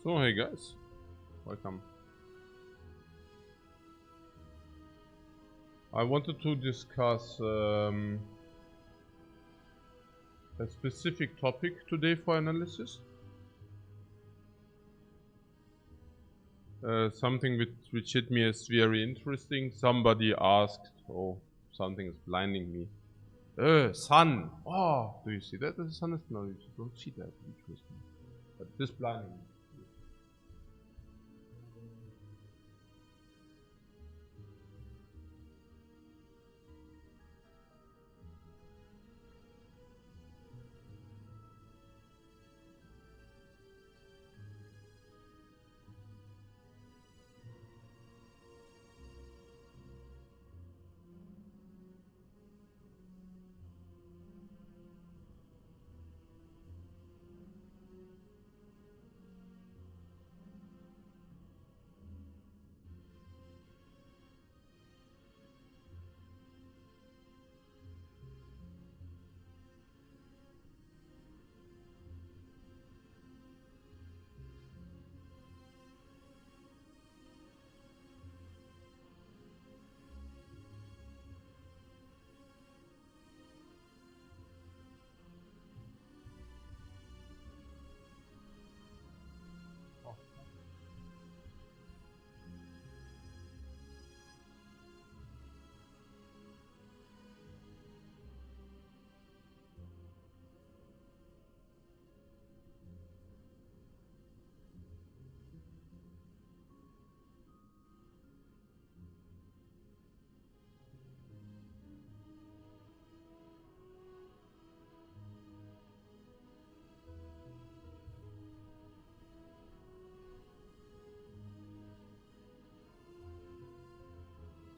So hey guys, welcome. I wanted to discuss a specific topic today for analysis. Something which hit me as very interesting. Somebody asked, oh, something is blinding me. Sun. Oh, do you see that? The sun is no, you don't see that. Interesting. But this blinding me.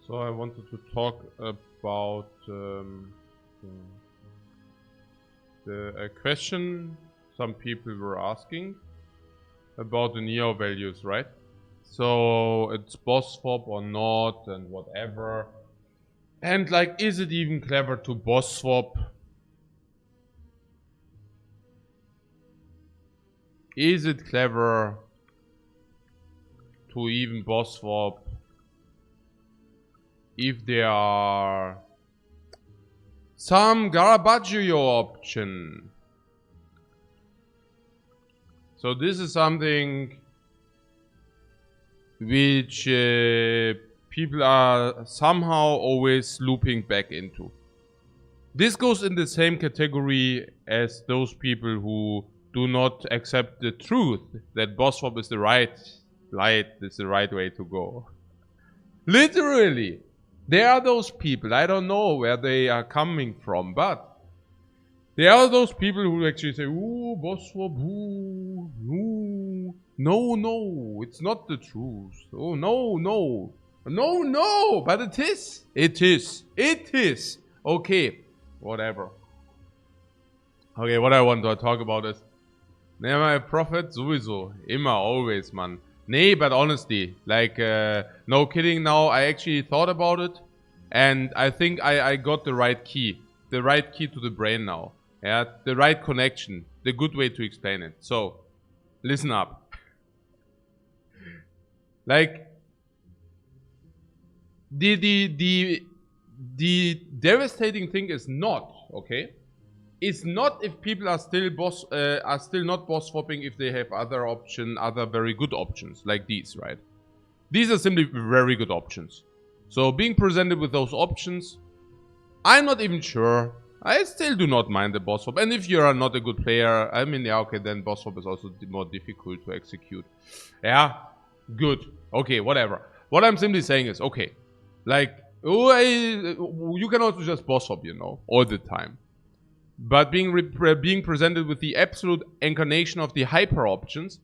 So I wanted to talk about a question some people were asking about the Neo values, right? So it's boss swap or not and whatever. And like, is it even clever to boss swap? Is it clever to even boss swap if there are some Garbaggio option? So this is something which people are somehow always looping back into. This goes in the same category as those people who do not accept the truth that boss swap is the right way to go. Literally. There are those people, I don't know where they are coming from, but there are those people who actually say, ooh, boss swap, ooh, ooh. No, it's not the truth. Oh, no, but it is. Okay, whatever. Okay, what I want to talk about is, never a prophet, sowieso, immer, always, man. Nee, but honestly, like, no kidding now, I actually thought about it, and I think I got the right key to the brain now. Yeah, the right connection, the good way to explain it. So, listen up. Like, the devastating thing is not, okay? It's not if people are still not boss swapping if they have other very good options like these, right? These are simply very good options. So being presented with those options, I'm not even sure. I still do not mind the boss swap. And if you are not a good player, I mean, yeah, okay, then boss swap is also more difficult to execute. Yeah, good. Okay, whatever. What I'm simply saying is, okay, like, you can also just boss swap, you know, all the time. But being presented with the absolute incarnation of the hyper options,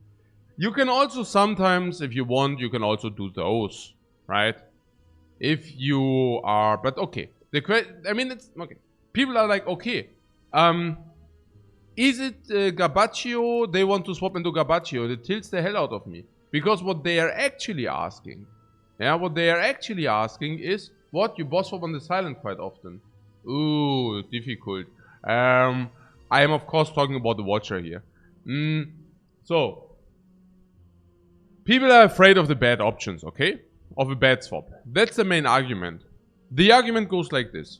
you can also sometimes, if you want, you can also do those, right? If you are, but okay. I mean, it's okay. People are like, okay, is it Garbaggio? They want to swap into Garbaggio. That tilts the hell out of me. Because what they are actually asking, is, what, you boss swap on the silent quite often. Ooh, difficult. I am of course talking about the Watcher here. So, People are afraid of the bad options, okay? Of a bad swap. That's the main argument. The argument goes like this.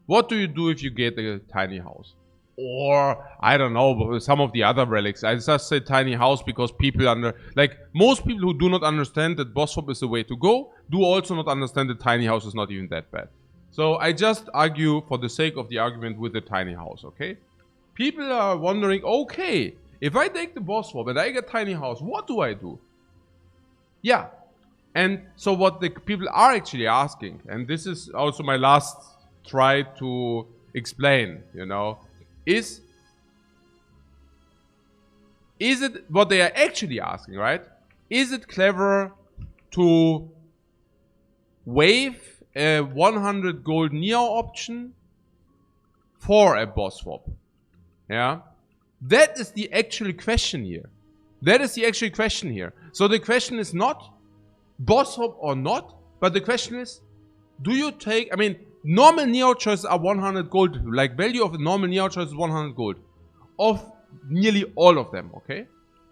What do you do if you get a tiny house? Or, I don't know, some of the other relics. I just say tiny house because people most people who do not understand that boss swap is the way to go, do also not understand that tiny house is not even that bad. So I just argue for the sake of the argument with the tiny house, okay? People are wondering, okay, if I take the boss swap and I get tiny house, what do I do? Yeah. And so what the people are actually asking, and this is also my last try to explain, you know, is it what they are actually asking, right? Is it clever to waive a 100 gold Neo option for a boss swap? Yeah, that is the actual question here. That is the actual question here. So the question is not boss swap or not, but the question is, do you take, I mean, normal Neo choices are 100 gold, like value of a normal Neo choice is 100 gold. Of nearly all of them, okay?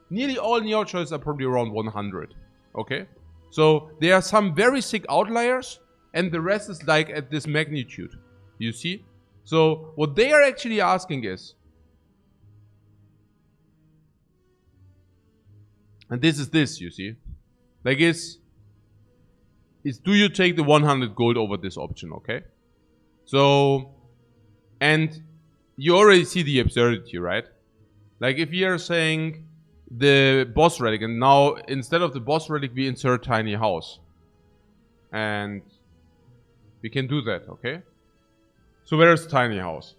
Nearly all Neo choices are probably around 100, okay? So there are some very sick outliers, and the rest is like at this magnitude, you see? So what they are actually asking is, and this is this, you see? Like is do you take the 100 gold over this option, okay? So, and you already see the absurdity, right? Like if we are saying the boss relic, and now instead of the boss relic we insert tiny house. And we can do that, okay? So where's tiny house?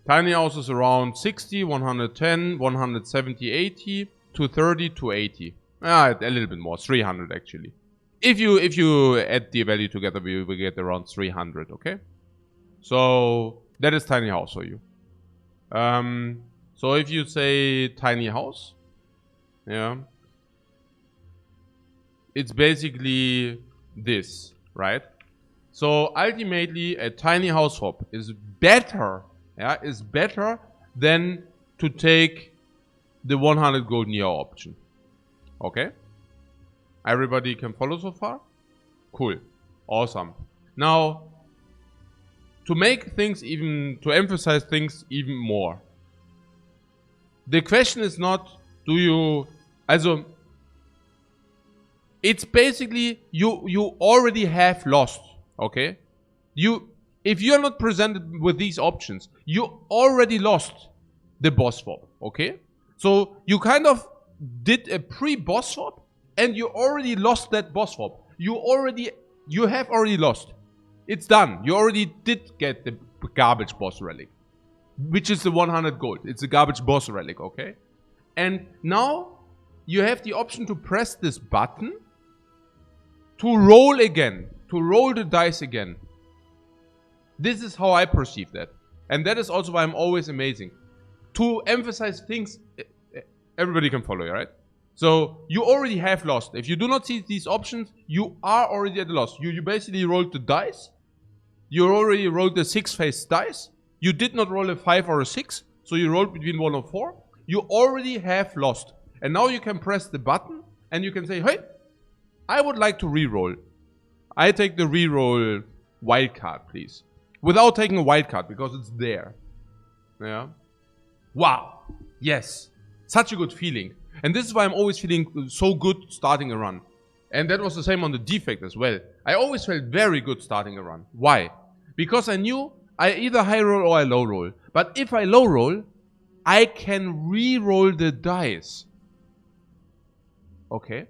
Tiny house is around 60, 110, 170, 80, 230, 280. A little bit more, 300 actually. If you add the value together, we will get around 300, okay? So that is tiny house for you. So if you say tiny house, yeah, it's basically this, right? So ultimately, a tiny house swap is better, yeah, is better than to take the 100 gold Neo option. Okay? Everybody can follow so far? Cool. Awesome. Now, to make things even, to emphasize things even more. The question is not, do you, also, it's basically, you already have lost, okay? If you're not presented with these options, you already lost the boss swap, okay? So, you kind of did a pre-boss swap, and you already lost that boss swap. You have already lost. It's done. You already did get the garbage boss relic, which is the 100 gold. It's a garbage boss relic, okay? And now you have the option to press this button to roll again, to roll the dice again. This is how I perceive that. And that is also why I'm always amazing. To emphasize things, everybody can follow, right? So you already have lost. If you do not see these options, you are already at a loss. You basically rolled the dice. You already rolled the 6-faced dice. You did not roll a 5 or a 6, so you rolled between 1 or 4. You already have lost. And now you can press the button and you can say, hey, I would like to re-roll. I take the re-roll wildcard, please. Without taking a wildcard, because it's there. Yeah. Wow. Yes. Such a good feeling. And this is why I'm always feeling so good starting a run. And that was the same on the defect as well. I always felt very good starting a run. Why? Because I knew I either high roll or I low roll. But if I low roll, I can re-roll the dice. Okay.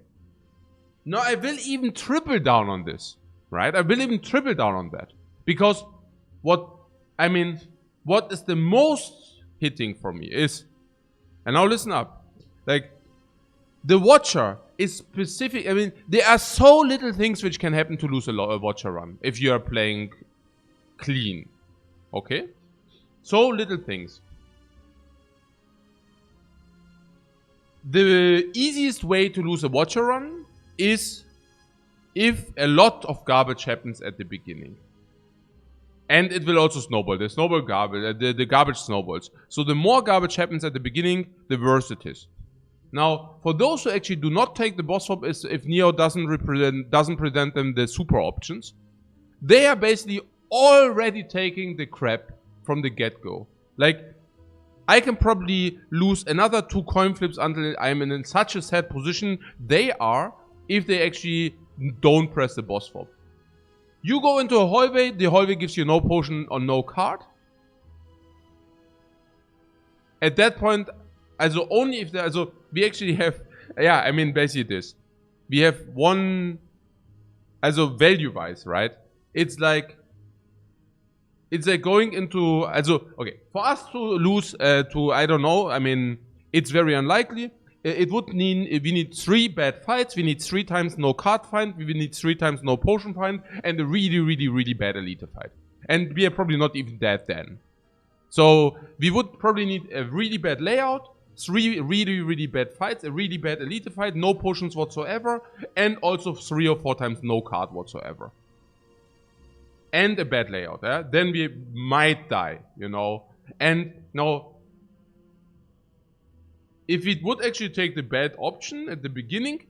Now I will even triple down on this. Right? I will even triple down on that. Because what is the most hitting for me is, and now listen up, like, the Watcher is specific. I mean, there are so little things which can happen to lose a Watcher run if you are playing clean. Okay? So little things. The easiest way to lose a Watcher run is if a lot of garbage happens at the beginning. And it will also snowball. The snowball garbage, the garbage snowballs. So the more garbage happens at the beginning, the worse it is. Now, for those who actually do not take the boss swap, is if Neo doesn't present them the super options, they are basically already taking the crap from the get-go. Like, I can probably lose another 2 coin flips until I'm in such a sad position they are if they actually don't press the boss swap. You go into a hallway, the hallway gives you no potion or no card. At that point, also only if there, also we actually have, yeah, I mean basically this. We have one, also value-wise, right? It's like going into, also, okay, for us to lose to, I don't know, I mean, it's very unlikely. It would mean we need 3 bad fights, we need 3 times no card find, we need 3 times no potion find, and a really, really, really bad elite fight. And we are probably not even dead then. So we would probably need a really bad layout, 3 really, really bad fights, a really bad elite fight, no potions whatsoever, and also 3 or 4 times no card whatsoever. And a bad layout, yeah? Then we might die, you know. And now, if we would actually take the bad option at the beginning,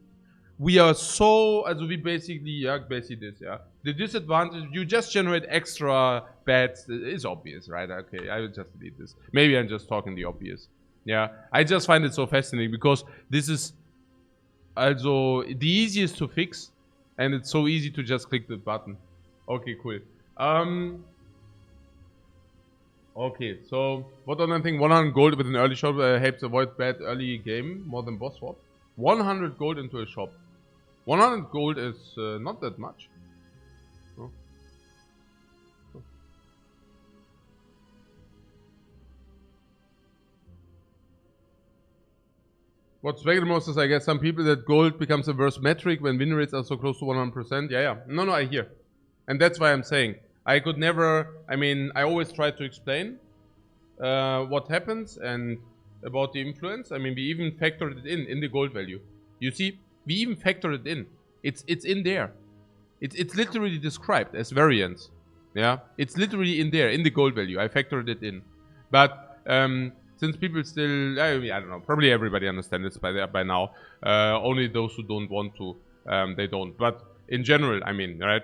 we are so, also we basically, yeah, basically this, yeah. The disadvantage, you just generate extra bats, is obvious, right? Okay, I will just delete this. Maybe I'm just talking the obvious. Yeah, I just find it so fascinating because this is also the easiest to fix and it's so easy to just click the button. Okay, cool. Okay, so what other thing? 100 gold with an early shop helps avoid bad early game more than boss swap. 100 gold into a shop. 100 gold is not that much. Oh. Oh. What's the most is, I guess, some people that gold becomes a worse metric when win rates are so close to 100%. Yeah. No, I hear. And that's why I'm saying. I could never, I mean, I always try to explain what happens and about the influence. I mean, we even factored it in the gold value. You see, we even factored it in. It's in there. It's literally described as variance. Yeah, it's literally in there, in the gold value. I factored it in. But since people still, I don't know, probably everybody understands this by now. Only those who don't want to, they don't. But in general, I mean, right?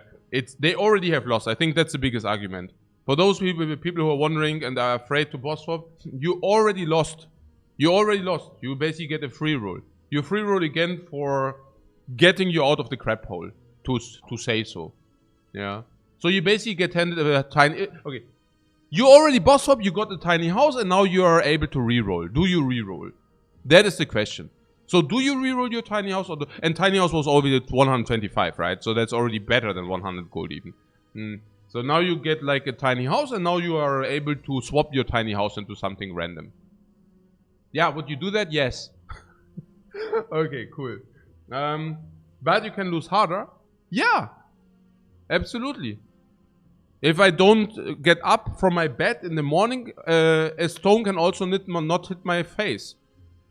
They already have lost. I think that's the biggest argument. For those people who are wondering and are afraid to boss swap, you already lost. You already lost. You basically get a free roll. You free roll again for getting you out of the crap hole, to say so. Yeah. So you basically get handed a tiny. Okay. You already boss swap. You got a tiny house, and now you are able to reroll. Do you reroll? That is the question. So do you reroll your tiny house? And tiny house was already at 125, right? So that's already better than 100 gold even. So now you get like a tiny house and now you are able to swap your tiny house into something random. Yeah, would you do that? Yes. Okay, cool. But you can lose harder. Yeah, absolutely. If I don't get up from my bed in the morning, a stone can also not hit my face.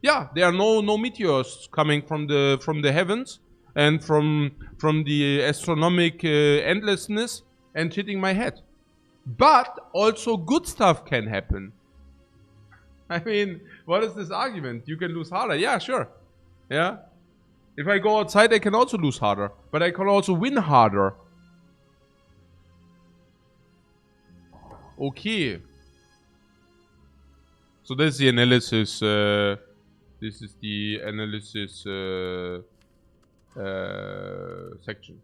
Yeah, there are no meteors coming from the heavens and from the astronomic endlessness and hitting my head. But also good stuff can happen. I mean, what is this argument? You can lose harder. Yeah, sure. Yeah. If I go outside, I can also lose harder. But I can also win harder. Okay. So that's the analysis. This is the analysis section.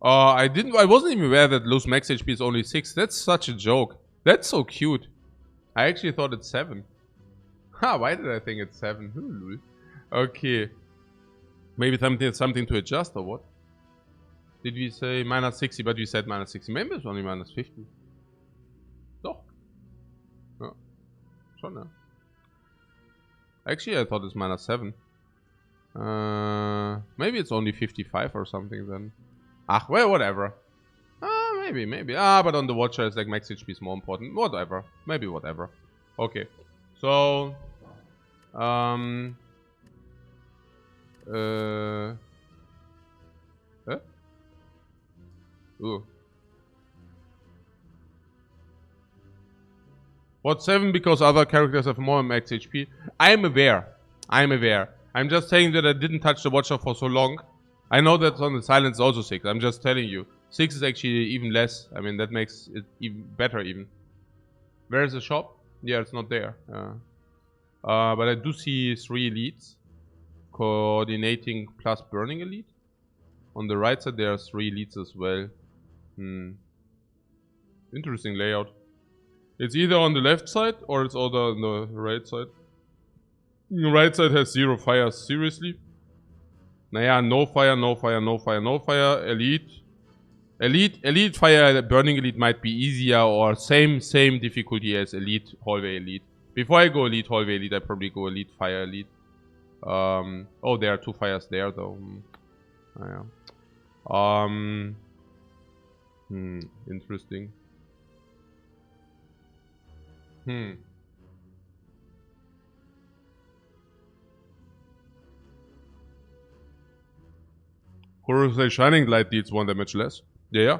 I wasn't even aware that Lu's max HP is only 6. That's such a joke. That's so cute. I actually thought it's 7. Why did I think it's 7? Okay. Maybe something to adjust or what? Did we say minus 60, but we said minus 60. Maybe it's only minus 50. Doch. Ja. Schon, ja. Actually, I thought it's minus 7. Maybe it's only 55 or something then. Well, whatever. Maybe. But on the Watcher, it's like max HP is more important. Whatever. Maybe whatever. Okay. So, Hä? Oh. What 7 because other characters have more max HP? I am aware. I'm just saying that I didn't touch the Watcher for so long. I know that on the Silence is also 6. I'm just telling you. 6 is actually even less. I mean, that makes it even better even. Where is the shop? Yeah, it's not there. But I do see 3 elites. Coordinating plus burning elite. On the right side there are 3 elites as well. Interesting layout. It's either on the left side or it's on the right side. The right side has 0 fire, seriously? Naja, no fire. Elite fire, burning elite might be easier or same difficulty as elite, hallway elite. Before I go elite, hallway elite, I probably go elite, fire elite. Oh, there are 2 fires there though. Interesting. Horror Shining Light deals 1 damage less. Yeah.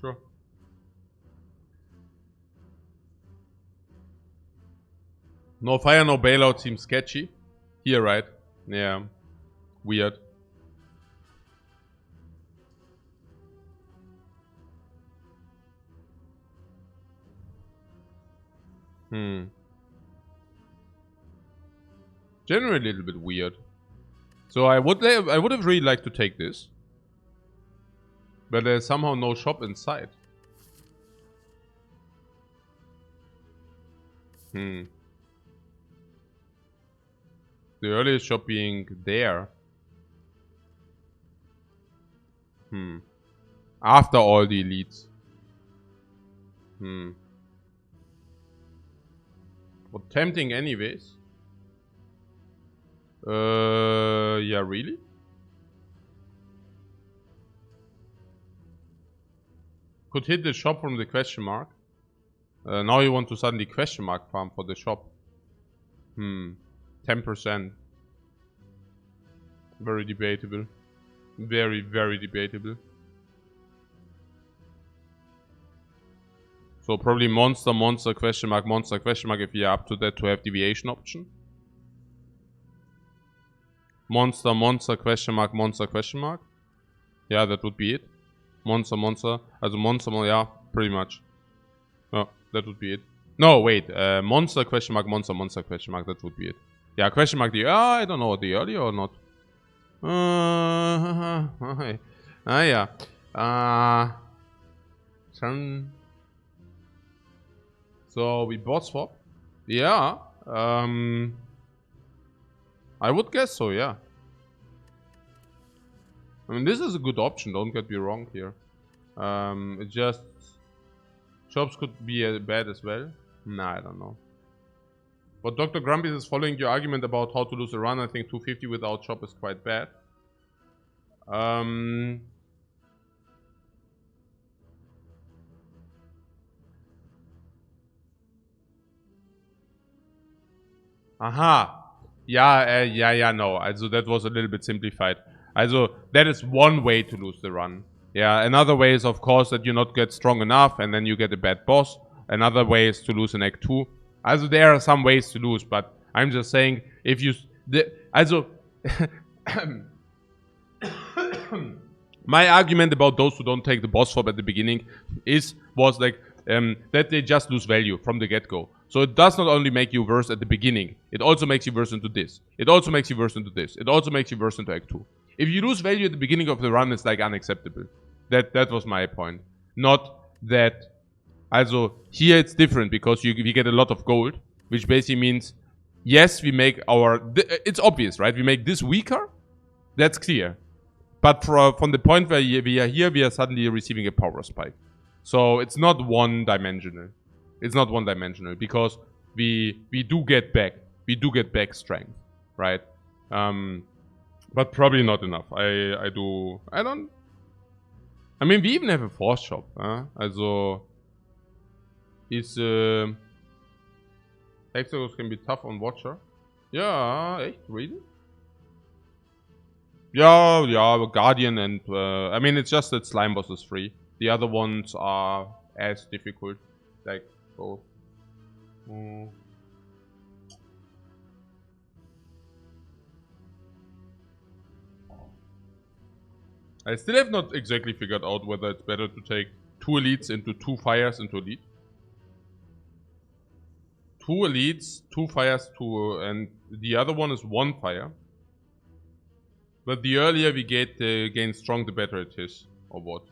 Sure. No fire, no bailout seems sketchy. Here, right? Yeah. Weird. Generally a little bit weird. So I would have really liked to take this. But there's somehow no shop inside. The earliest shop being there. After all the elites. But tempting anyways. Yeah, really? Could hit the shop from the question mark. Now you want to suddenly question mark farm for the shop. 10%. Very debatable. Very, very debatable. So probably monster, question mark if you're up to that to have deviation option. Monster, question mark. Yeah, that would be it. Monster. Also monster, yeah, pretty much. Oh, that would be it. No, wait. Monster, question mark, monster, question mark. That would be it. Yeah, question mark. I don't know, the earlier or not. Yeah. So we boss swap. Yeah. I would guess so, yeah. I mean, this is a good option, don't get me wrong here. It just... Shops could be bad as well. Nah, I don't know. But Dr. Grumpy is following your argument about how to lose a run. I think 250 without shop is quite bad. Aha. Yeah, no. Also, that was a little bit simplified. Also, that is one way to lose the run. Yeah, another way is, of course, that you not get strong enough and then you get a bad boss. Another way is to lose an Act 2. Also, there are some ways to lose, but I'm just saying, if you... my argument about those who don't take the boss swap at the beginning was like that they just lose value from the get-go. So it does not only make you worse at the beginning, it also makes you worse into this. It also makes you worse into this. It also makes you worse into Act 2. If you lose value at the beginning of the run, it's like unacceptable. That was my point. Not that... Also, here it's different because we get a lot of gold, which basically means, yes, we make our... It's obvious, right? We make this weaker. That's clear. But from the point where we are here, we are suddenly receiving a power spike. So it's not one-dimensional. It's not one-dimensional because we do get back. We do get back strength, right? But probably not enough. I mean, we even have a force shop. Also, Hexagons can be tough on Watcher. Yeah, echt? Really? Yeah, Guardian and... I mean, it's just that Slime Boss is free. The other ones are as difficult. Like, both. I still have not exactly figured out whether it's better to take 2 elites into 2 fires into elite. 2 elites, 2 fires, 2... and the other one is 1 fire. But the earlier we get gain strong, the better it is. Or what?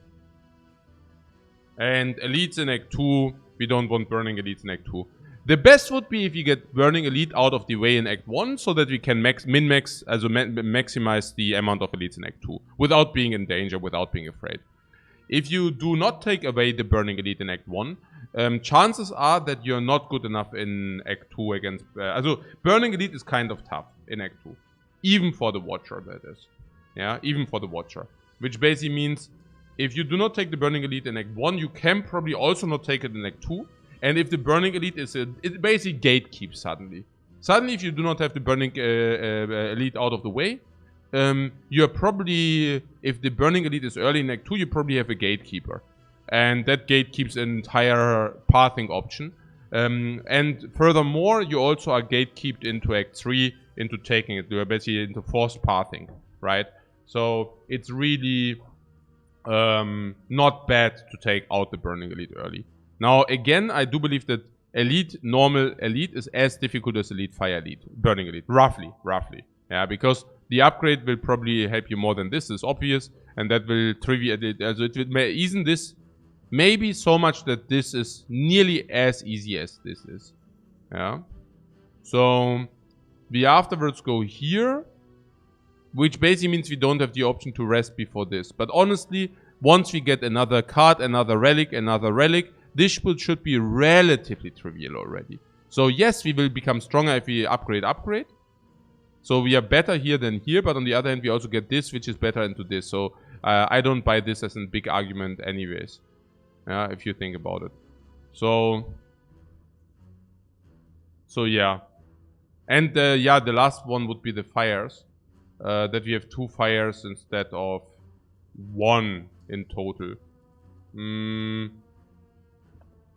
And elites in Act 2, we don't want burning elites in Act 2. The best would be if you get burning elite out of the way in Act 1, so that we can min-max, also maximize the amount of elites in Act 2, without being in danger, without being afraid. If you do not take away the burning elite in Act 1, chances are that you're not good enough in Act 2 against... also, burning elite is kind of tough in Act 2. Even for the Watcher, that is. Yeah, even for the Watcher. Which basically means, if you do not take the burning elite in Act 1, you can probably also not take it in Act 2. And if the burning elite is... it basically gatekeeps suddenly. Suddenly, if you do not have the burning elite out of the way, you're probably... if the burning elite is early in Act 2, you probably have a gatekeeper. And that gatekeeps an entire pathing option. And furthermore, you also are gatekeeped into Act 3, into taking it. You're basically into forced pathing, right? So it's really not bad to take out the burning elite early. Now, again, I do believe that elite, normal elite, is as difficult as elite, fire elite, burning elite. Roughly. Yeah, because the upgrade will probably help you more than this, is obvious. And that will triviate, also it will ease this maybe so much that this is nearly as easy as this is. Yeah. So, we afterwards go here, which basically means we don't have the option to rest before this. But honestly, once we get another card, another relic, this should be relatively trivial already. So yes, we will become stronger if we upgrade. So we are better here than here, but on the other hand, we also get this, which is better into this. So I don't buy this as a big argument anyways. Yeah, if you think about it. So yeah. And yeah, the last one would be the fires. That we have 2 fires instead of 1 in total.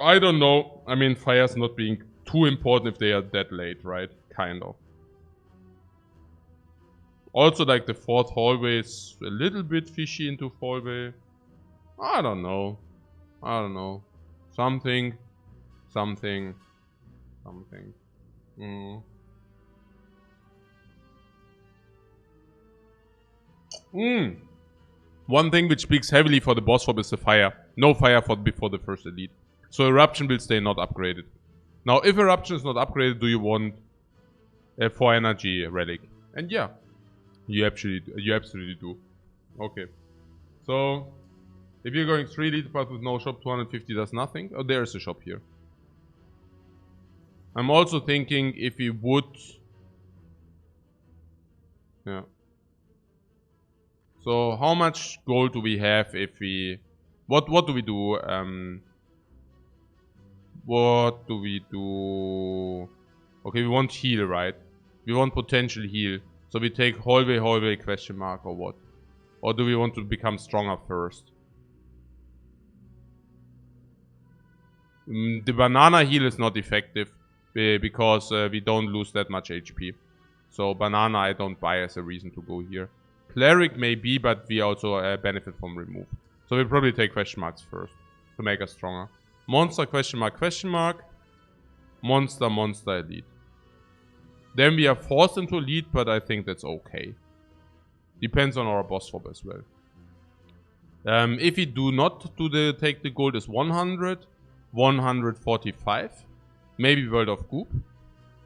I don't know. I mean, fires not being too important if they are that late, right? Kind of. Also, like the 4th hallway is a little bit fishy into hallway. I don't know. Something. One thing which speaks heavily for the boss fob is the fire. No fire before the first elite. So Eruption will stay not upgraded. Now, if Eruption is not upgraded, do you want a 4 energy relic? And yeah, you absolutely do. Okay. So, if you're going 3 elite path with no shop, 250 does nothing. Oh, there's a shop here. I'm also thinking if we would... yeah. So, how much gold do we have if we... What do we do? What do we do? Okay, we want heal, right? We want potential heal. So we take hallway, question mark, or what? Or do we want to become stronger first? The banana heal is not effective because we don't lose that much HP. So banana I don't buy as a reason to go here. Cleric may be, but we also benefit from remove. So we'll probably take question marks first to make us stronger. Monster, question mark. Monster, elite. Then we are forced into elite, but I think that's okay. Depends on our boss fob as well. If we do not take the gold is 100, 145, maybe World of Goop,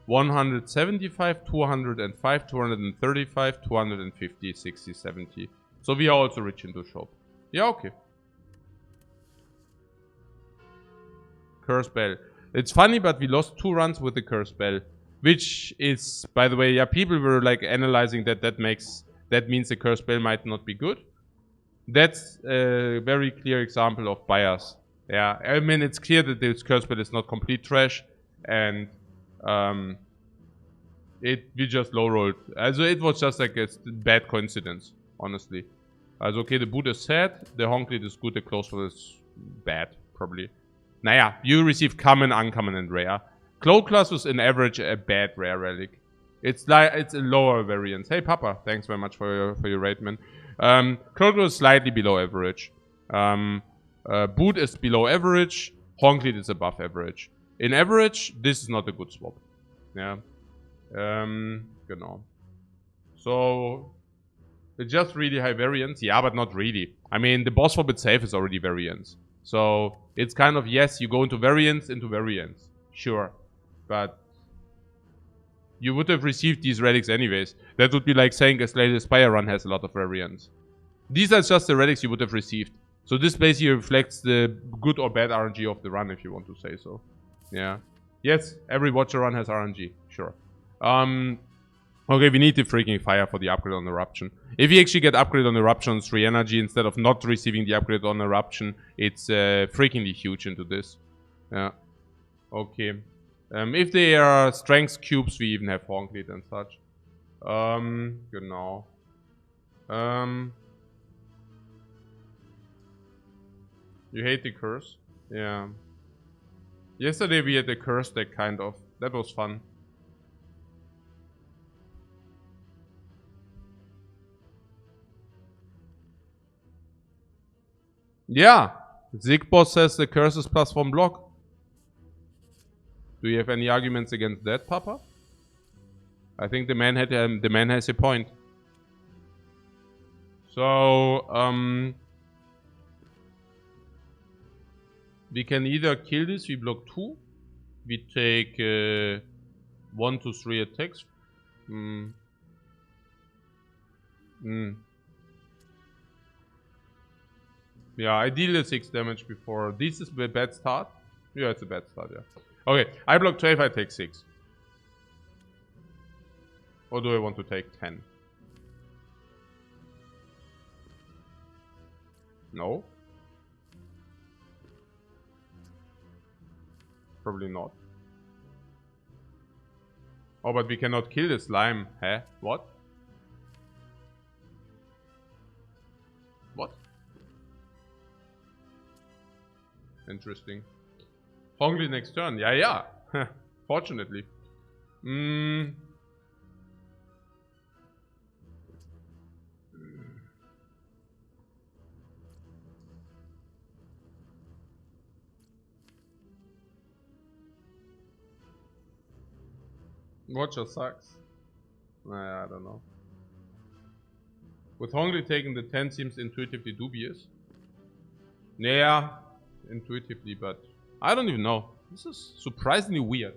175, 205, 235, 250, 60, 70. So we are also rich into shop. Yeah, okay. Curse Bell. It's funny, but we lost 2 runs with the Curse Bell. Which is, by the way, yeah, people were like analyzing that means the Curse Bell might not be good. That's a very clear example of bias. Yeah, I mean, it's clear that this Curse Bell is not complete trash. And we just low rolled. Also, it was just like a bad coincidence, honestly. Also okay, the boot is sad, the honk lead is good, the close one is bad, probably. Naja, you receive common, uncommon, and rare. Cloak class was in average a bad rare relic. It's like it's a lower variance. Hey Papa, thanks very much for your raid, man. Cloak was slightly below average. Boot is below average. Honk lead is above average. In average, this is not a good swap. Yeah. Genau. So it's just really high variance. Yeah, but not really. I mean, the boss swap itself is already variance. So it's kind of, yes, you go into variance. Sure. But you would have received these relics anyways. That would be like saying a Slay the Spire run has a lot of variance. These are just the relics you would have received. So this basically reflects the good or bad RNG of the run, if you want to say so. Yeah. Yes, every Watcher run has RNG. Sure. Okay, we need the freaking fire for the upgrade on Eruption. If you actually get upgrade on Eruption on 3 energy instead of not receiving the upgrade on Eruption, it's freakingly huge into this. Yeah. Okay. If they are strength cubes, we even have honk lead and such. Genau. You hate the curse? Yeah. Yesterday we had the curse deck, kind of. That was fun. Yeah. Zigboss says the curse is +1 block. Do you have any arguments against that, Papa? I think the man has a point. So, we can either kill this, we block 2. We take 1 to 3 attacks. Yeah, I deal the 6 damage before. This is a bad start. Yeah, it's a bad start, yeah. Okay, I block 12, I take 6. Or do I want to take 10? No. Probably not. Oh, but we cannot kill the slime. Huh? What? What? Interesting. Hongli next turn. Yeah, yeah. Fortunately. Watcher sucks. I don't know. With Hongli taking the 10 seems intuitively dubious. Yeah, intuitively, but I don't even know. This is surprisingly weird.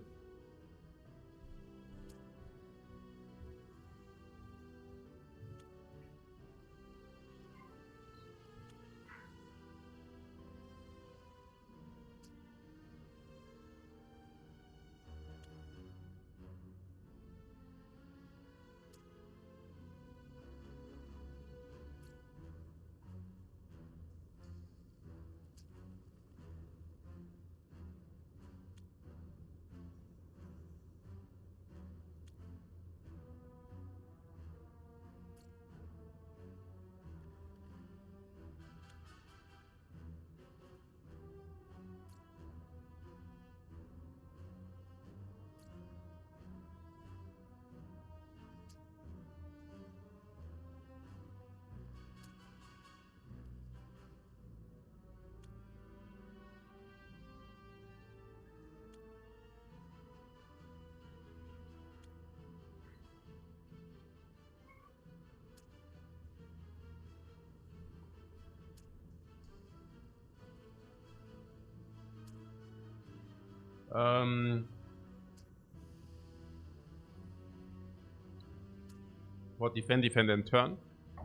What, defend, and turn?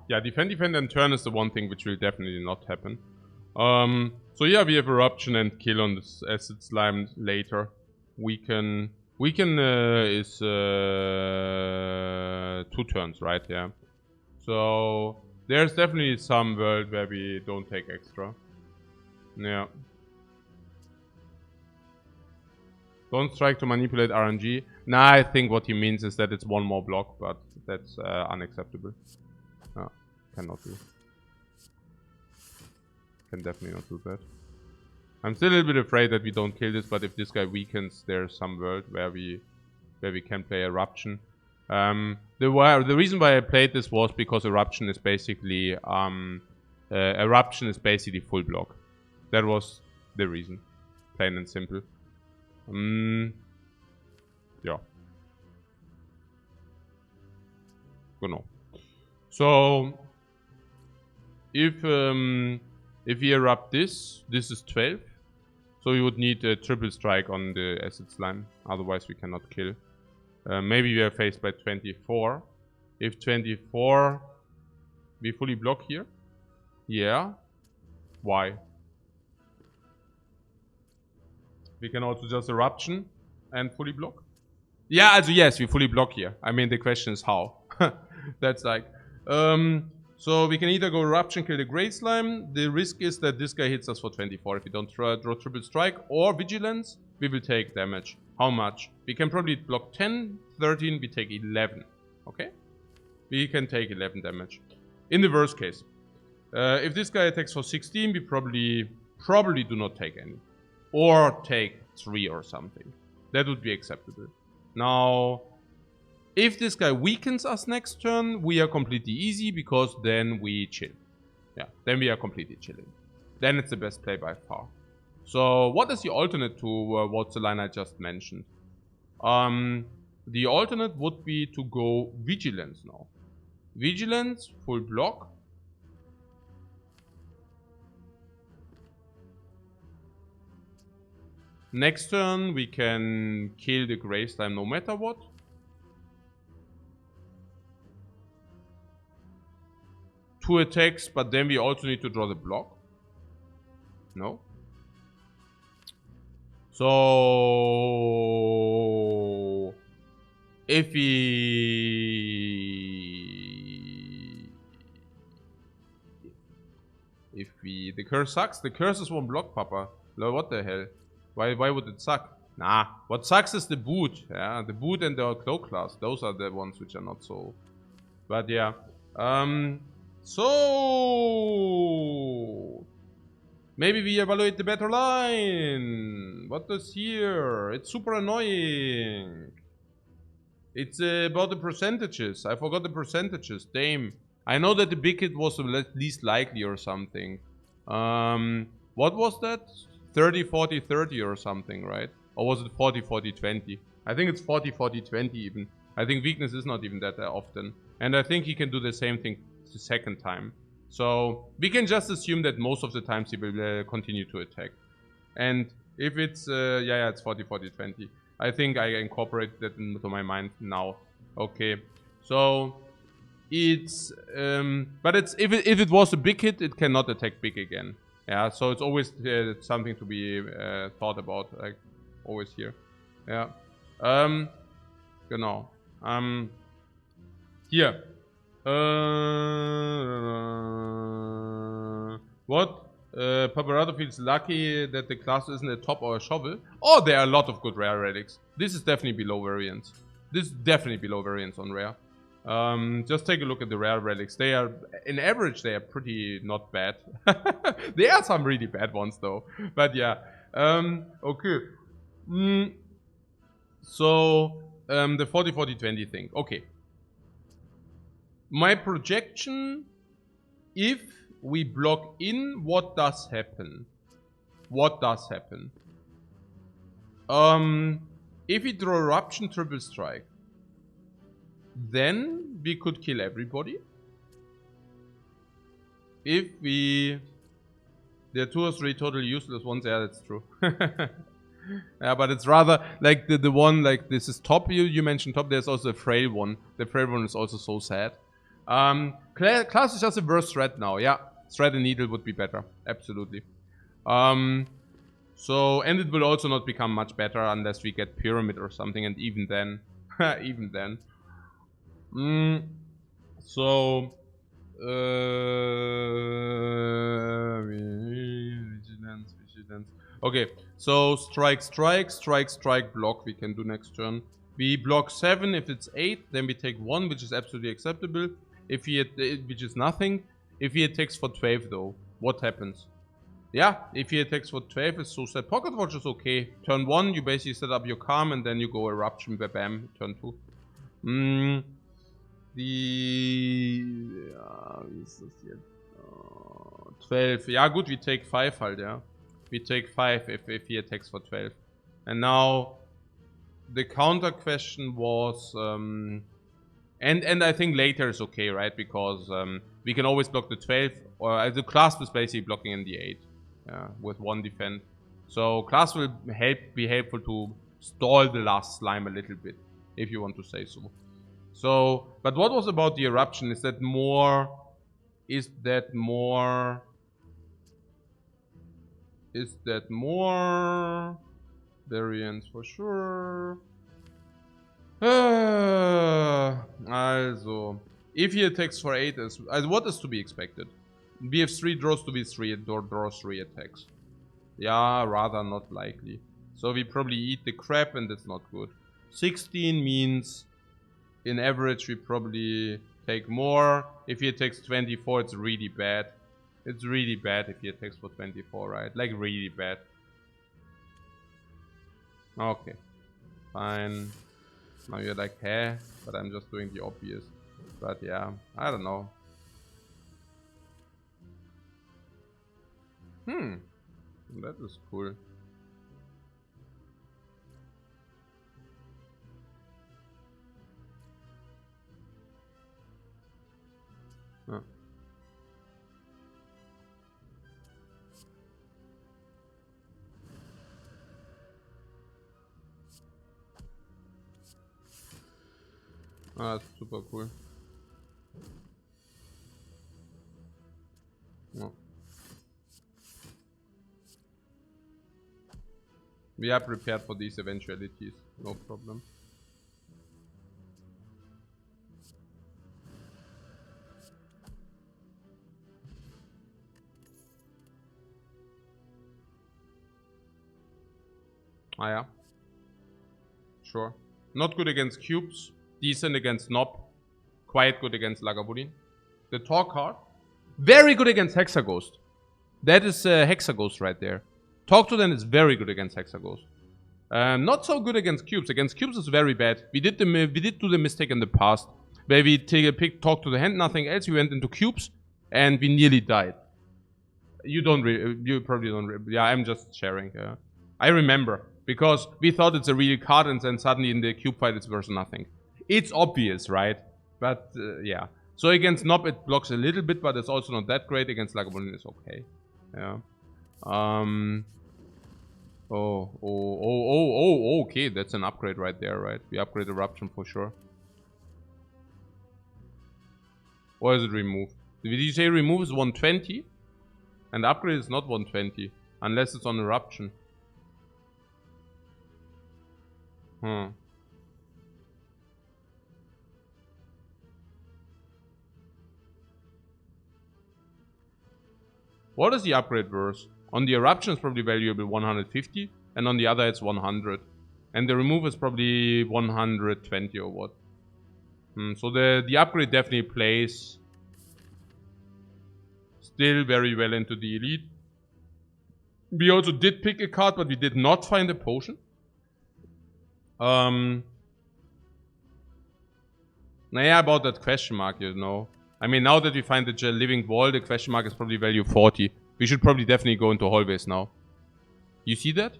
Yeah, defend, and turn is the one thing which will definitely not happen. So yeah, we have Eruption and kill on this acid slime later. We can is 2 turns, right? Yeah. So there's definitely some world where we don't take extra. Yeah. Don't strike to manipulate RNG. Nah, I think what he means is that it's 1 more block, but that's unacceptable. Cannot do. Can definitely not do that. I'm still a little bit afraid that we don't kill this, but if this guy weakens, there's some world where we can play Eruption. The reason why I played this was because Eruption is basically full block. That was the reason, plain and simple. Yeah. Genau. So if we erupt this is 12. So we would need a triple strike on the acid slime. Otherwise we cannot kill. Maybe we are faced by 24. If 24, we fully block here. Yeah. Why? We can also just Eruption and fully block. Yeah, also yes, we fully block here. I mean, the question is how. That's like... so we can either go Eruption, kill the Grey Slime. The risk is that this guy hits us for 24 if we don't draw triple strike. Or Vigilance, we will take damage. How much? We can probably block 10, 13, we take 11. Okay? We can take 11 damage. In the worst case. If this guy attacks for 16, we probably do not take any. Or take 3 or something. That would be acceptable. Now, if this guy weakens us next turn, we are completely easy because then we chill. Yeah, then we are completely chilling. Then it's the best play by far. So, what is the alternate to what's the line I just mentioned? The alternate would be to go Vigilance now. Vigilance, full block. Next turn, we can kill the Grey Slime no matter what. Two attacks, but then we also need to draw the block. No. So... if the curse sucks. The curses won't block, Papa. What the hell? Why would it suck? Nah, what sucks is the boot. Yeah, the boot and the cloak class. Those are the ones which are not so. But yeah. So maybe we evaluate the better line. What is here? It's super annoying. It's about the percentages. I forgot the percentages. Damn. I know that the big hit was the least likely or something. What was that? 30, 40, 30 or something, right? Or was it 40, 40, 20? I think it's 40, 40, 20 even. I think weakness is not even that often. And I think he can do the same thing the second time. So we can just assume that most of the times he will continue to attack. And if it's, yeah, it's 40, 40, 20. I think I incorporate that into my mind now. Okay. So it's, but it's, if it was a big hit, it cannot attack big again. Yeah, so it's always something to be thought about, like always here. Yeah. Genau. Here. What? Paparato feels lucky that the class isn't a top or a shovel. Oh, there are a lot of good rare relics. This is definitely below variance. This is definitely below variance on rare. Just take a look at the rare relics. They are, in average, they are pretty not bad. There are some really bad ones though. But yeah. Okay. So, the 40, 40, 20 thing. Okay. My projection, if we block in, what does happen? What does happen? If we draw Eruption, triple strike, then we could kill everybody. If we... there are 2 or 3 totally useless ones. Yeah, that's true. Yeah, but it's rather like the one, like this is top. You mentioned top. There's also a frail one. The frail one is also so sad. Class is just a worse threat now. Yeah, thread and needle would be better. Absolutely. So, and it will also not become much better unless we get pyramid or something. And even then, even then. So, vigilance. Okay, so strike, block we can do next turn. We block 7, if it's 8, then we take 1, which is absolutely acceptable. If he which is nothing. If he attacks for 12 though, what happens? Yeah, if he attacks for 12, it's so sad. Pocket Watch is okay. Turn 1, you basically set up your calm and then you go eruption, bam, turn 2. Wie ist das jetzt? 12. Ja gut, we take 5 halt, yeah. We take 5 if he attacks for 12. And now the counter question was and I think later is okay, right? Because we can always block the 12 or the clasp is basically blocking in the 8. Yeah, with 1 defend. So clasp will be helpful to stall the last slime a little bit, if you want to say so. So, but what was about the eruption? Is that more variance for sure? Also, if he attacks for 8, what is to be expected? BF3 draws to B3 and draws 3 attacks. Yeah, rather not likely. So we probably eat the crap and that's not good. 16 means in average we probably take more. If he attacks 24, it's really bad. It's really bad if he attacks for 24, right? Like really bad. Okay. Fine. Now you're like, hey, but I'm just doing the obvious. But yeah, I don't know. That is cool. Huh. Ah, that's super cool. Oh. We are prepared for these eventualities, no problem. Ah yeah. Sure. Not good against cubes. Decent against Nob. Quite good against Lagavulin. The Talk card. Very good against Hexaghost. That is Hexaghost right there. Talk to them is very good against Hexaghost. Not so good against cubes. Against cubes is very bad. We did do the mistake in the past where we pick Talk to the hand, nothing else. We went into cubes and we nearly died. You probably don't. Yeah, I'm just sharing. I remember because we thought it's a real card and then suddenly in the cube fight it's worth nothing. It's obvious, right? But yeah. So against Nob it blocks a little bit, but it's also not that great. Against Lagavulin it's okay. Yeah. Okay, that's an upgrade right there, right? We upgrade Eruption for sure. Or is it remove? Did you say remove is 120? And upgrade is not 120. Unless it's on Eruption. What is the upgrade worth? On the Eruption is probably valuable 150, and on the other it's 100. And the remove is probably 120 or what. So the upgrade definitely plays still very well into the elite. We also did pick a card, but we did not find a potion. Naja, about that question mark, you know. I mean, now that we find the living wall, the question mark is probably value 40. We should probably definitely go into hallways now. You see that?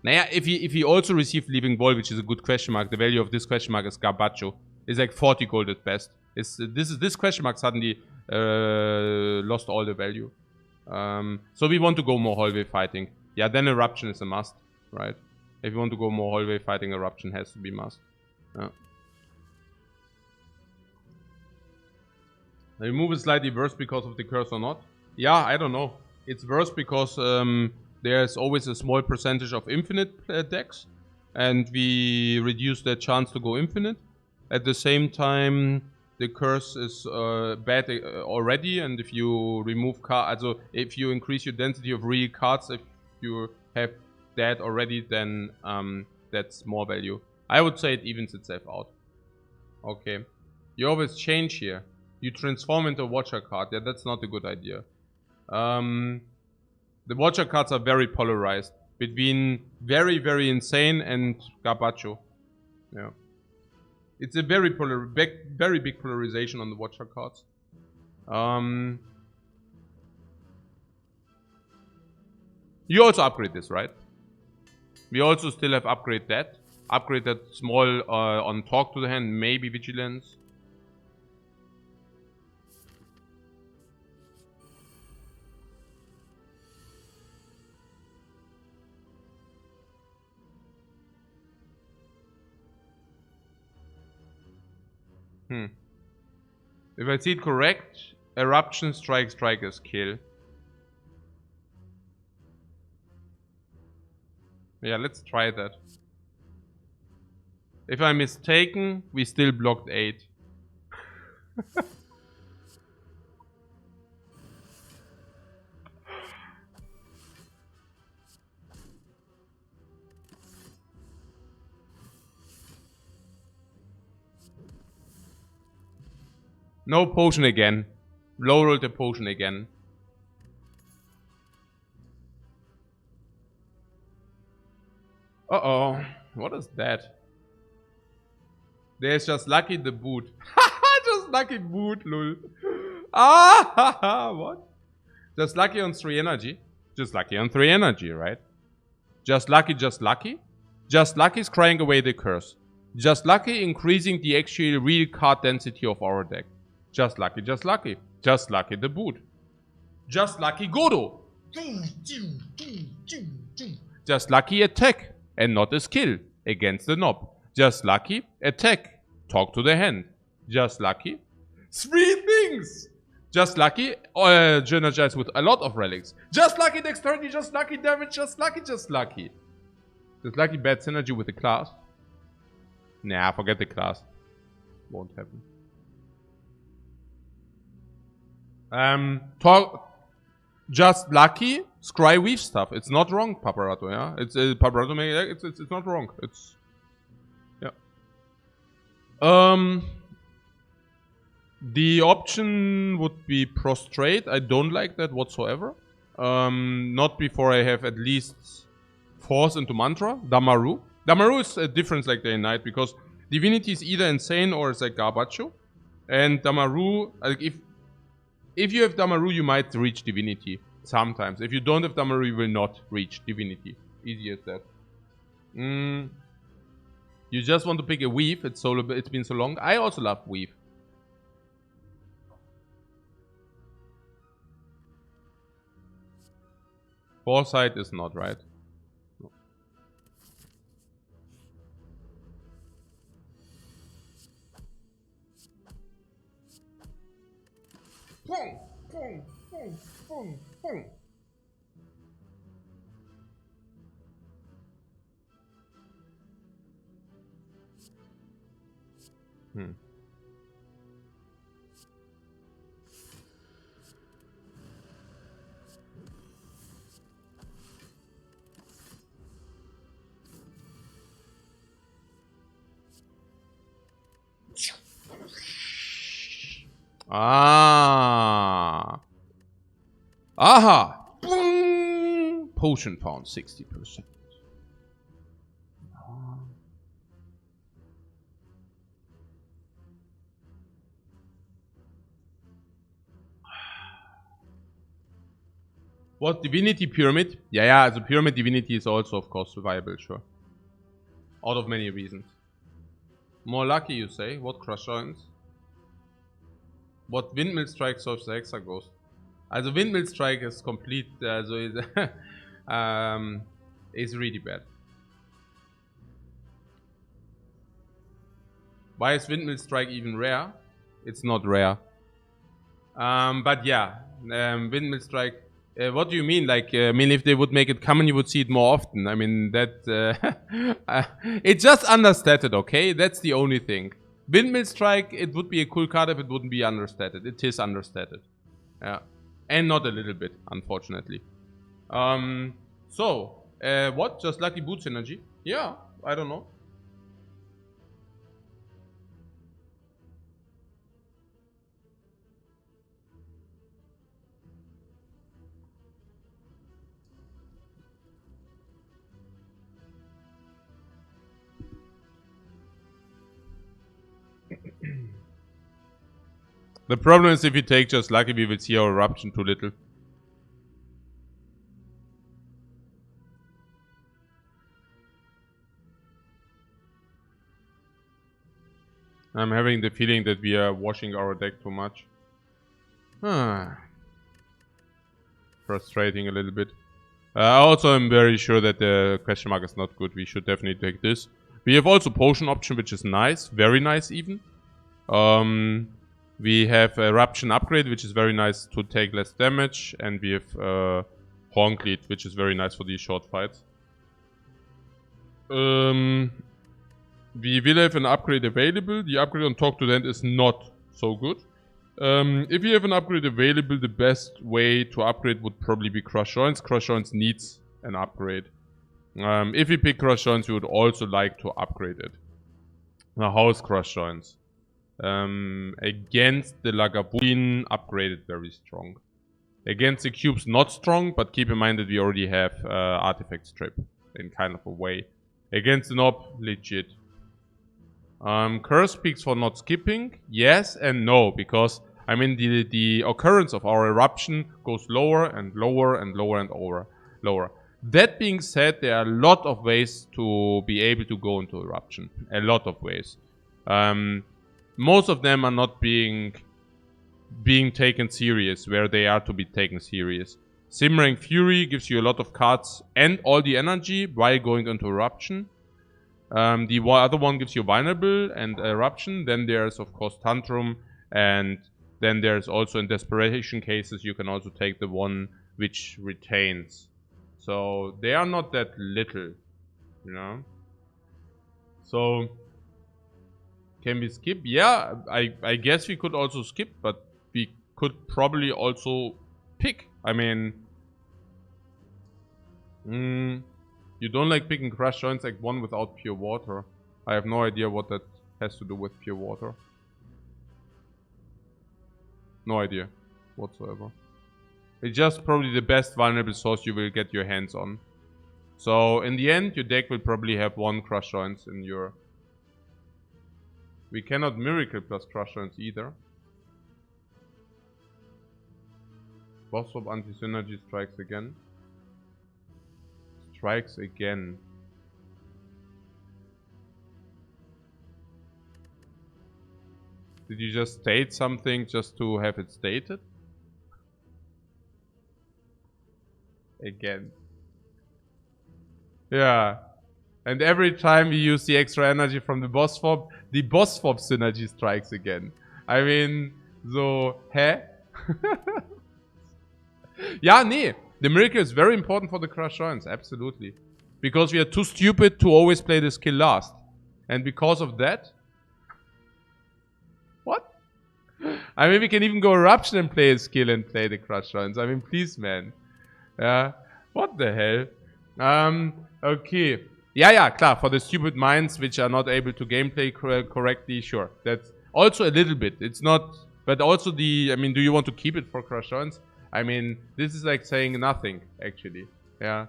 Naja, if he also received living wall, which is a good question mark, the value of this question mark is Garbacho. It's like 40 gold at best. This question mark suddenly lost all the value. So we want to go more hallway fighting. Yeah, then Eruption is a must, right? If you want to go more hallway fighting, Eruption has to be must. Yeah. The remove is slightly worse because of the curse or not? Yeah, I don't know. It's worse because there's always a small percentage of infinite decks. And we reduce their chance to go infinite. At the same time, the curse is bad already. And if you remove cards, also if you increase your density of real cards, if you have that already, then that's more value. I would say it evens itself out. Okay. You always change here. You transform into a Watcher card. Yeah, that's not a good idea. The Watcher cards are very polarized between very, very insane and Garbacho. Yeah. It's a very big polarization on the Watcher cards. You also upgrade this, right? We also still have upgrade that. Upgrade that small on talk to the hand, maybe vigilance. If I see it correct, eruption, strikers, kill. Yeah, let's try that. If I'm mistaken, we still blocked 8. No potion again. Low rolled the potion again. Uh-oh. What is that? There's just lucky the boot. Just lucky boot, lol. Ah, what? Just lucky on 3 energy. Just lucky on 3 energy, right? Just lucky, just lucky. Just lucky is crying away the curse. Just lucky increasing the actual real card density of our deck. Just lucky, just lucky. Just lucky the boot. Just lucky Godo. Just lucky attack and not a skill against the knob. Just lucky attack. Talk to the hand. Just lucky 3 things. Just lucky energize with a lot of relics. Just lucky dexterity. Just lucky damage. Just lucky. Just lucky. Just lucky bad synergy with the class. Nah, forget the class. Won't happen. Just lucky scry weave stuff. It's not wrong, Paparato. Yeah, it's Paparato. It's not wrong. It's yeah. The option would be prostrate. I don't like that whatsoever. Not before I have at least force into mantra. Damaru. Damaru is a difference like day and night because divinity is either insane or it's like Garbacho. And Damaru, like if you have Damaru, you might reach divinity sometimes. If you don't have Damaru, you will not reach divinity. Easy as that. You just want to pick a weave. It's been so long. I also love weave. Foresight is not right. No. Pong, pong, pong, pong, pong. Ah. Aha. Boom. Potion found 60%. What, Divinity Pyramid? Yeah, the Pyramid Divinity is also, of course, viable, sure. Out of many reasons. More lucky, you say? What crush joints? What Windmill Strike solves the Hexa Ghost? Also, Windmill Strike is complete, so is really bad. Why is Windmill Strike even rare? It's not rare. But yeah, Windmill Strike. What do you mean? Like, I mean, if they would make it common, you would see it more often. I mean, that it's just understated, okay? That's the only thing. Windmill Strike, it would be a cool card if it wouldn't be understated. It is understated. Yeah. And not a little bit, unfortunately. So, what? Just lucky boot synergy? Yeah, I don't know. The problem is if we take just lucky, we will see our eruption too little. I'm having the feeling that we are washing our deck too much. Frustrating a little bit. Also, I'm very sure that the question mark is not good. We should definitely take this. We have also potion option, which is nice. Very nice even. We have eruption upgrade, which is very nice to take less damage. And we have honk lead, which is very nice for these short fights. We will have an upgrade available. The upgrade on Talk to the End is not so good. If you have an upgrade available, the best way to upgrade would probably be Crush Joints. Crush Joints needs an upgrade. If we pick Crush Joints, we would also like to upgrade it. Now, how is Crush Joints? Against the Lagavulin, upgraded very strong. Against the cubes, not strong, but keep in mind that we already have Artifact Strip in kind of a way. Against the Knob, legit. Curse peaks for not skipping, yes and no, because I mean the occurrence of our eruption goes lower and lower and lower and lower. That being said, there are a lot of ways to be able to go into eruption. A lot of ways. Most of them are not being taken serious where they are to be taken serious. Simmering Fury gives you a lot of cards and all the energy while going into eruption. The other one gives you Vulnerable and Eruption. Then there's, of course, Tantrum. And then there's also, in desperation cases, you can also take the one which retains. So, they are not that little, you know. So, can we skip? Yeah, I guess we could also skip, but we could probably also pick. I mean... You don't like picking Crush Joints like one without Pure Water. I have no idea what that has to do with Pure Water. No idea whatsoever. It's just probably the best vulnerable source you will get your hands on. So in the end, your deck will probably have one Crush Joints in your... We cannot Miracle plus Crush Joints either. Boss Swap Anti-Synergy strikes again. Strikes again. Did you just state something just to have it stated? Again. Yeah. And every time we use the extra energy from the boss swap synergy strikes again. I mean, so, hä? Ja, nee. The Miracle is very important for the Crush Joints, absolutely. Because we are too stupid to always play the skill last. And because of that... What? I mean, we can even go Eruption and play a skill and play the Crush Joints. I mean, please, man. Yeah. What the hell? Okay. Yeah, klar. For the stupid minds which are not able to gameplay correctly, sure. That's also a little bit. It's not... But also the... I mean, do you want to keep it for Crush Joints? I mean, this is like saying nothing, actually. Yeah.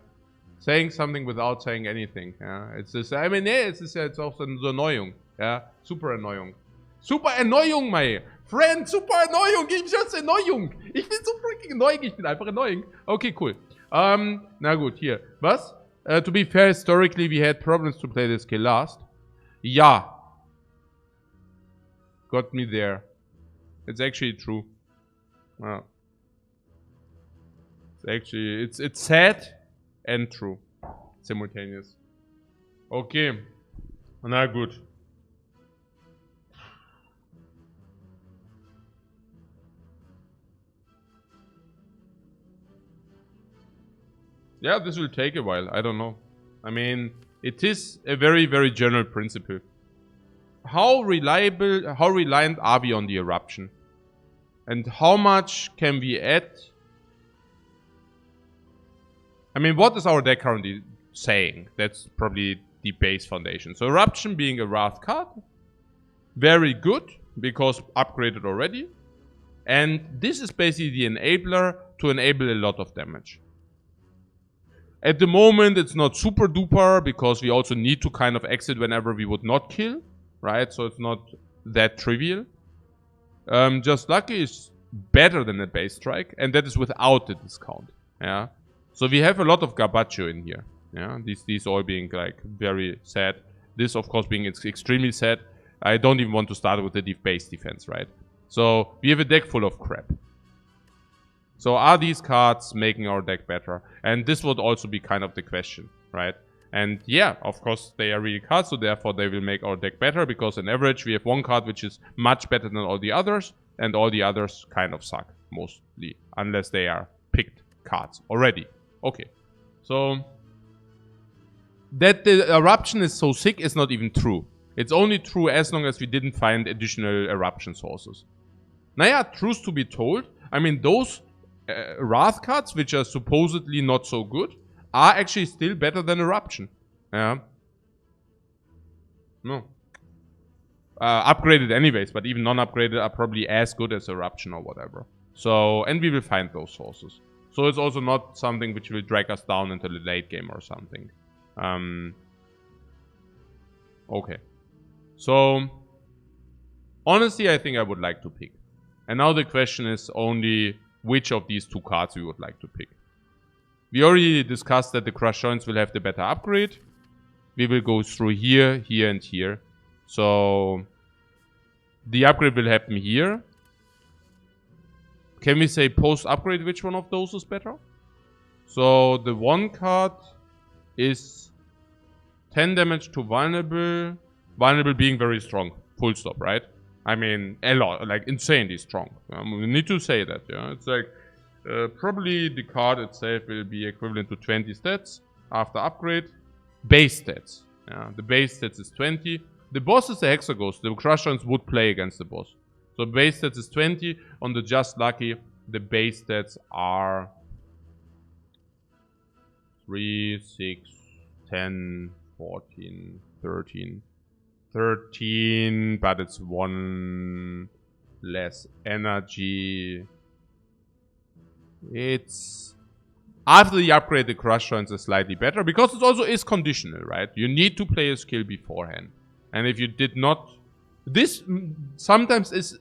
Saying something without saying anything. Yeah. It's just, I mean, yeah, it's also so annoying. Yeah. Super annoying. Super annoying, my friend. Super annoying. Ich just annoying. Ich bin so freaking annoying. Ich bin einfach annoying. Okay, cool. Na gut, hier. Was? To be fair, historically, we had problems to play this skill last. Ja. Got me there. It's actually true. Wow. Actually, it's sad and true. Simultaneous. Okay. Na gut. Yeah, this will take a while. I don't know. I mean, it is a very, very general principle. How reliant are we on the eruption? And how much can we add? I mean, what is our deck currently saying? That's probably the base foundation. So Eruption being a Wrath card. Very good, because upgraded already. And this is basically the enabler to enable a lot of damage. At the moment, it's not super duper, because we also need to kind of exit whenever we would not kill. Right? So it's not that trivial. Just Lucky is better than a base strike, and that is without the discount. Yeah. So we have a lot of Garbaggio in here. Yeah. These all being like very sad. This, of course, being extremely sad. I don't even want to start with the base defense, right? So we have a deck full of crap. So are these cards making our deck better? And this would also be kind of the question, right? And yeah, of course, they are real cards, so therefore they will make our deck better, because on average we have one card which is much better than all the others, and all the others kind of suck, mostly, unless they are picked cards already. Okay, so that the eruption is so sick is not even true. It's only true as long as we didn't find additional eruption sources. Now yeah, truth to be told, I mean, those Wrath cards, which are supposedly not so good, are actually still better than Eruption. Yeah. No. Upgraded anyways, but even non-upgraded are probably as good as Eruption or whatever. So, and we will find those sources. So it's also not something which will drag us down into the late game or something. Okay. So, honestly, I think I would like to pick. And now the question is only which of these two cards we would like to pick. We already discussed that the Crush Joints will have the better upgrade. We will go through here, here, and here. So the upgrade will happen here. Can we say post-upgrade which one of those is better? So the one card is 10 damage to vulnerable. Vulnerable being very strong. Full stop, right? I mean, a lot, like insanely strong. We need to say that, yeah. It's like, probably the card itself will be equivalent to 20 stats after upgrade. Base stats. Yeah, the base stats is 20. The boss is a Hexaghost. The Crush Joints would play against the boss. So base stats is 20. On the Just Lucky, the base stats are 3, 6, 10, 14, 13. 13, but it's 1 less energy. It's... After the upgrade, the Crush Joints is slightly better, because it also is conditional, right? You need to play a skill beforehand. And if you did not... This sometimes is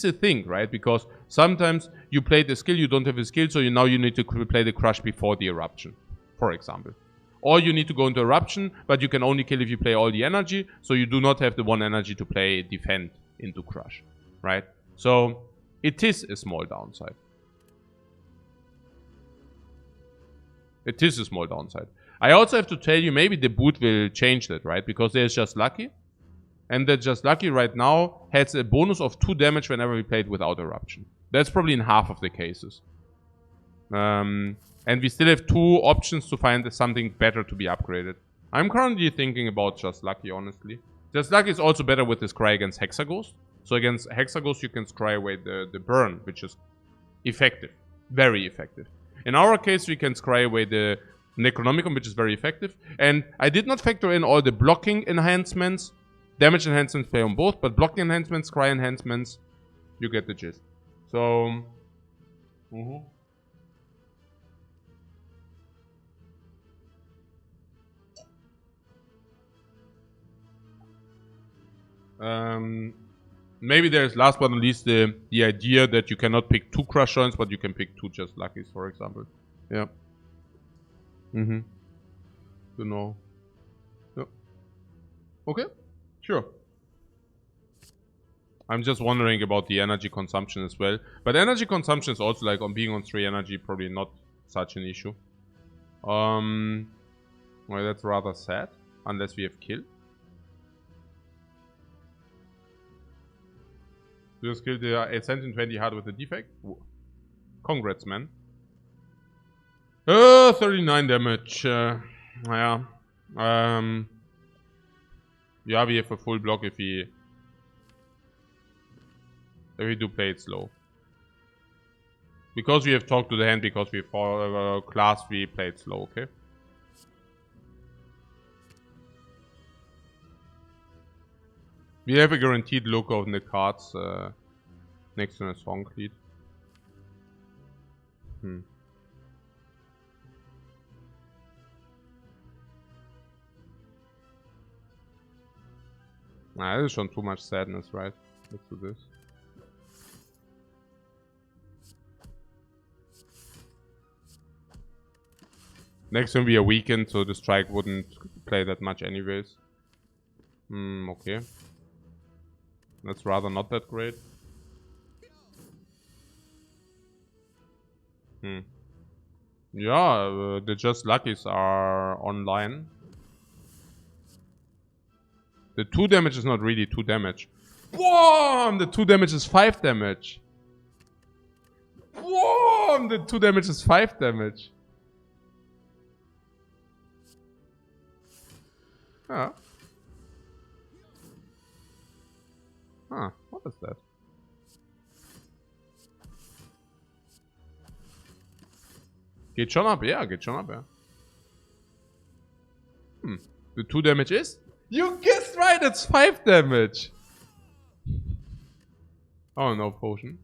a thing, right? Because sometimes you play the skill, you don't have a skill, so now you need to play the Crush before the Eruption, for example. Or you need to go into Eruption, but you can only kill if you play all the energy, so you do not have the 1 energy to play Defend into Crush, right? So, it is a small downside. It is a small downside. I also have to tell you, maybe the boot will change that, right? Because there's Just Lucky. And that Just Lucky right now has a bonus of 2 damage whenever we play it without Eruption. That's probably in half of the cases. And we still have 2 options to find something better to be upgraded. I'm currently thinking about Just Lucky, honestly. Just Lucky is also better with the Scry against Hexaghost. So against Hexaghost, you can Scry away the burn, which is effective. Very effective. In our case, we can Scry away the Necronomicon, which is very effective. And I did not factor in all the blocking enhancements. Damage enhancements play on both, but blocking enhancements, Scry enhancements, you get the gist. So... maybe there's last but not least the idea that you cannot pick 2 Crush Joints, but you can pick 2 Just Luckies, for example. Yeah. Genau. Yeah. Okay. Sure. I'm just wondering about the energy consumption as well. But energy consumption is also like on being on 3 energy, probably not such an issue. Well, that's rather sad. Unless we have kill. You just killed the Ascension 20 hard with a defect. Congrats, man. 39 damage. Yeah. Yeah, we have a full block if we do play it slow. Because we have talked to the hand, because we for class we played slow, okay? We have a guaranteed look on the cards next to the song lead. Nah, this is schon too much sadness, right? Let's do this. Next turn we are weakened, so the strike wouldn't play that much anyways. Okay. That's rather not that great. Yeah, the Just Luckies are online. The 2 damage is not really 2 damage. Boom! The 2 damage is 5 damage. Boom! The 2 damage is 5 damage. Ah. Huh, what is that? Geht schon ab, ja, geht schon ab, ja. The 2 damage is? You guessed right, it's 5 damage! Oh, no potion.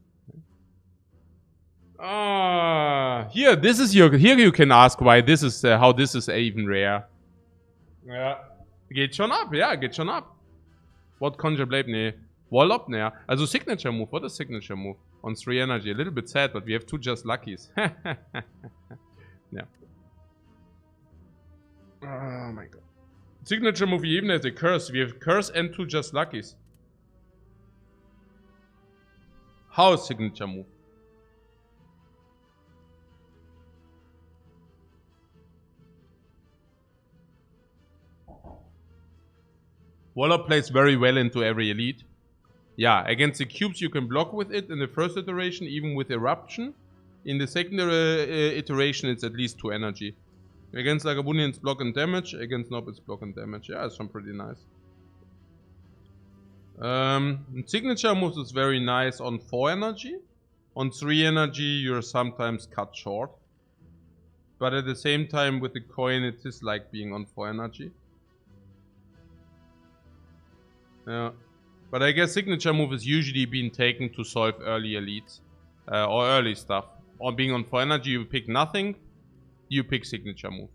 Here, this is your. Here you can ask why this is, how this is even rare. Ja. Geht schon ab, ja, geht schon ab. What Conjure Blade? Nee. Wall up? Nee. Also Signature Move. What is Signature Move? On 3 energy. A little bit sad, but we have 2 Just Luckies. Yeah. Oh my god. Signature Move even has a curse. We have curse and 2 Just Luckies. How is Signature Move? Waller plays very well into every elite. Yeah, against the cubes you can block with it in the first iteration, even with Eruption. In the second iteration it's at least 2 energy. Against Lagabunyan it's block and damage, against Nob it's block and damage. Yeah, it's pretty nice. Signature moves is very nice on 4 energy. On 3 energy you're sometimes cut short. But at the same time with the coin it is like being on 4 energy. Yeah. But I guess Signature Move is usually being taken to solve early elites. Or early stuff. On being on 4 energy you pick nothing. You pick Signature Move.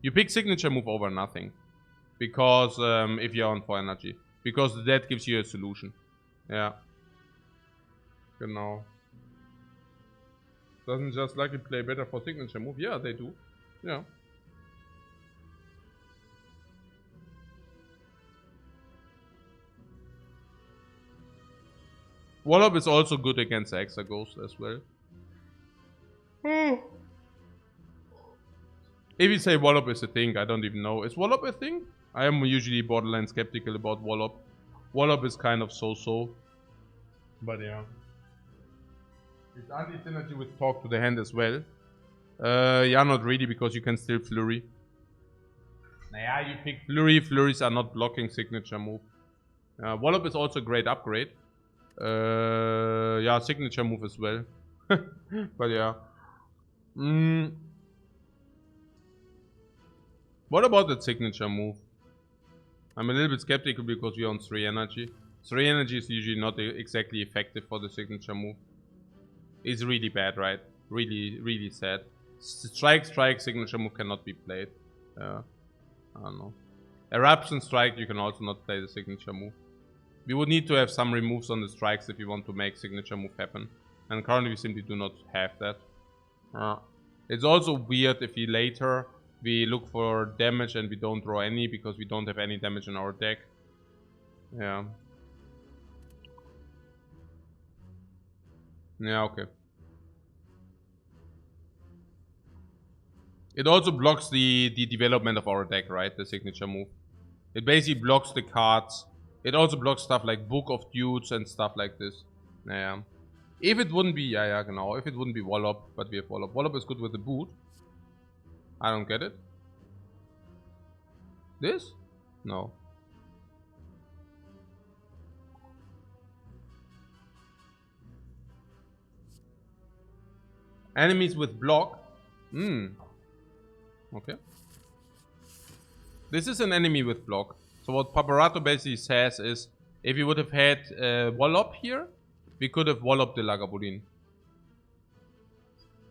You pick Signature Move over nothing. Because if you're on 4 energy. Because that gives you a solution. Yeah. Genau. Doesn't Just Lucky play better for Signature Move? Yeah, they do. Yeah. Wallop is also good against Exa Ghost as well. If you say Wallop is a thing, I don't even know. Is Wallop a thing? I am usually borderline skeptical about Wallop. Wallop is kind of so-so. But yeah. It's anti-synergy with Talk to the Hand as well. Yeah, not really, because you can still Flurry. Naja, you pick Flurry. Flurries are not blocking Signature Move. Wallop is also a great upgrade. Yeah, Signature Move as well. But yeah. What about that Signature Move? I'm a little bit skeptical because we're on 3 energy. 3 energy is usually not exactly effective for the Signature Move. It's really bad, right? Really, really sad. Strike, Signature Move cannot be played. I don't know. Eruption Strike, you can also not play the Signature Move. We would need to have some removes on the strikes if we want to make Signature Move happen. And currently we simply do not have that. It's also weird if we later we look for damage and we don't draw any because we don't have any damage in our deck. Yeah. Yeah, okay. It also blocks the development of our deck, right? The Signature Move. It basically blocks the cards. It also blocks stuff like Book of Dudes and stuff like this. Yeah. If it wouldn't be, yeah, genau. If it wouldn't be Wallop, but we have Wallop. Wallop is good with the boot. I don't get it. This? No. Enemies with block. Okay. This is an enemy with block. So what Paparato basically says is, if we would have had Wallop here, we could have Walloped the Lagavulin.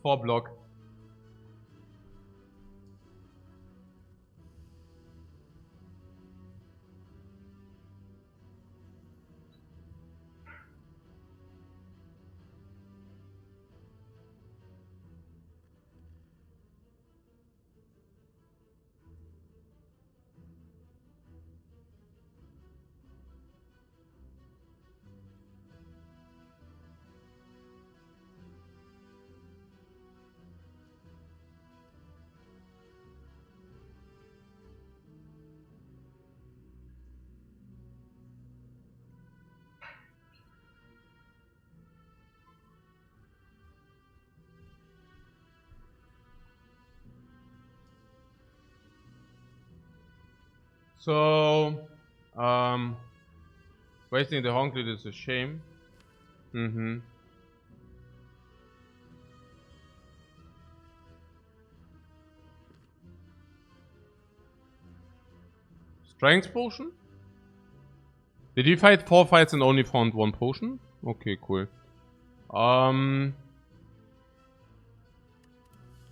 4 block. So, wasting the honk lead is a shame. Strength potion? Did you fight 4 fights and only found 1 potion? Okay, cool.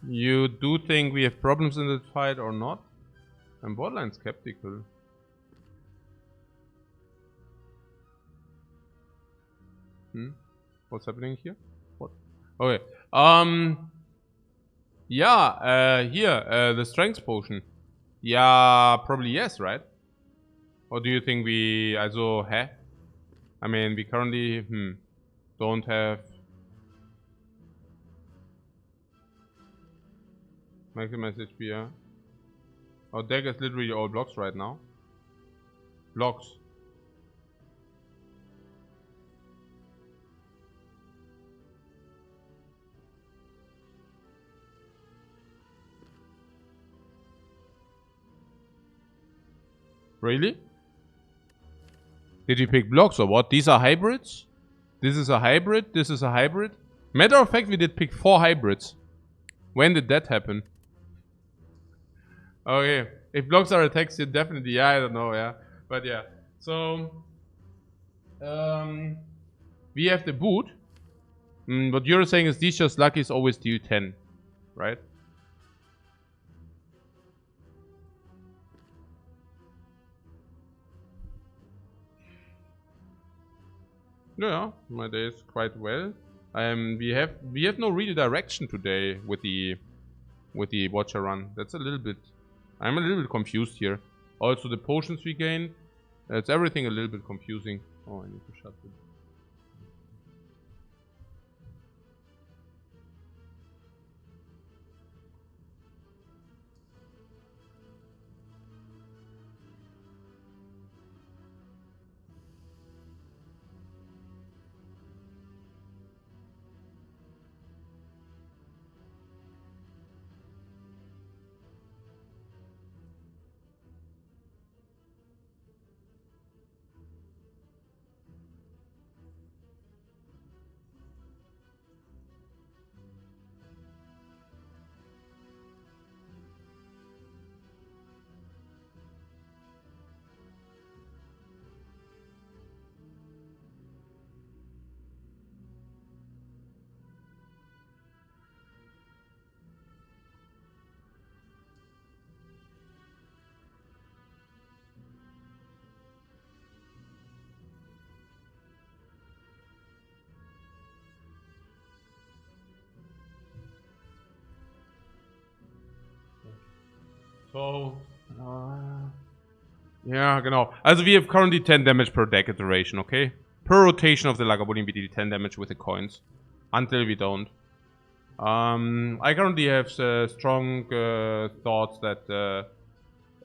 You do think we have problems in that fight or not? I'm borderline skeptical. What's happening here? What? Okay. Yeah, here, the strength potion. Yeah, probably yes, right? Or do you think we also have? I mean, we currently, don't have maximize HP, yeah. Our deck is literally all blocks right now. Blocks. Really? Did you pick blocks or what? These are hybrids? This is a hybrid, this is a hybrid. Matter of fact, we did pick 4 hybrids. When did that happen? Okay, if blocks are attacks, then definitely, yeah, I don't know, yeah. But yeah, so... we have the boot. What you're saying is these just lucky is always deal 10, right? Yeah, my day is quite well. We have no real direction today with the Watcher run. That's a little bit. I'm a little bit confused here. Also the potions we gain. It's everything a little bit confusing. Oh, I need to shut it. So, ja, genau. Also wir have currently 10 damage per deck iteration, okay? Per rotation of the Lagavulin we did 10 damage with the coins. Until we don't. I currently have strong thoughts that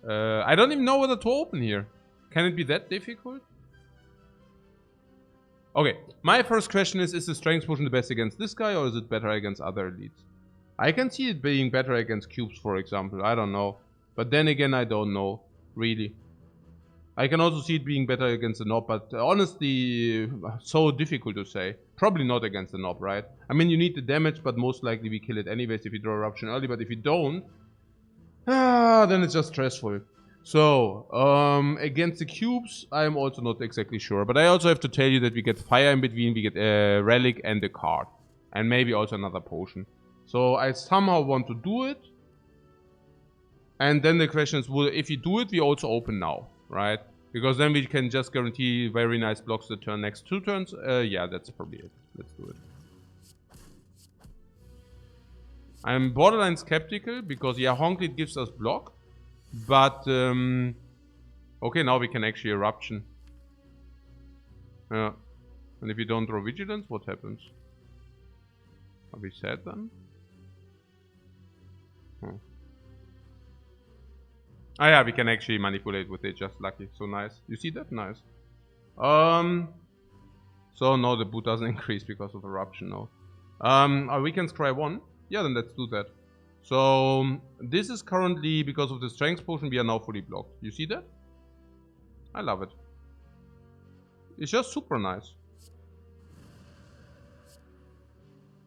I don't even know whether to open here. Can it be that difficult? Okay, my first question is the strength potion the best against this guy or is it better against other elites? I can see it being better against cubes, for example. I don't know. But then again, I don't know. Really. I can also see it being better against the Nob, but honestly, so difficult to say. Probably not against the Nob, right? I mean, you need the damage, but most likely we kill it anyways if you draw Eruption early. But if you don't, then it's just stressful. So, against the cubes, I'm also not exactly sure. But I also have to tell you that we get fire in between, we get a relic and a card. And maybe also another potion. So I somehow want to do it. And then the question is, well, if you do it, we also open now, right? Because then we can just guarantee very nice blocks the turn next 2 turns. Yeah, that's probably it. Let's do it. I'm borderline skeptical because, yeah, Honklead gives us block. But, okay, now we can actually Eruption. Yeah. And if you don't draw Vigilance, what happens? Are we sad then? Oh. Ah yeah, we can actually manipulate with it, just lucky. So nice. You see that? Nice. So no, the boot doesn't increase because of Eruption, no. We can scry 1. Yeah, then let's do that. So, this is currently, because of the strength potion, we are now fully blocked. You see that? I love it. It's just super nice.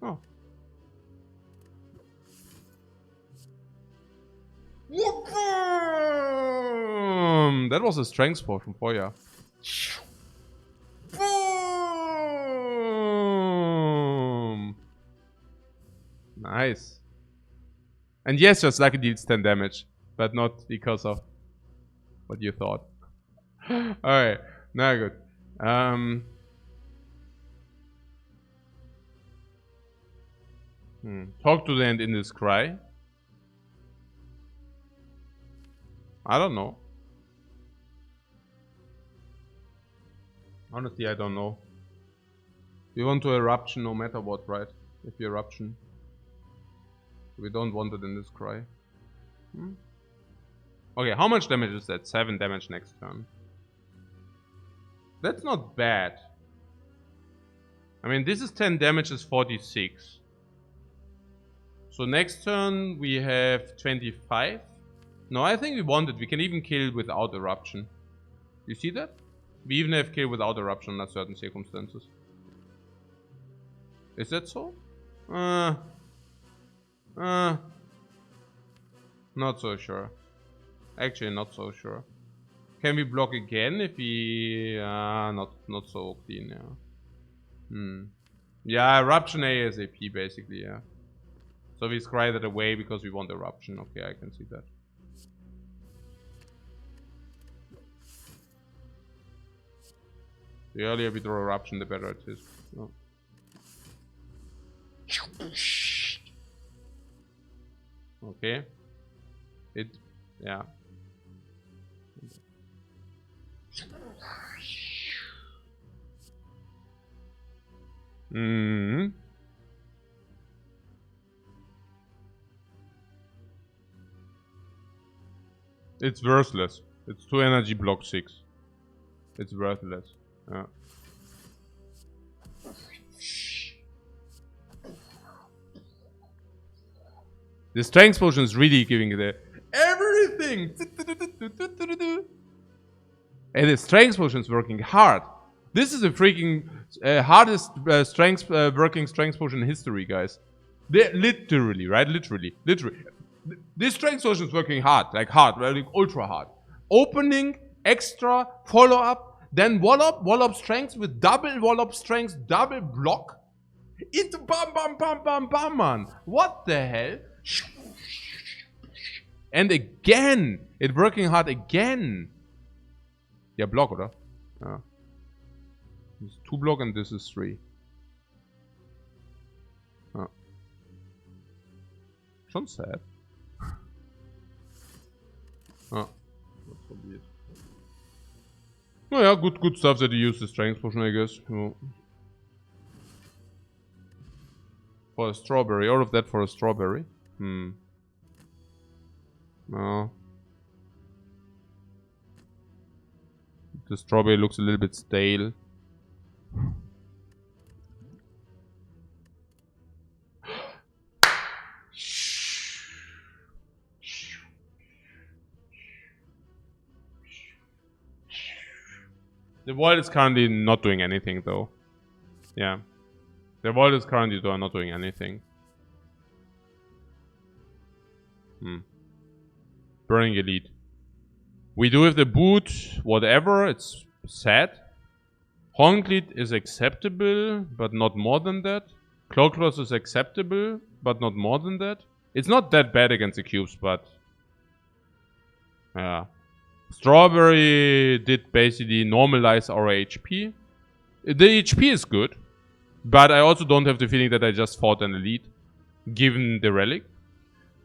Oh. That was a strength potion for you. Boom! Nice. And yes, just like it deals 10 damage, but not because of what you thought. Alright, now good. Talk to the end in this cry. I don't know. Honestly, I don't know. We want to eruption no matter what, right? If you eruption. We don't want it in this cry. Okay, how much damage is that? 7 damage next turn. That's not bad. I mean, this is 10 damage is 46. So next turn we have 25. No, I think we want it. We can even kill without eruption. You see that? We even have kill without eruption under certain circumstances. Is that so? Not so sure. Actually, not so sure. Can we block again if we... not so clean, yeah. Yeah, eruption ASAP basically, yeah. So we scry that away because we want eruption. Okay, I can see that. The earlier we draw eruption, the better it is. Oh. Okay. Yeah. It's worthless. It's 2 energy, block 6. It's worthless. Yeah. The strength potion is really giving it everything. And the strength potion is working hard. This is the freaking hardest working strength potion in history, guys. Literally, right? Literally. This strength potion is working hard, like ultra hard. Opening, extra, follow up, then wallop strength with double wallop strength, double block. Into bam, man. What the hell? And again, it's working hard again. Yeah, block, oder? Yeah. This is 2 block and this is 3. Oh. Schon sad. Oh. That's so weird. Oh yeah, good stuff that you use the strength potion, I guess. Oh. For a strawberry, all of that for a strawberry. No. The strawberry looks a little bit stale. The void is currently not doing anything though. Yeah. The void is currently not doing anything. Burning Elite. We do have the boot, whatever, it's sad. Horncleat is acceptable, but not more than that. Cloakcloth is acceptable, but not more than that. It's not that bad against the cubes, but... yeah. Strawberry did basically normalize our HP. The HP is good, but I also don't have the feeling that I just fought an elite, given the relic.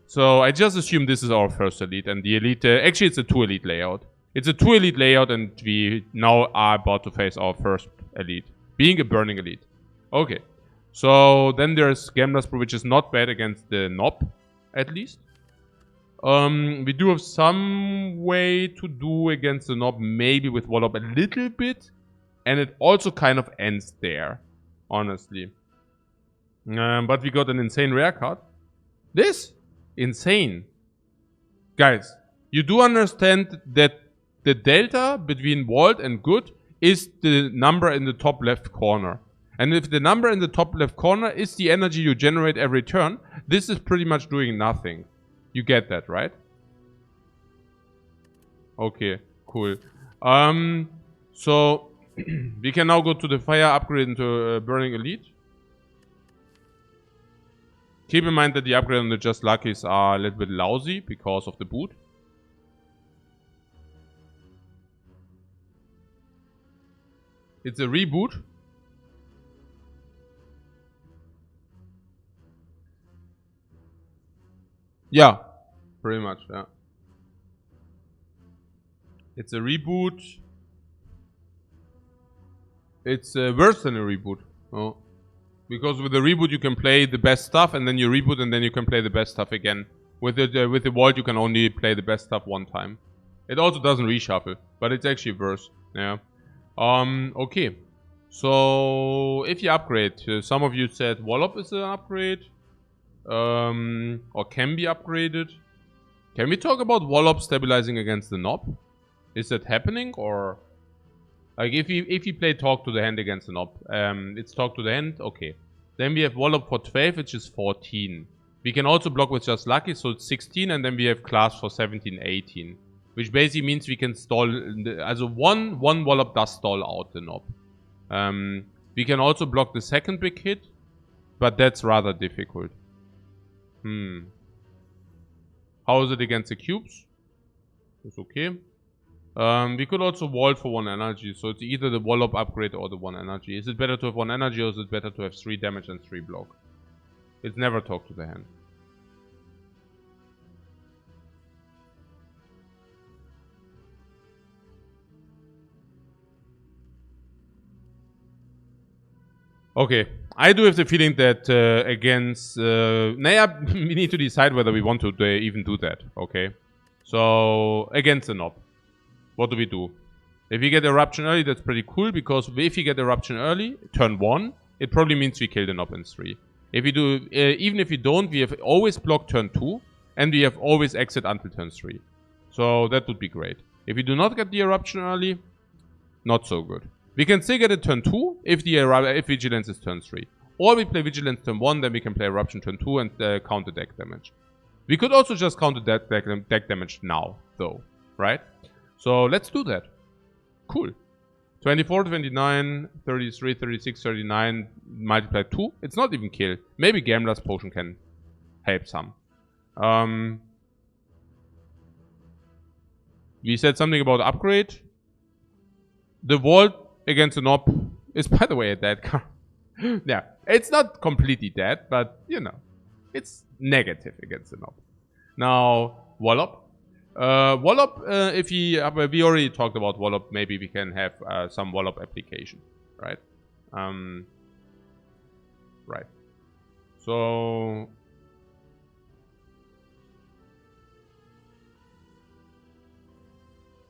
So I just assume this is our first elite, and the elite... actually, it's a 2 elite layout. It's a 2 elite layout, and we now are about to face our first elite, being a burning elite. Okay. So then there's Gambler's Brew, which is not bad against the Knob, at least. We do have some way to do against the Knob, maybe with Wallop a little bit. And it also kind of ends there, honestly. But we got an insane rare card. This? Insane. Guys, you do understand that the delta between Vault and good is the number in the top left corner. And if the number in the top left corner is the energy you generate every turn, this is pretty much doing nothing. You get that, right? Okay, cool. So we can now go to the fire upgrade into Burning Elite. Keep in mind that the upgrade on the Just Luckies are a little bit lousy because of the boot. It's a reboot. Yeah, pretty much, yeah. It's a reboot. It's worse than a reboot. Oh. Because with the reboot you can play the best stuff and then you reboot and then you can play the best stuff again. With the Vault you can only play the best stuff one time. It also doesn't reshuffle, but it's actually worse. Yeah. Okay. So if you upgrade, some of you said Wallop is an upgrade. Or can be upgraded. Can we talk about Wallop stabilizing against the Knob? Is that happening, or like if you play Talk to the Hand against the Knob, it's Talk to the Hand, okay. Then we have Wallop for 12, which is 14. We can also block with Just Lucky, so it's 16, and then we have Class for 17, 18. Which basically means we can stall, also one Wallop does stall out the Knob. We can also block the second big hit, but that's rather difficult. How is it against the cubes? It's okay. We could also vault for 1 energy, so it's either the Wallop upgrade or the 1 energy. Is it better to have 1 energy or is it better to have 3 damage and 3 block? It's never Talk to the Hand. Okay, I do have the feeling that against Naya, we need to decide whether we want to even do that, okay? So, against the Knob, what do we do? If we get Eruption early, that's pretty cool, because if we get Eruption early, turn 1, it probably means we kill the Knob in 3. If we do, even if we don't, we have always blocked turn 2, and we have always exit until turn 3. So, that would be great. If we do not get the Eruption early, not so good. We can still get it turn 2 if Vigilance is turn 3. Or we play Vigilance turn 1, then we can play Eruption turn 2 and counter deck damage. We could also just counter deck damage now, though, right? So let's do that. Cool. 24, 29, 33, 36, 39, multiply 2. It's not even kill. Maybe Gambler's Potion can help some. We said something about upgrade. The Vault against the Knob is, by the way, a dead card. Yeah, it's not completely dead, but, you know, it's negative against the Knob. Now, Wallop. Wallop, if we already talked about Wallop, maybe we can have some Wallop application, right? Right. So...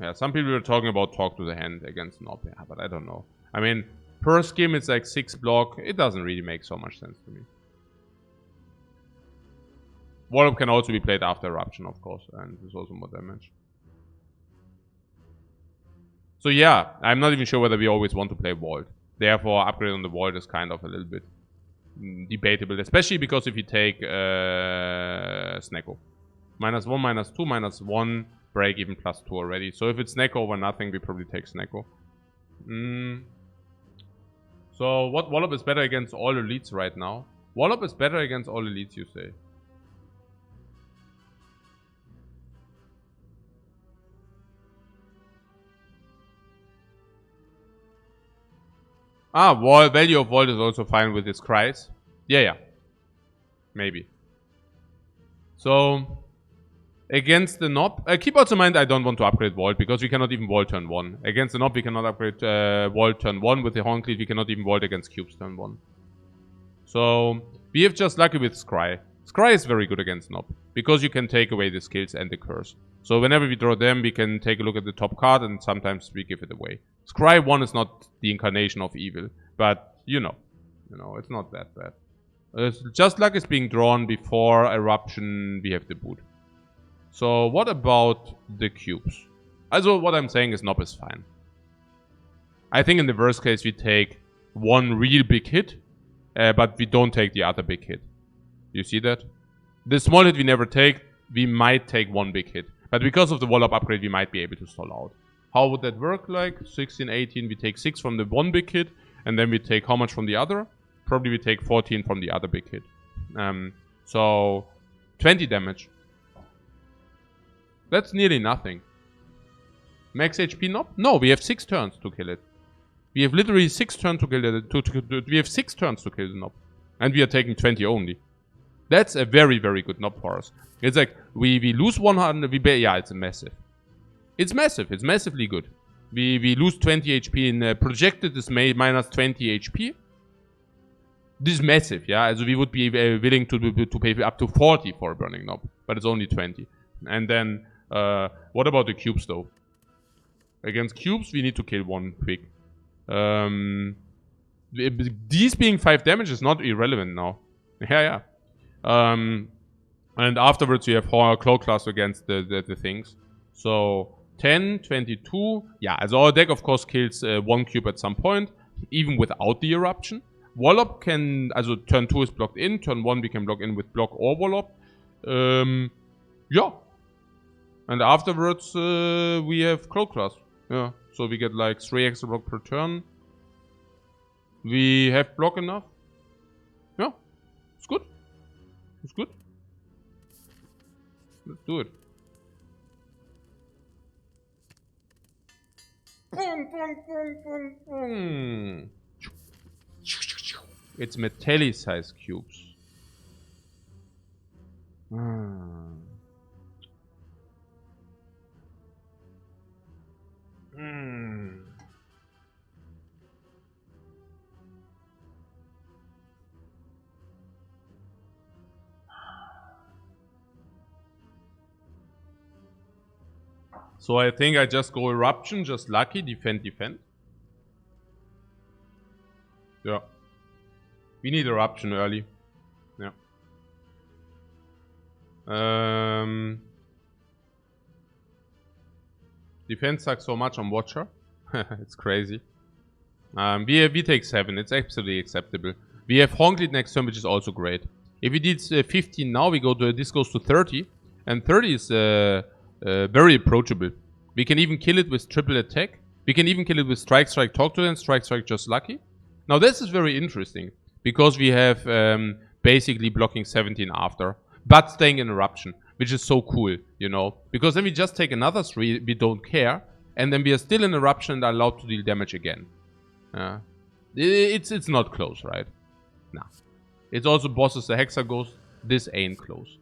yeah, some people were talking about Talk to the Hand against Knob, yeah, but I don't know. I mean, per skim it's like 6 block. It doesn't really make so much sense to me. Wallop can also be played after Eruption, of course, and there's also more damage. So yeah, I'm not even sure whether we always want to play Vault. Therefore, upgrade on the Vault is kind of a little bit debatable, especially because if you take Snecko. -1, -2, -1... break even +2 already. So if it's Snecko over nothing, we probably take Snecko. So what Wallop is better against all elites right now? Wallop is better against all elites, you say? Ah, value of Vault is also fine with his cries. Yeah. Maybe. So... against the Knob, keep also in mind I don't want to upgrade Vault because we cannot even Vault turn 1. Against the Knob we cannot upgrade Vault turn 1. With the Horncleave we cannot even Vault against cubes turn 1. So we have Just Lucky with Scry. Scry is very good against Knob because you can take away the skills and the curse. So whenever we draw them we can take a look at the top card and sometimes we give it away. Scry 1 is not the incarnation of evil, but you know it's not that bad. Just Luck is being drawn before Eruption we have the boot. So what about the cubes? Also, what I'm saying is Knob is fine. I think in the worst case, we take one real big hit, but we don't take the other big hit. You see that? The small hit we never take, we might take one big hit. But because of the wall-up upgrade, we might be able to stall out. How would that work like? 16, 18, we take 6 from the one big hit, and then we take how much from the other? Probably we take 14 from the other big hit. So, 20 damage. That's nearly nothing. Max HP Knob? No, we have 6 turns to kill it. We have literally 6 turns to kill it. We have 6 turns to kill the Knob. And we are taking 20 only. That's a very, very good Knob for us. It's like, we lose 100, yeah, it's massive. It's massive, it's massively good. We lose 20 HP in projected is minus 20 HP. This is massive, yeah. So we would be willing to pay up to 40 for a Burning Knob, but it's only 20. And then, what about the cubes though? Against cubes, we need to kill one quick. These being 5 damage is not irrelevant now. Yeah. And afterwards we have Claw class against the things. So 10, 22. Yeah, so our deck of course kills one cube at some point, even without the eruption. Wallop can, also turn 2 is blocked in, turn 1 we can block in with block or Wallop. Yeah. And afterwards we have Claw class. Yeah, so we get like 3 extra block per turn. We have block enough. Yeah, it's good. It's good. Let's do it. It's metallicized cubes. So I think I just go Eruption, just lucky, defend. Yeah. We need Eruption early. Yeah. Defense sucks so much on Watcher. It's crazy. We take 7. It's absolutely acceptable. We have Honklead next turn, which is also great. If we did 15 now, this goes to 30. And 30 is very approachable. We can even kill it with triple attack. We can even kill it with strike, talk to them, strike, just lucky. Now this is very interesting. Because we have basically blocking 17 after. But staying in Eruption. Which is so cool, you know. Because then we just take another 3, we don't care. And then we are still in Eruption and are allowed to deal damage again. It's not close, right? Nah. It's also bosses the Hexa Ghost. This ain't close.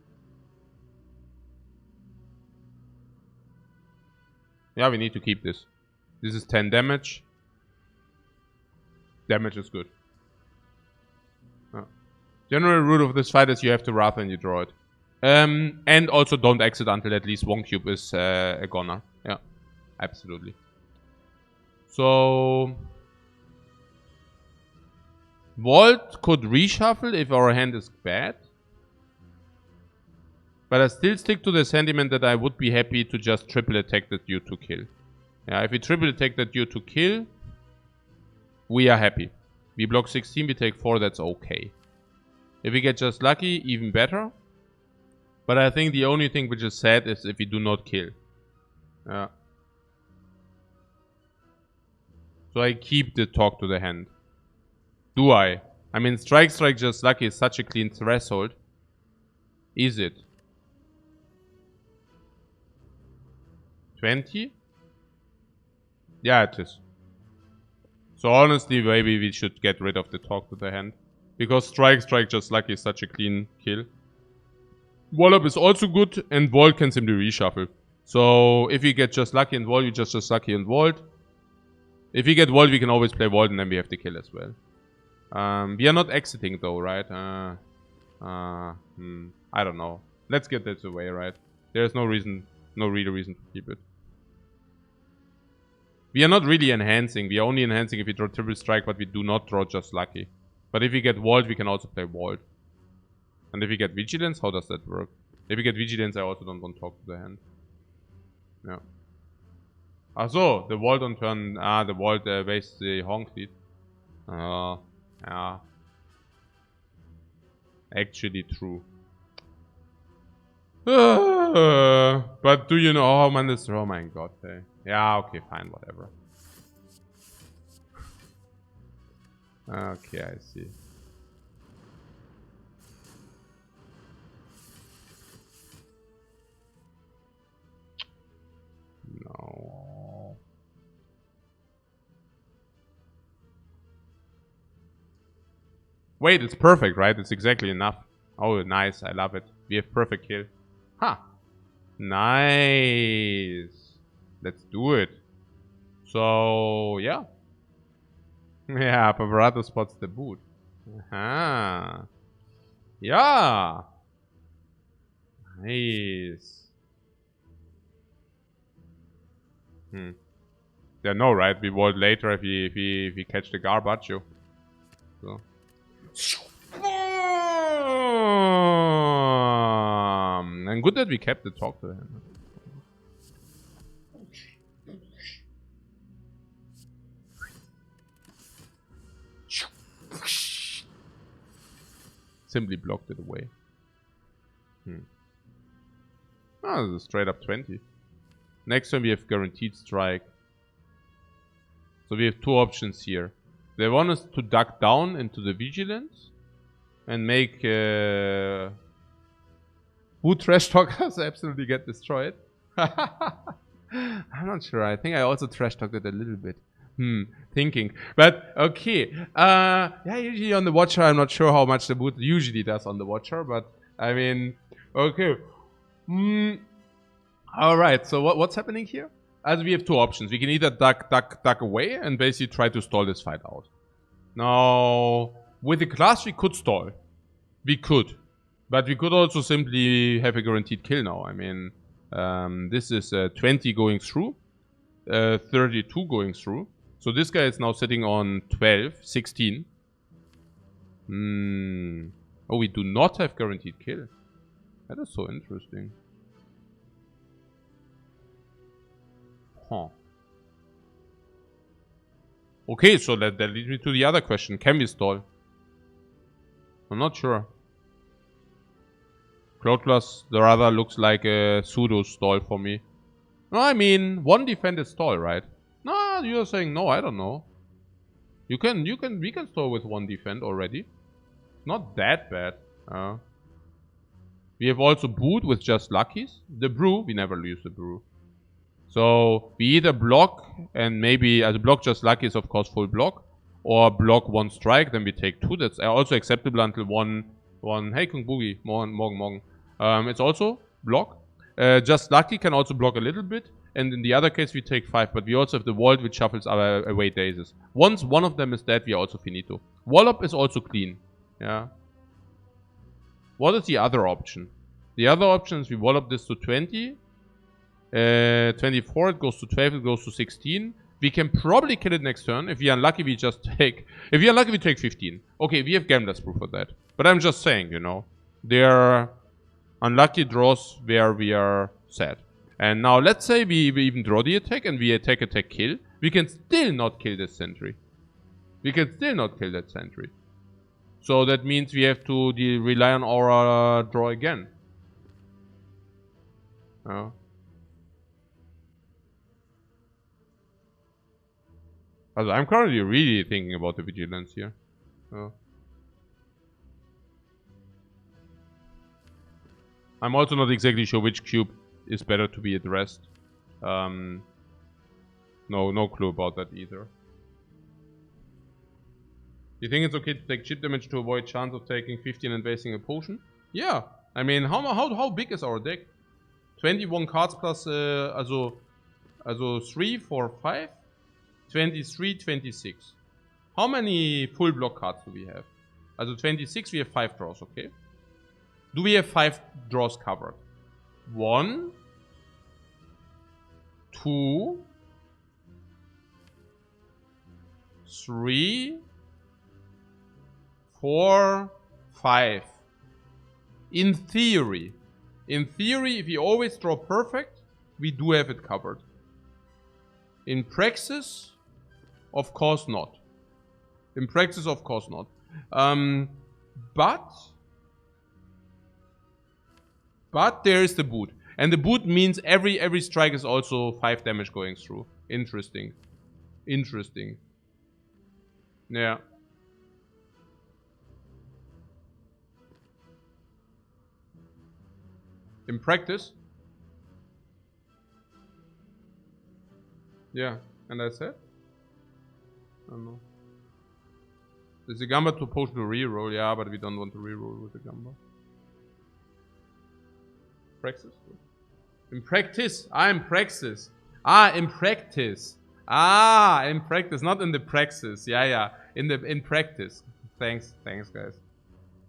Yeah, we need to keep this. This is 10 damage. Damage is good. General rule of this fight is you have to Wrath and you draw it. And also don't exit until at least one cube is a goner. Yeah, absolutely. So... Vault could reshuffle if our hand is bad. But I still stick to the sentiment that I would be happy to just triple attack that dude to kill. Yeah, if we triple attack that dude to kill, we are happy. We block 16, we take 4, that's okay. If we get just lucky, even better. But I think the only thing which is sad is if we do not kill. Yeah. So I keep the talk to the hand. Do I? I mean, strike, just lucky is such a clean threshold. Is it? 20? Yeah, it is. So honestly, maybe we should get rid of the talk to the hand. Because strike, just lucky is such a clean kill. Wallop is also good, and Vault can simply reshuffle. So if we get just lucky and Vault, we just lucky and Vault. If we get Vault, we can always play Vault, and then we have the kill as well. We are not exiting though, right? I don't know. Let's get this away, right? There's no reason, no real reason to keep it. We are not really enhancing. We are only enhancing if we draw triple strike, but we do not draw just lucky. But if we get Vault, we can also play Vault. And if we get Vigilance, how does that work? If we get Vigilance, I also don't want to talk to the hand. Yeah. So, the Vault on turn. The Vault wastes the Horn Fleet. Yeah. Actually true. But do you know how many is? Oh my god. Yeah, okay, fine, whatever. Okay, I see. No. Wait, it's perfect, right? It's exactly enough. Oh, nice. I love it. We have perfect kill. Huh. Nice. Let's do it. So, yeah. Yeah, Pavarato spots the boot. Yeah. Nice. Yeah, no, right? We vote later if we catch the garbage. So. And good that we kept the talk to him. Simply blocked it away. Ah, this is straight up 20. Next time we have guaranteed strike. So we have two options here. They want us to duck down into the vigilance and make boot trash talkers absolutely get destroyed. I'm not sure. I think I also trash talked it a little bit. Thinking. But okay. Yeah, usually on the Watcher, I'm not sure how much the boot usually does on the Watcher, but I mean, okay. Alright, so what's happening here? As we have two options. We can either duck away and basically try to stall this fight out. Now, with the class we could stall. We could. But we could also simply have a guaranteed kill now. I mean, this is 20 going through. 32 going through. So this guy is now sitting on 12, 16. Oh, we do not have guaranteed kill. That is so interesting. Huh. Okay, so that leads me to the other question. Can we stall? I'm not sure. Cloud Class rather looks like a pseudo stall for me. No, I mean, one defend is stall, right? No, you're saying no, I don't know. We can stall with one defend already. Not that bad. We have also boot with just luckies. The brew, we never use the brew. So we either block and maybe as a block just lucky is of course full block, or block one strike, then we take two. That's also acceptable until one. Hey Kung Boogie, morgen. It's also block. Just lucky can also block a little bit, and in the other case we take 5. But we also have the Vault which shuffles away daisies. Once one of them is dead, we are also finito. Wallop is also clean. Yeah. What is the other option? The other option is we Wallop this to 20. 24, it goes to 12, it goes to 16. We can probably kill it next turn. If we're unlucky, we just take... If we're unlucky, we take 15. Okay, we have Gambler's Proof for that. But I'm just saying, you know. There are unlucky draws where we are sad. And now, let's say we even draw the attack and we attack, kill. We can still not kill this sentry. We can still not kill that sentry. So that means we have to rely on our draw again. Also, I'm currently really thinking about the vigilance here. I'm also not exactly sure which cube is better to be addressed. No clue about that either. You think it's okay to take chip damage to avoid chance of taking 15 and wasting a potion? Yeah. I mean, how big is our deck? 21 cards plus, also 3, 4, 5. 23, 26. How many full block cards do we have? Also 26, we have 5 draws, okay? Do we have 5 draws covered? 1, 2, 3, 4, 5. In theory, if we always draw perfect, we do have it covered. In praxis, of course not. In practice, of course not. But there is the boot. And the boot means every strike is also 5 damage going through. Interesting. Interesting. Yeah. In practice? Yeah. And I said? I don't know. Is the Gamba supposed to reroll? Yeah, but we don't want to reroll with the Gamba. Praxis? In practice? Ah, in praxis. Ah, in practice. Ah, in practice, not in the praxis. Yeah. In practice. Thanks, guys.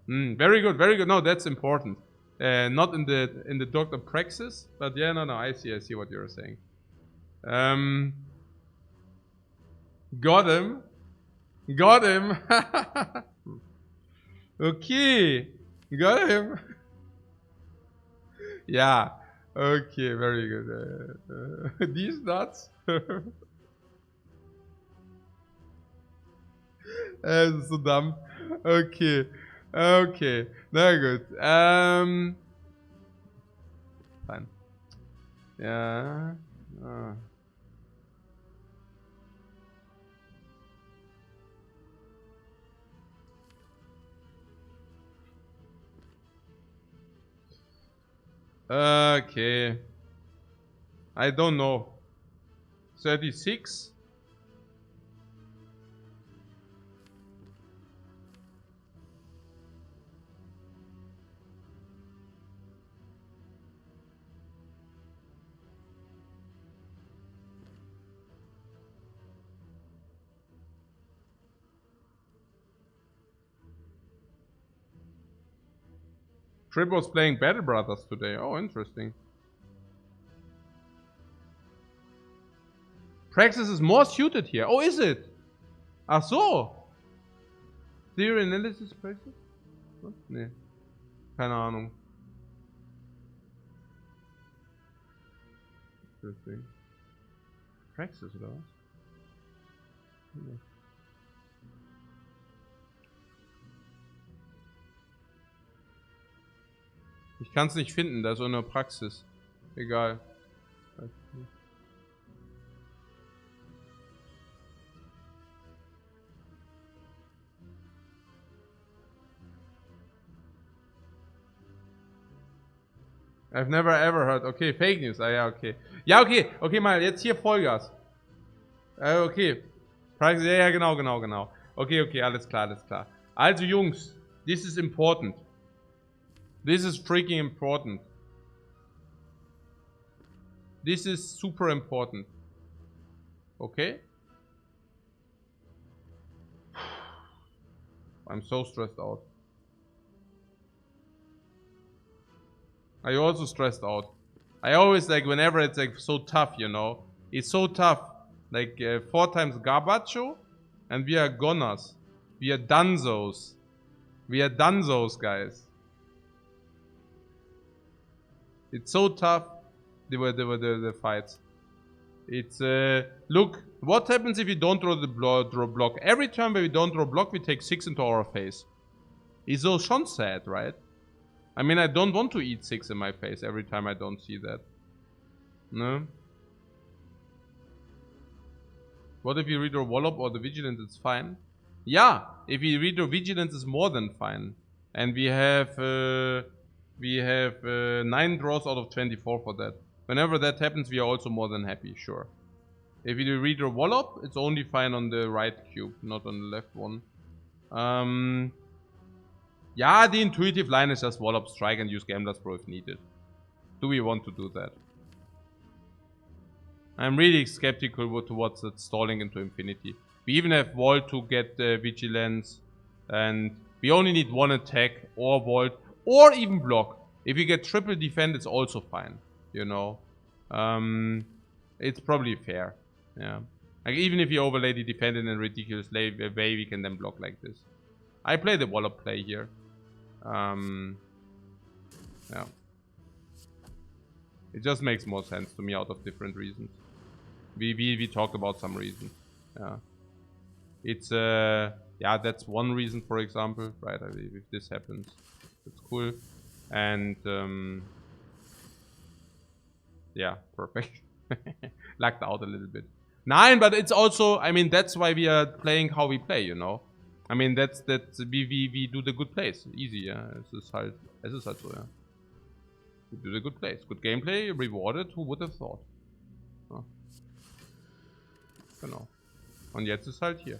Very good, very good. No, that's important. Not in the doctor praxis, but yeah, no, I see what you're saying. Got him. Okay, got him. Yeah. Okay, very good. These nuts. So dumb. Okay. Very good. Fine. Yeah. Okay. I don't know. 36? Trip was playing Battle Brothers today. Oh, interesting. Praxis is more suited here. Oh, is it? Ach so. Theory Analysis Praxis? Was? Nee. Keine Ahnung. Interesting. Praxis oder was? Nee. Ich kann es nicht finden, da ist so eine Praxis. Egal. I've never ever heard. Okay, Fake News. Ah ja, okay. Ja, okay. Okay, mal, jetzt hier Vollgas. Okay. Praxis, ja, genau. Okay, alles klar. Also Jungs, this is important. This is freaking important. This is super important. Okay? I'm so stressed out. Are you also stressed out? I always like whenever it's like so tough, you know. It's so tough. Like 4 times Garbacho and we are goners. We are dunzos. Guys. It's so tough. The fights. It's look, what happens if you don't draw the draw block? Every time when we don't draw block, we take 6 into our face. It's so schon sad, right? I mean, I don't want to eat 6 in my face every time I don't see that. No? What if you redraw Wallop or the Vigilance? It's fine. Yeah, if you redraw Vigilance, is more than fine. And we have 9 draws out of 24 for that. Whenever that happens, we are also more than happy, sure. If you redraw Wallop, it's only fine on the right cube, not on the left one. Yeah, the intuitive line is just Wallop Strike and use Gambler's Pro if needed. Do we want to do that? I'm really skeptical towards that stalling into infinity. We even have Vault to get Vigilance. And we only need 1 attack or Vault or even block. If you get triple defend, it's also fine. You know? It's probably fair. Yeah. Like even if you overlay the defend in a ridiculous way, we can then block like this. I play the Wallop play here. Yeah. It just makes more sense to me out of different reasons. We talked about some reason. Yeah. It's yeah, that's one reason, for example, right? I mean, if this happens, it's cool. And yeah, perfect. Lagged out a little bit. Nine, but it's also, I mean, that's why we are playing how we play, you know. I mean, that's we do the good plays, easy, yeah. Es ist halt so, ja. We do the good plays, good gameplay, rewarded. Who would have thought? Ja. Genau. Und jetzt ist halt hier.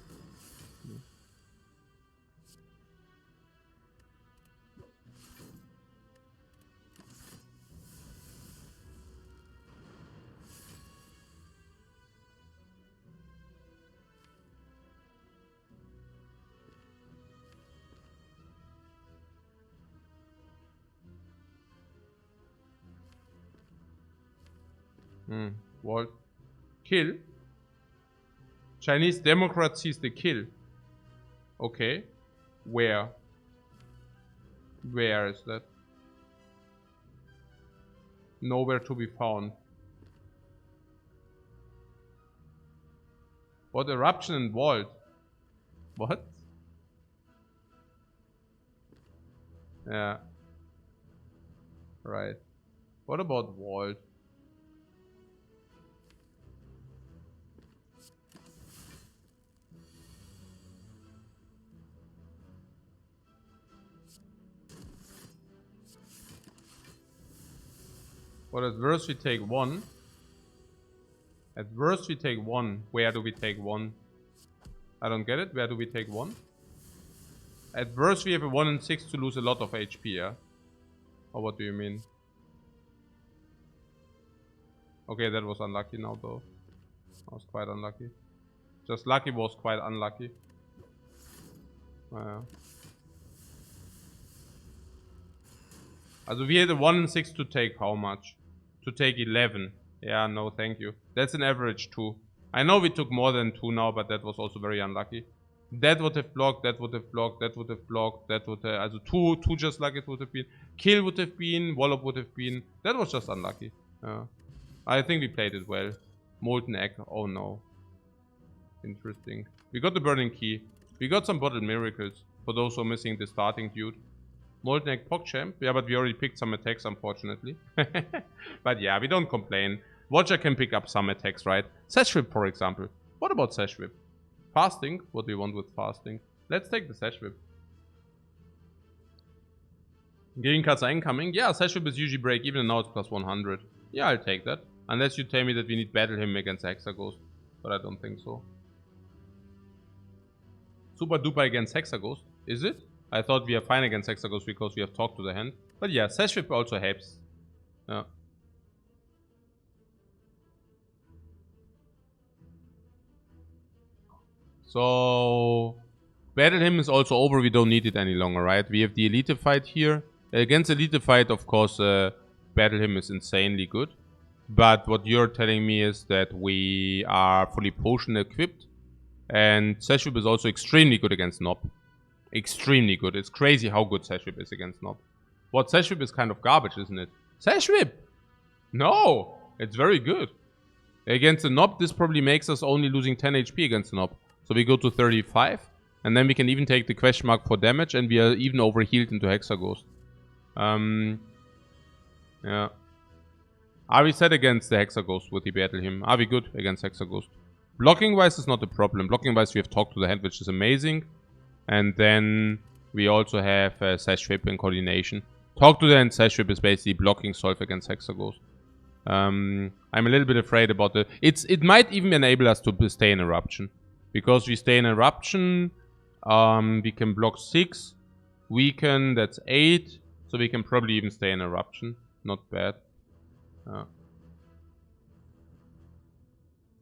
What? Kill? Chinese Democrat sees the kill. Okay. Where? Where is that? Nowhere to be found. What? Eruption and vault? What? Yeah. Right. What about vault? Well, at worst we take one. At worst we take one. Where do we take one? I don't get it. Where do we take one? At worst we have a 1 in 6 to lose a lot of HP, yeah? Or what do you mean? Okay, that was unlucky now though. That was quite unlucky. Just lucky was quite unlucky. Also we had a 1 in 6 to take how much? To take 11. Yeah, no thank you. That's an average 2. I know we took more than 2 now, but that was also very unlucky. That would have blocked, that would have blocked, that would have blocked, that would have... Also 2 just like it would have been. Kill would have been, Wallop would have been. That was just unlucky. Yeah. I think we played it well. Molten Egg, oh no. Interesting. We got the Burning Key. We got some Bottled Miracles. For those who are missing the starting dude. Molten Egg PogChamp. Yeah, but we already picked some attacks, unfortunately. But yeah, we don't complain. Watcher can pick up some attacks, right? Sash Whip, for example. What about Sash Whip? Fasting? What do you want with fasting? Let's take the Sash Whip. Green cards are incoming. Yeah, Sash Whip is usually break even and now it's plus 100. Yeah, I'll take that. Unless you tell me that we need Battle Him against Hexaghost. But I don't think so. Super duper against Hexaghost. Is it? I thought we are fine against Hexaghost because we have talked to the hand. But yeah, Sash Whip also helps. Yeah. So... Battle Him is also over, we don't need it any longer, right? We have the Elite fight here. Against Elite fight, of course, Battle Him is insanely good. But what you're telling me is that we are fully potion equipped. And Sash Whip is also extremely good against Nob. Extremely good. It's crazy how good Sash Whip is against Nob. What, Sash Whip is kind of garbage, isn't it? Sash Whip! No! It's very good. Against the Nob, this probably makes us only losing 10 HP against the Nob. So we go to 35. And then we can even take the question mark for damage. And we are even overhealed into Hexaghost. Yeah. Are we set against the Hexaghost with the Battle Him? Are we good against Hexaghost? Blocking wise is not a problem. Blocking wise we have talked to the hand, which is amazing. And then we also have Sash Whip and coordination. Talk to the hand, Sash Whip is basically blocking solve against Hexaghost. I'm a little bit afraid about the... It might even enable us to stay in Eruption. Because we stay in Eruption, we can block 6. Weaken, that's 8. So we can probably even stay in Eruption. Not bad.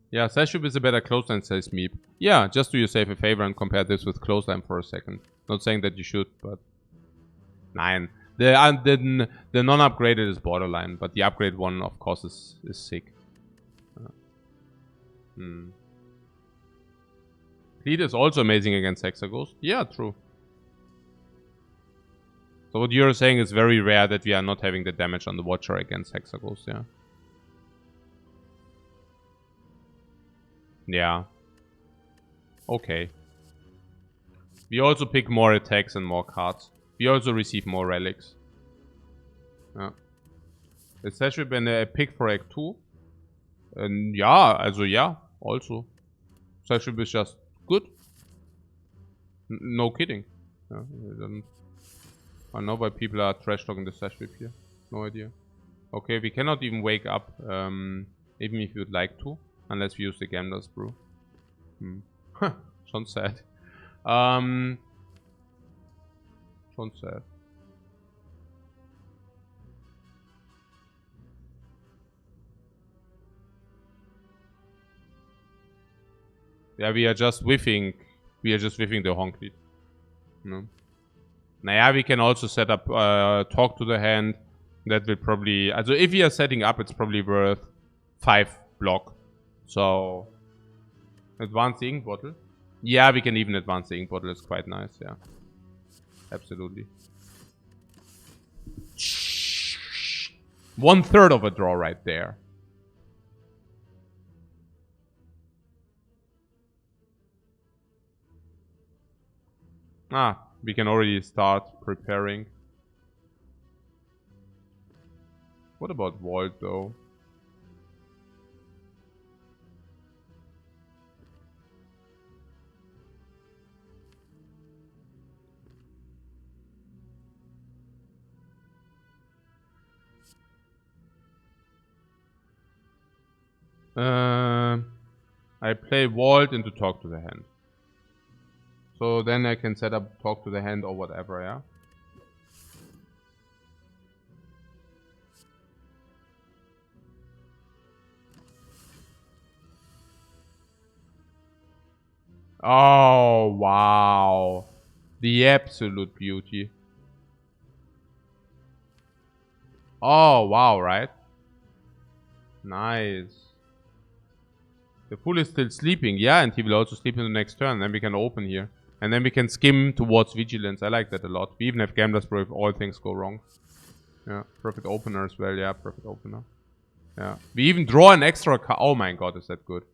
Yeah, Sash Whip is a better clothesline, says Meep. Yeah, just do yourself a favor and compare this with clothesline for a second. Not saying that you should, but... Nine. The non-upgraded is borderline, but the upgrade one, of course, is sick. Fleet is also amazing against Hexaghost. Yeah, true. So what you're saying is very rare that we are not having the damage on the Watcher against Hexaghost, yeah. Yeah. Okay. We also pick more attacks and more cards. We also receive more relics. Ja. Ascension and a pick for Act 2. Ja, also ja, also. Ascension is just good. No kidding. Yeah, I know why people are trash talking the Sash Whip here. No idea. Okay, we cannot even wake up, even if we would like to, unless we use the Gambler's Brew. Schon sad. Schon sad. Yeah, we are just whiffing the honk lead. No. Naja, we can also set up talk to the hand. That will probably... Also if we are setting up, it's probably worth 5 block. So... Advance the ink bottle. Yeah, we can even advance the ink bottle. It's quite nice, yeah. Absolutely. 1/3 of a draw right there. Ah, we can already start preparing. What about Vault, though? I play Vault into Talk to the Hand. So then I can set up Talk to the Hand or whatever, yeah? Oh, wow. The absolute beauty. Oh, wow, right? Nice. The fool is still sleeping. Yeah, and he will also sleep in the next turn. Then we can open here. And then we can skim towards Vigilance. I like that a lot. We even have Gambler's Brew if all things go wrong. Yeah, Perfect Opener as well. Yeah, Perfect Opener. Yeah. We even draw an extra card. Oh my god, is that good.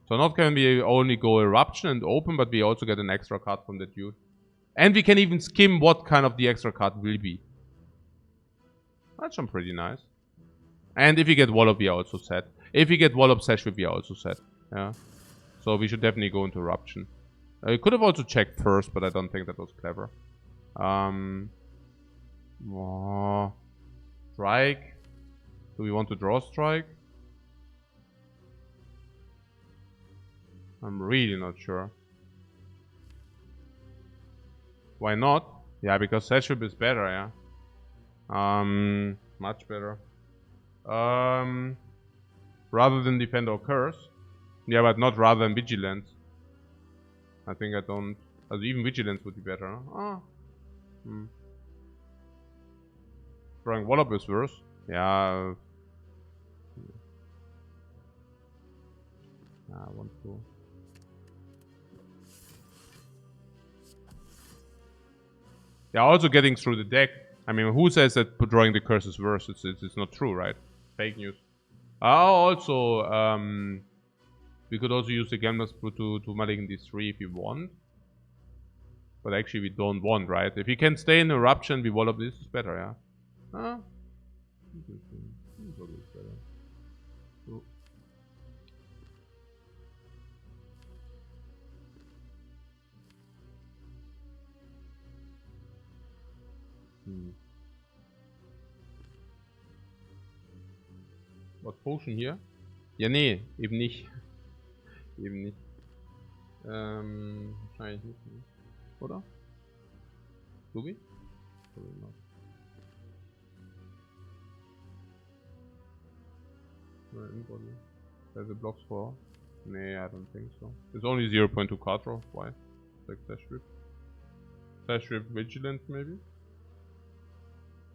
So not can we only go Eruption and open, but we also get an extra card from the dude. And we can even skim what kind of the extra card will be. That's some pretty nice. And if we get Wallop, we are also set. If we get Wallop Sash Whip, we are also set. Yeah. So we should definitely go into Eruption. I could have also checked first, but I don't think that was clever. Strike. Do we want to draw Strike? I'm really not sure. Why not? Yeah, because Sash Whip is better, yeah. Much better. Rather than Defend or Curse. Yeah, but not rather than Vigilance. I think I don't... Also even Vigilance would be better, huh? Drawing Wallop is worse. Yeah. I want to... Yeah, also getting through the deck. I mean, who says that drawing the curse is worse? It's not true, right? Fake news. Also, we could also use the Gambler's Brew to mulligan these 3 if you want. But actually we don't want, right? If you can stay in Eruption, we Wallop this is better, yeah? Interesting. Better. Oh. Was Potion hier? Ja, nee, eben nicht. Eben nicht. Wahrscheinlich nicht. Oder? Sugi? There's a blocks for. Nee, I don't think so. It's only 0.2 card draw. Why? Like Sash Whip. Sash Whip Vigilance maybe?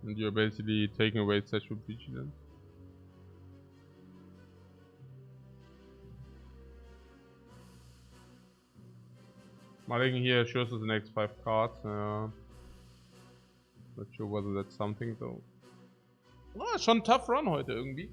And you're basically taking away Sash Whip Vigilance. Mulligan here shows us the next 5 cards. Not sure whether that's something though. Oh, schon tough run heute irgendwie.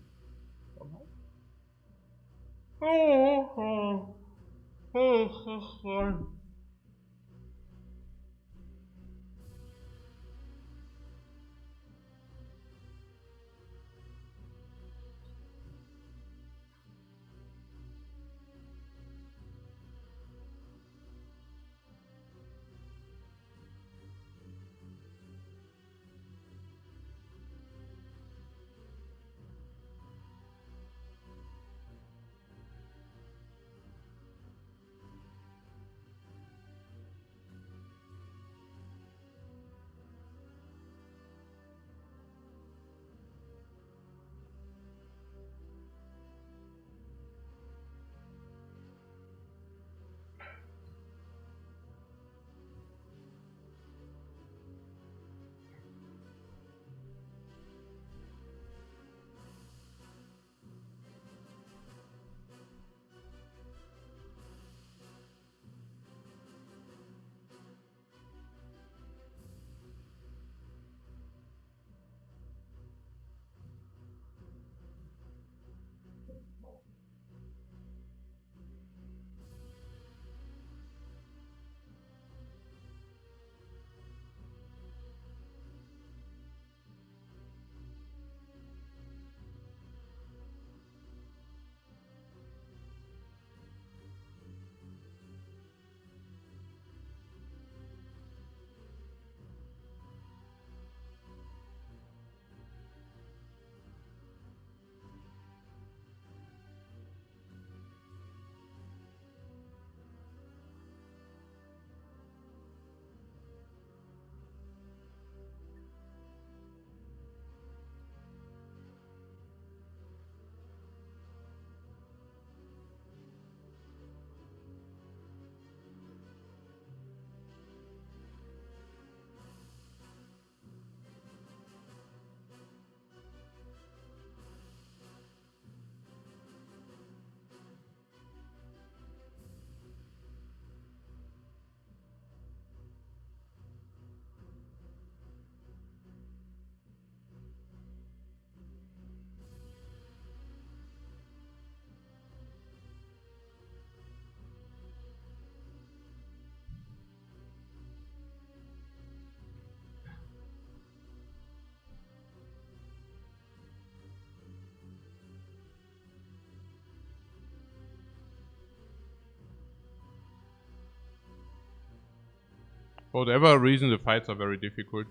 For whatever reason, the fights are very difficult.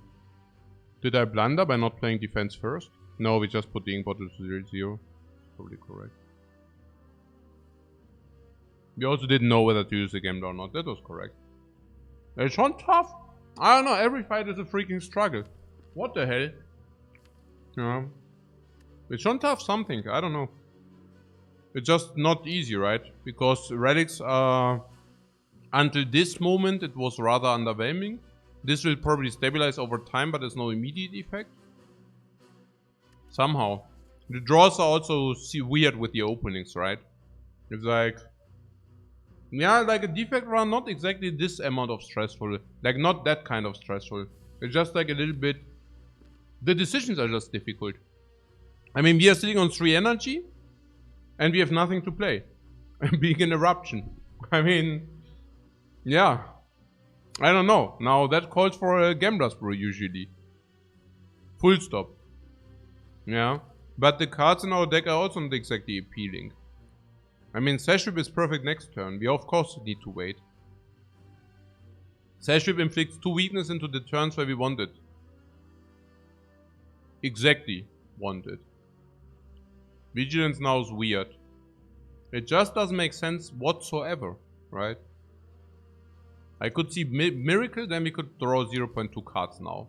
Did I blunder by not playing defense first? No, we just put the ink bottle to 0-0. Probably correct. We also didn't know whether to use the gambler or not. That was correct. It's schon tough. I don't know, every fight is a freaking struggle. What the hell? Yeah. It's schon tough something, I don't know. It's just not easy, right? Because relics are... Until this moment, it was rather underwhelming. This will probably stabilize over time, but there's no immediate effect. Somehow. The draws are also weird with the openings, right? It's like... Yeah, like a defect run, not exactly this amount of stressful. Like, not that kind of stressful. It's just like a little bit... The decisions are just difficult. I mean, we are sitting on 3 energy, and we have nothing to play. Being an eruption. I mean... Yeah. I don't know. Now, that calls for a Gambler's Brew, usually. Full stop. Yeah. But the cards in our deck are also not exactly appealing. I mean, Sashwhip is perfect next turn. We of course need to wait. Sashwhip inflicts 2 weakness into the turns where we want it. Exactly want it. Vigilance now is weird. It just doesn't make sense whatsoever, right? I could see Miracle, then we could draw 0.2 cards now.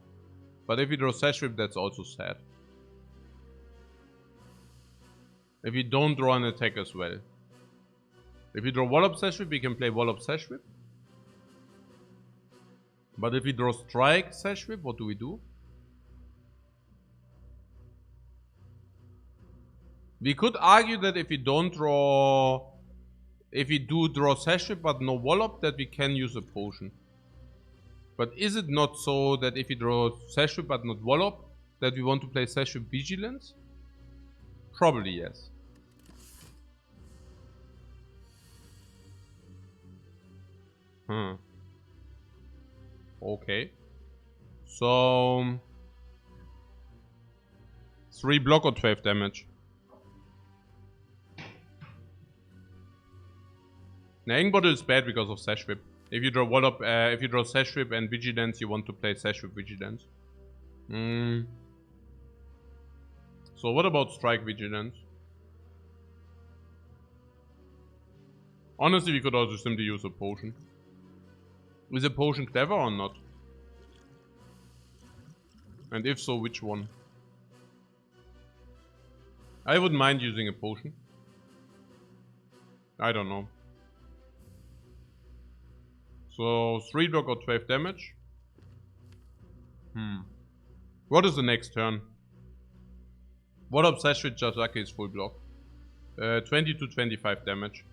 But if we draw Sashwhip, that's also sad. If we don't draw an attack as well. If we draw Wallop Sashwhip, we can play Wallop Sashwhip. But if we draw Strike Sashwhip, what do we do? We could argue that if we don't draw... If we do draw Sashwhip but no Wallop, that we can use a potion. But is it not so that if we draw Sashwhip but not Wallop, that we want to play Sashwhip Vigilance? Probably yes. Okay. So 3 block or 12 damage. Now, Ingbottle is bad because of Sash Whip. If you draw Wallop, if you draw Sash Whip and Vigilance, you want to play Sash Whip Vigilance. So what about Strike Vigilance? Honestly, we could also simply use a potion. Is a potion clever or not? And if so, which one? I wouldn't mind using a potion. I don't know. So 3 block or 12 damage. What is the next turn? What Obsessed with Jazaki is full block. 20 to 25 damage.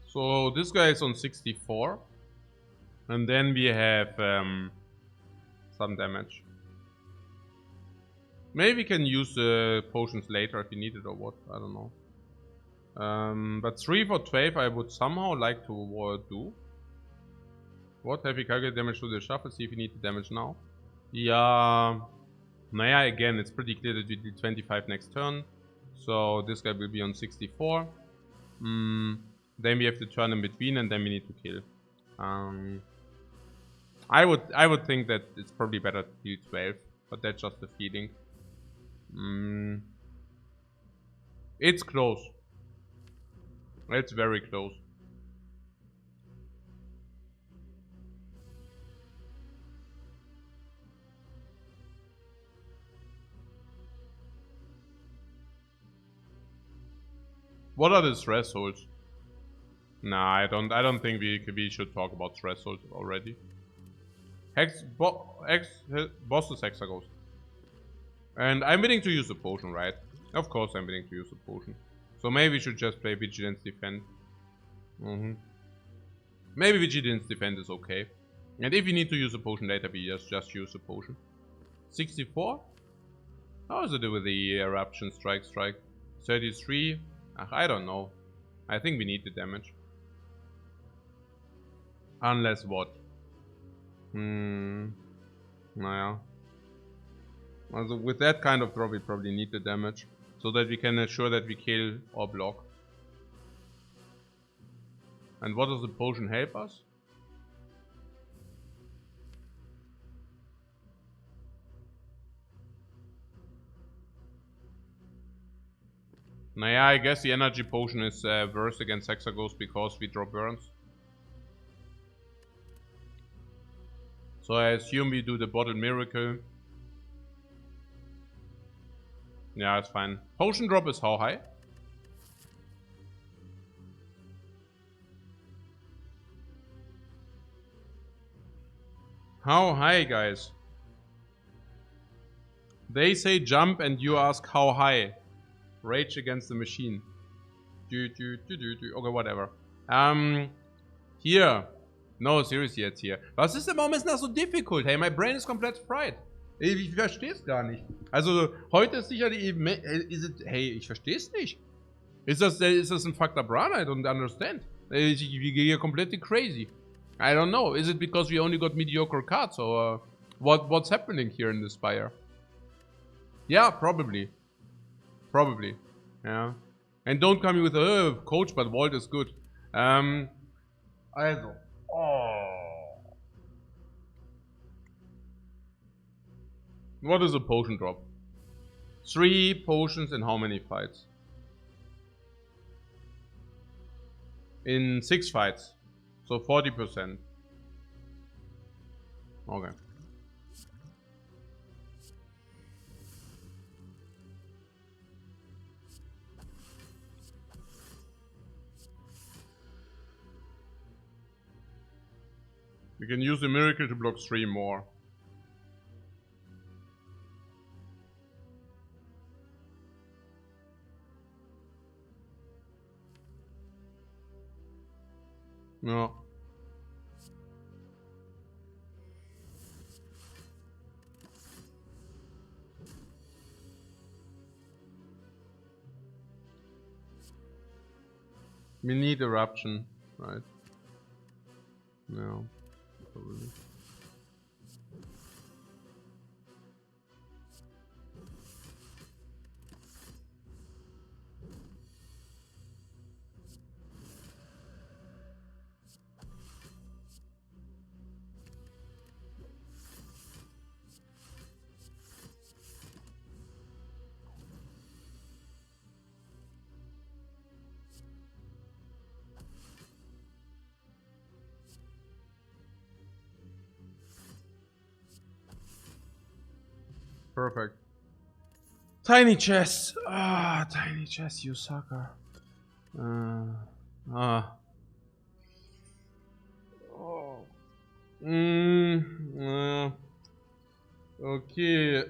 So this guy is on 64. And then we have some damage. Maybe we can use the potions later if we need it or what. I don't know. But 3 for 12 I would somehow like to do. What? Have you calculated damage to the shuffle? See if you need the damage now. Yeah. Naja, again, it's pretty clear that we did 25 next turn. So this guy will be on 64. Then we have to turn in between and then we need to kill. I would think that it's probably better to deal 12. But that's just a feeling. It's close. It's very close. What are the thresholds? Nah, I don't think we should talk about thresholds already. Boss is Hexaghost. And I'm willing to use a potion, right? Of course I'm willing to use a potion. So maybe we should just play Vigilance Defend. Maybe Vigilance Defend is okay. And if you need to use a potion later, we just use a potion. 64? How is it with the Eruption Strike? 33? I don't know. I think we need the damage. Unless what? Naja. Also with that kind of draw we probably need the damage. So that we can ensure that we kill or block. And what does the potion help us? Naja, I guess the energy potion is worse against Hexaghost because we draw burns. So I assume we do the Bottle Miracle. Yeah, it's fine. Potion drop is how high? How high, guys? They say jump and you ask how high. Rage Against the Machine. Okay, whatever. Here. No, seriously jetzt hier. Was ist denn, warum ist das so difficult? Hey, my brain is complete fried. Ich verstehe es gar nicht. Also, heute ist sicherlich... Hey, ich verstehe es nicht. Ist das ein fucked up run? I don't understand. Ich gehe hier komplett crazy. I don't know. Is it because we only got mediocre cards? Or what's happening here in the Spire? Yeah, probably. Probably. Yeah. And don't come with coach, but Vault is good. Also. What is a potion drop? 3 potions in how many fights? In 6 fights. So 40%. Okay. We can use the miracle to block 3 more. No. We need eruption, right? No. Probably. Perfect. Tiny chess. Ah, tiny chess, you sucker. Oh. Okay.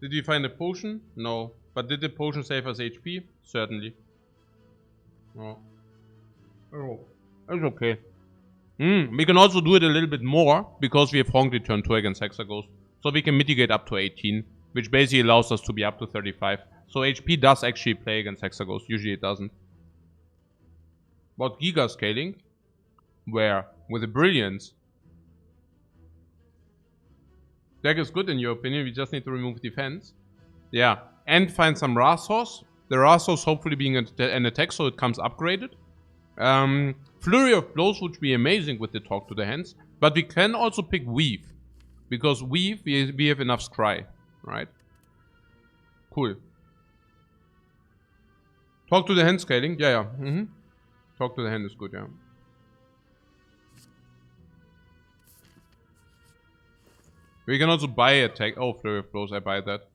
Did we find a potion? No. But did the potion save us HP? Certainly. Oh. Oh. It's okay. We can also do it a little bit more, because we have Hongri turn 2 against Hexaghost. So we can mitigate up to 18, which basically allows us to be up to 35. So HP does actually play against Hexaghost, usually it doesn't. About Giga scaling? Where? With the Brilliance. Deck is good in your opinion, we just need to remove defense. Yeah, and find some Rasos. The Rasos hopefully being an attack, so it comes upgraded. Flurry of Blows would be amazing with the Talk to the Hands. But we can also pick Weave. Because Weave, we have enough Scry. Right? Cool. Talk to the Hand scaling? Yeah. Talk to the Hand is good, yeah. We can also buy attack. Oh, Flurry of Blows, I buy that.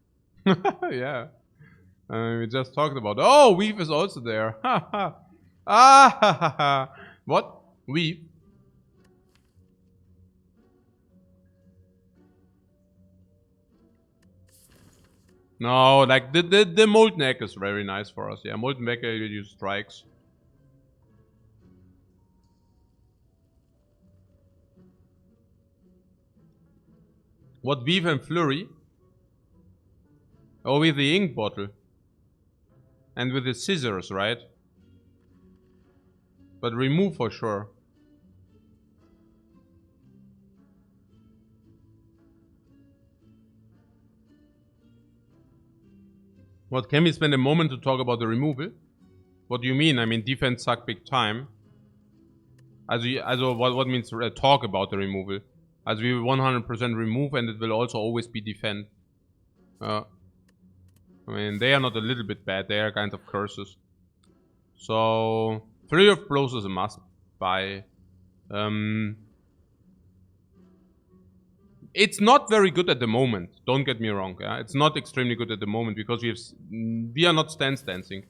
Yeah. We just talked about. Oh, Weave is also there. What? Weave? No, like the Molten Egg is very nice for us. Yeah, Molten Egg you use strikes. What Weave and Flurry? Oh, with the ink bottle. And with the scissors, right? But remove for sure. What, can we spend a moment to talk about the removal? What do you mean? I mean, defense suck big time. Also what means talk about the removal? As we will 100% remove and it will also always be defend. I mean, they are not a little bit bad, they are kind of curses. So, Flurry of Blows is a must buy. It's not very good at the moment, don't get me wrong. Yeah? It's not extremely good at the moment because we are not stance dancing.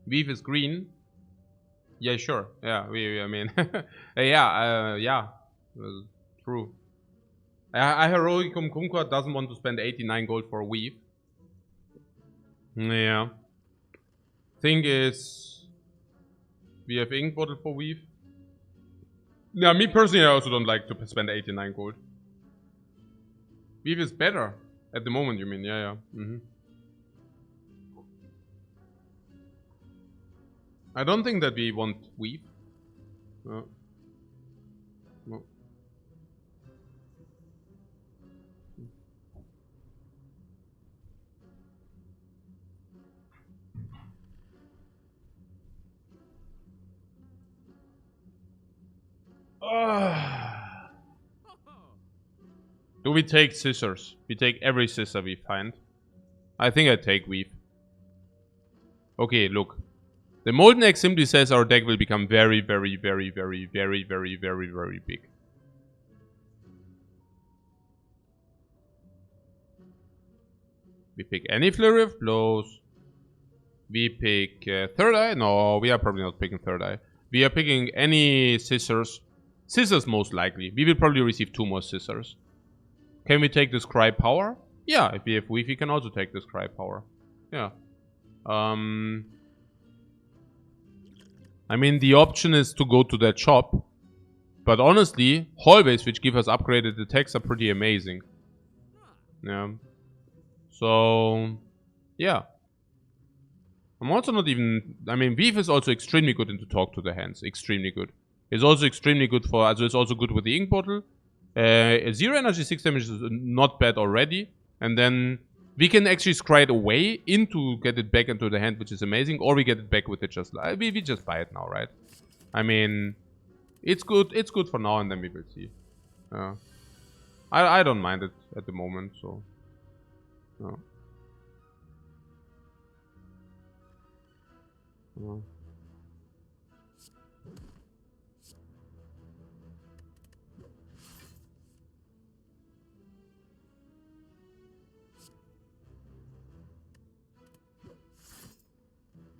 Weave is green. Yeah, sure. Yeah, I mean, yeah, true. Heroicum Concord doesn't want to spend 89 gold for a Weave. Yeah. Thing is, we have ink bottle for Weave. Yeah, me personally, I also don't like to spend 89 gold. Weave is better at the moment, you mean? Yeah. I don't think that we want Weave. No. Do we take scissors? We take every scissor we find. I think I take Weave. Okay, look. The Molten Egg simply says our deck will become very, very, very, very, very, very, very, very big. We pick any Flurry of Blows. We pick Third Eye. No, we are probably not picking Third Eye. We are picking any Scissors. Scissors most likely. We will probably receive 2 more Scissors. Can we take this Cry Power? Yeah, if we have Weave, we can also take this Cry Power. Yeah. I mean, the option is to go to that shop. But honestly, hallways which give us upgraded attacks are pretty amazing. Yeah. So, yeah. I'm also not even... I mean, Weave is also extremely good into talk to the hands. Extremely good. It's also extremely good for... Also, it's also good with the ink bottle. 0 energy, 6 damage is not bad already. And then we can actually scry it away into get it back into the hand, which is amazing. Or we get it back with it just... We just buy it now, right? I mean... It's good. It's good for now, and then we will see. I don't mind it at the moment, so... No. No.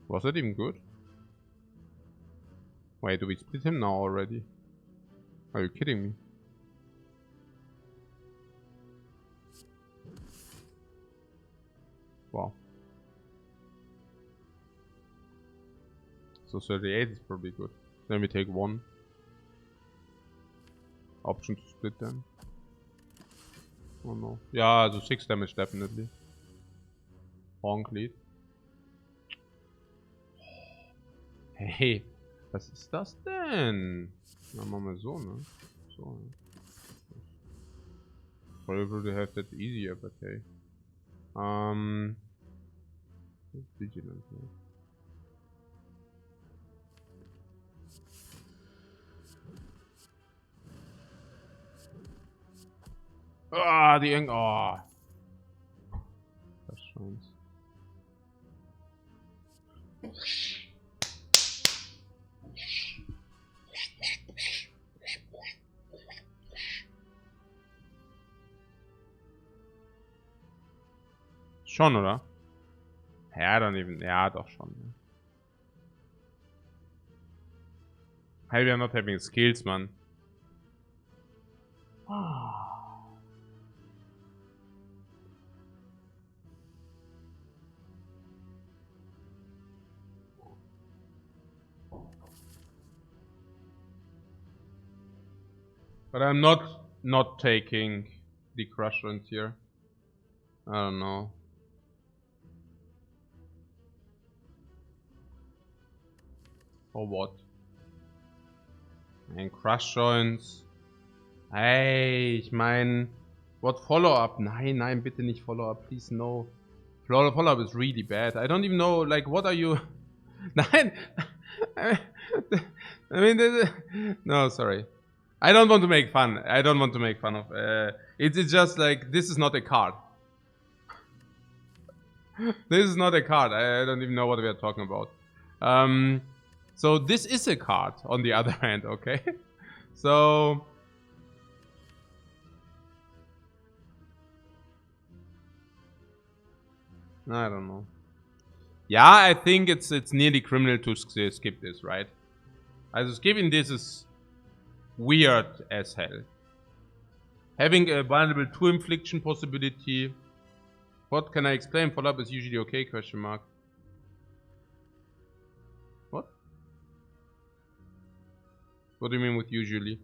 Was that even good? Wait, do we split him now already? Are you kidding me? Wow. So 38 is probably good. Then we take 1. Option to split them. Oh no. Yeah, so 6 damage definitely. Honk lead. Hey, was ist das denn? Na, machen wir so, ne? So. Probably have that easier, but hey. Vigilant, ne? Ah, die Eng. Oh. Das scheint's. Schon, oder? Ja, dann eben. Ja, doch schon. Ne? Hey, we are not having skills, man. But I'm not taking the crush runs here. I don't know. Or what? Ein Crush Joints. Hey, ich mein... What Follow-up? Nein, nein, bitte nicht Follow-up. Please, no. Follow-up is really bad. I don't even know, like, what are you... Nein! I mean, no, sorry. I don't want to make fun. I don't want to make fun of... it's just like, this is not a card. This is not a card. I don't even know what we are talking about. So this is a card, on the other hand, okay? So... I don't know. Yeah, I think it's nearly criminal to skip this, right? Also skipping this is weird as hell. Having a vulnerable 2 infliction possibility. What can I explain? Follow-up is usually okay, question mark. What? What do you mean with usually?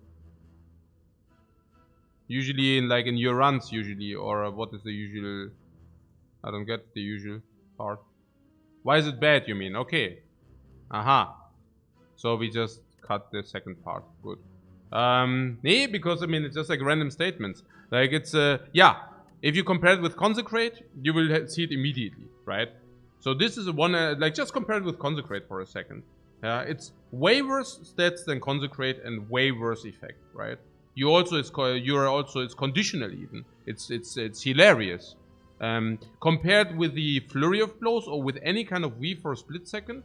Usually in your runs usually, or what is the usual? I don't get the usual part. Why is it bad, you mean? Okay. Aha. So we just cut the second part. Good. Nee, because I mean it's just like random statements. Like it's yeah. If you compare it with Consecrate, you will see it immediately, right? So this is one like just compare it with Consecrate for a second. Yeah, it's way worse stats than Consecrate and way worse effect, right? You also it's conditional even. It's hilarious. Compared with the Flurry of Blows or with any kind of weave for a split second,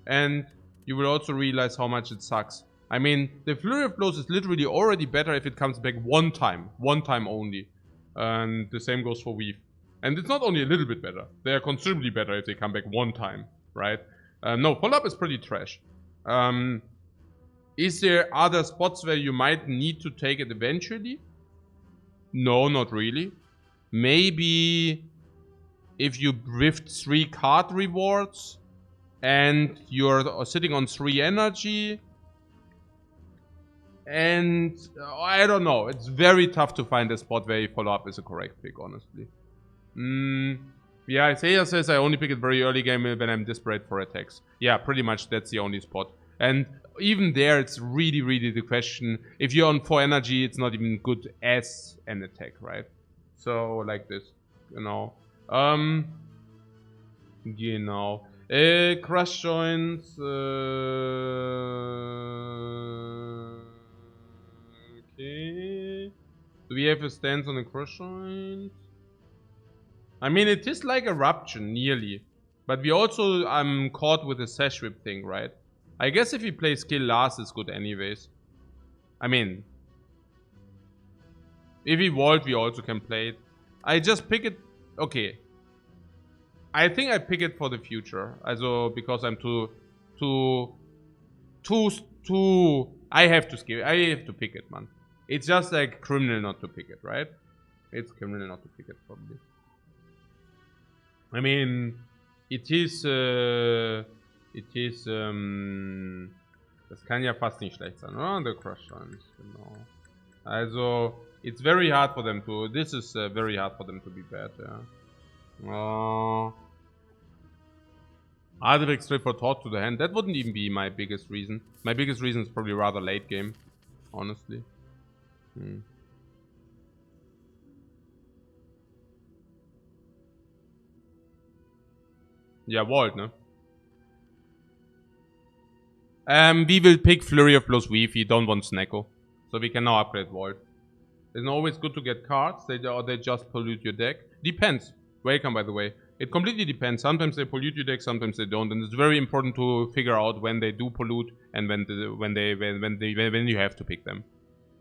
and you will also realize how much it sucks. I mean, the Flurry of Blows is literally already better if it comes back one time only. And the same goes for weave. And it's not only a little bit better, they are considerably better if they come back one time, right? No, follow-up is pretty trash. Is there other spots where you might need to take it eventually? No, not really. Maybe if you drift 3 card rewards and you're sitting on 3 energy. And I don't know. It's very tough to find a spot where you follow up is a correct pick, honestly. Yeah, Isaiah says I only pick it very early game when I'm desperate for attacks. Yeah, pretty much that's the only spot. And even there, it's really, really the question. If you're on 4 energy, it's not even good as an attack, right? So, like this, you know. Crush joints. Okay. Do we have a stance on the crush joint? I mean, it is like Eruption, nearly. But we also caught with the Sash Whip thing, right? I guess if we play skill last, it's good anyways. I mean, if we vault, we also can play it. I just pick it. Okay. I think I pick it for the future. Also, because I'm too. I have to skip. I have to pick it, man. It's just like criminal not to pick it, right? It's criminal not to pick it, probably. I mean, das kann ja fast nicht schlecht sein, oder? The Crush Joints, genau. Also, it's very hard for them to, this is very hard for them to be bad, yeah. Artifact straight for Taught to the hand, that wouldn't even be my biggest reason. My biggest reason is probably rather late game, honestly. Yeah, Vault, ne? We will pick Flurry of Blows Weave. We don't want Snecko. So we can now upgrade Vault. It's not always good to get cards. They just pollute your deck. Depends. Welcome, by the way. It completely depends. Sometimes they pollute your deck, sometimes they don't. And it's very important to figure out when they do pollute and when you have to pick them.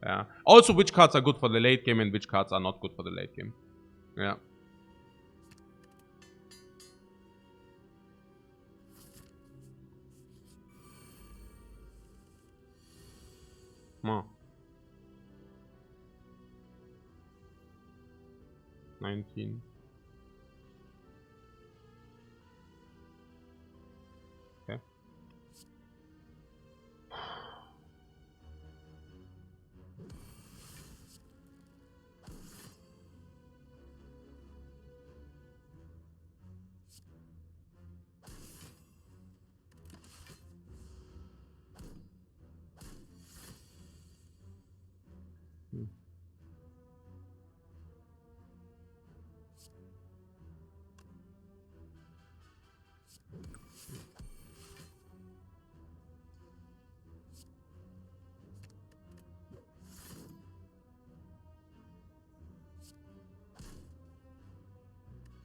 Yeah. Also, which cards are good for the late game and which cards are not good for the late game. Yeah. Oh. 19. Okay.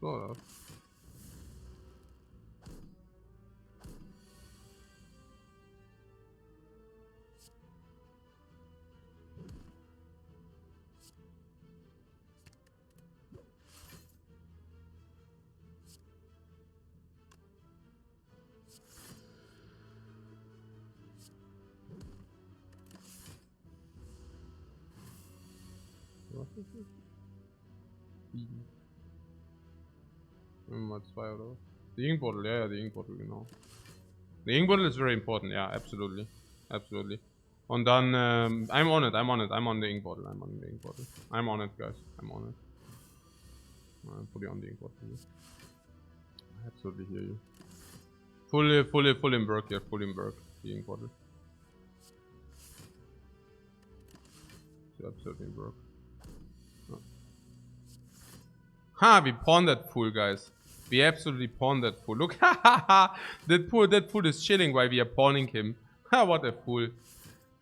Sort of. Was ist das? 7. Mal 2 oder was? The Ink Bottle, yeah, the Ink Bottle, genau. The Ink Bottle is very important, yeah, absolutely. Absolutely. Und dann, I'm on it, I'm on the Ink Bottle, I'm on it, guys, I'm on it. I'm fully on the Ink Bottle. I absolutely hear you. Full in work here, full in work, the Ink Bottle. It's absolutely in work. Oh. Ha, we pawned that fool, guys. We absolutely pawned that fool. Look, that fool is chilling while we are pawning him. Ha, what a fool.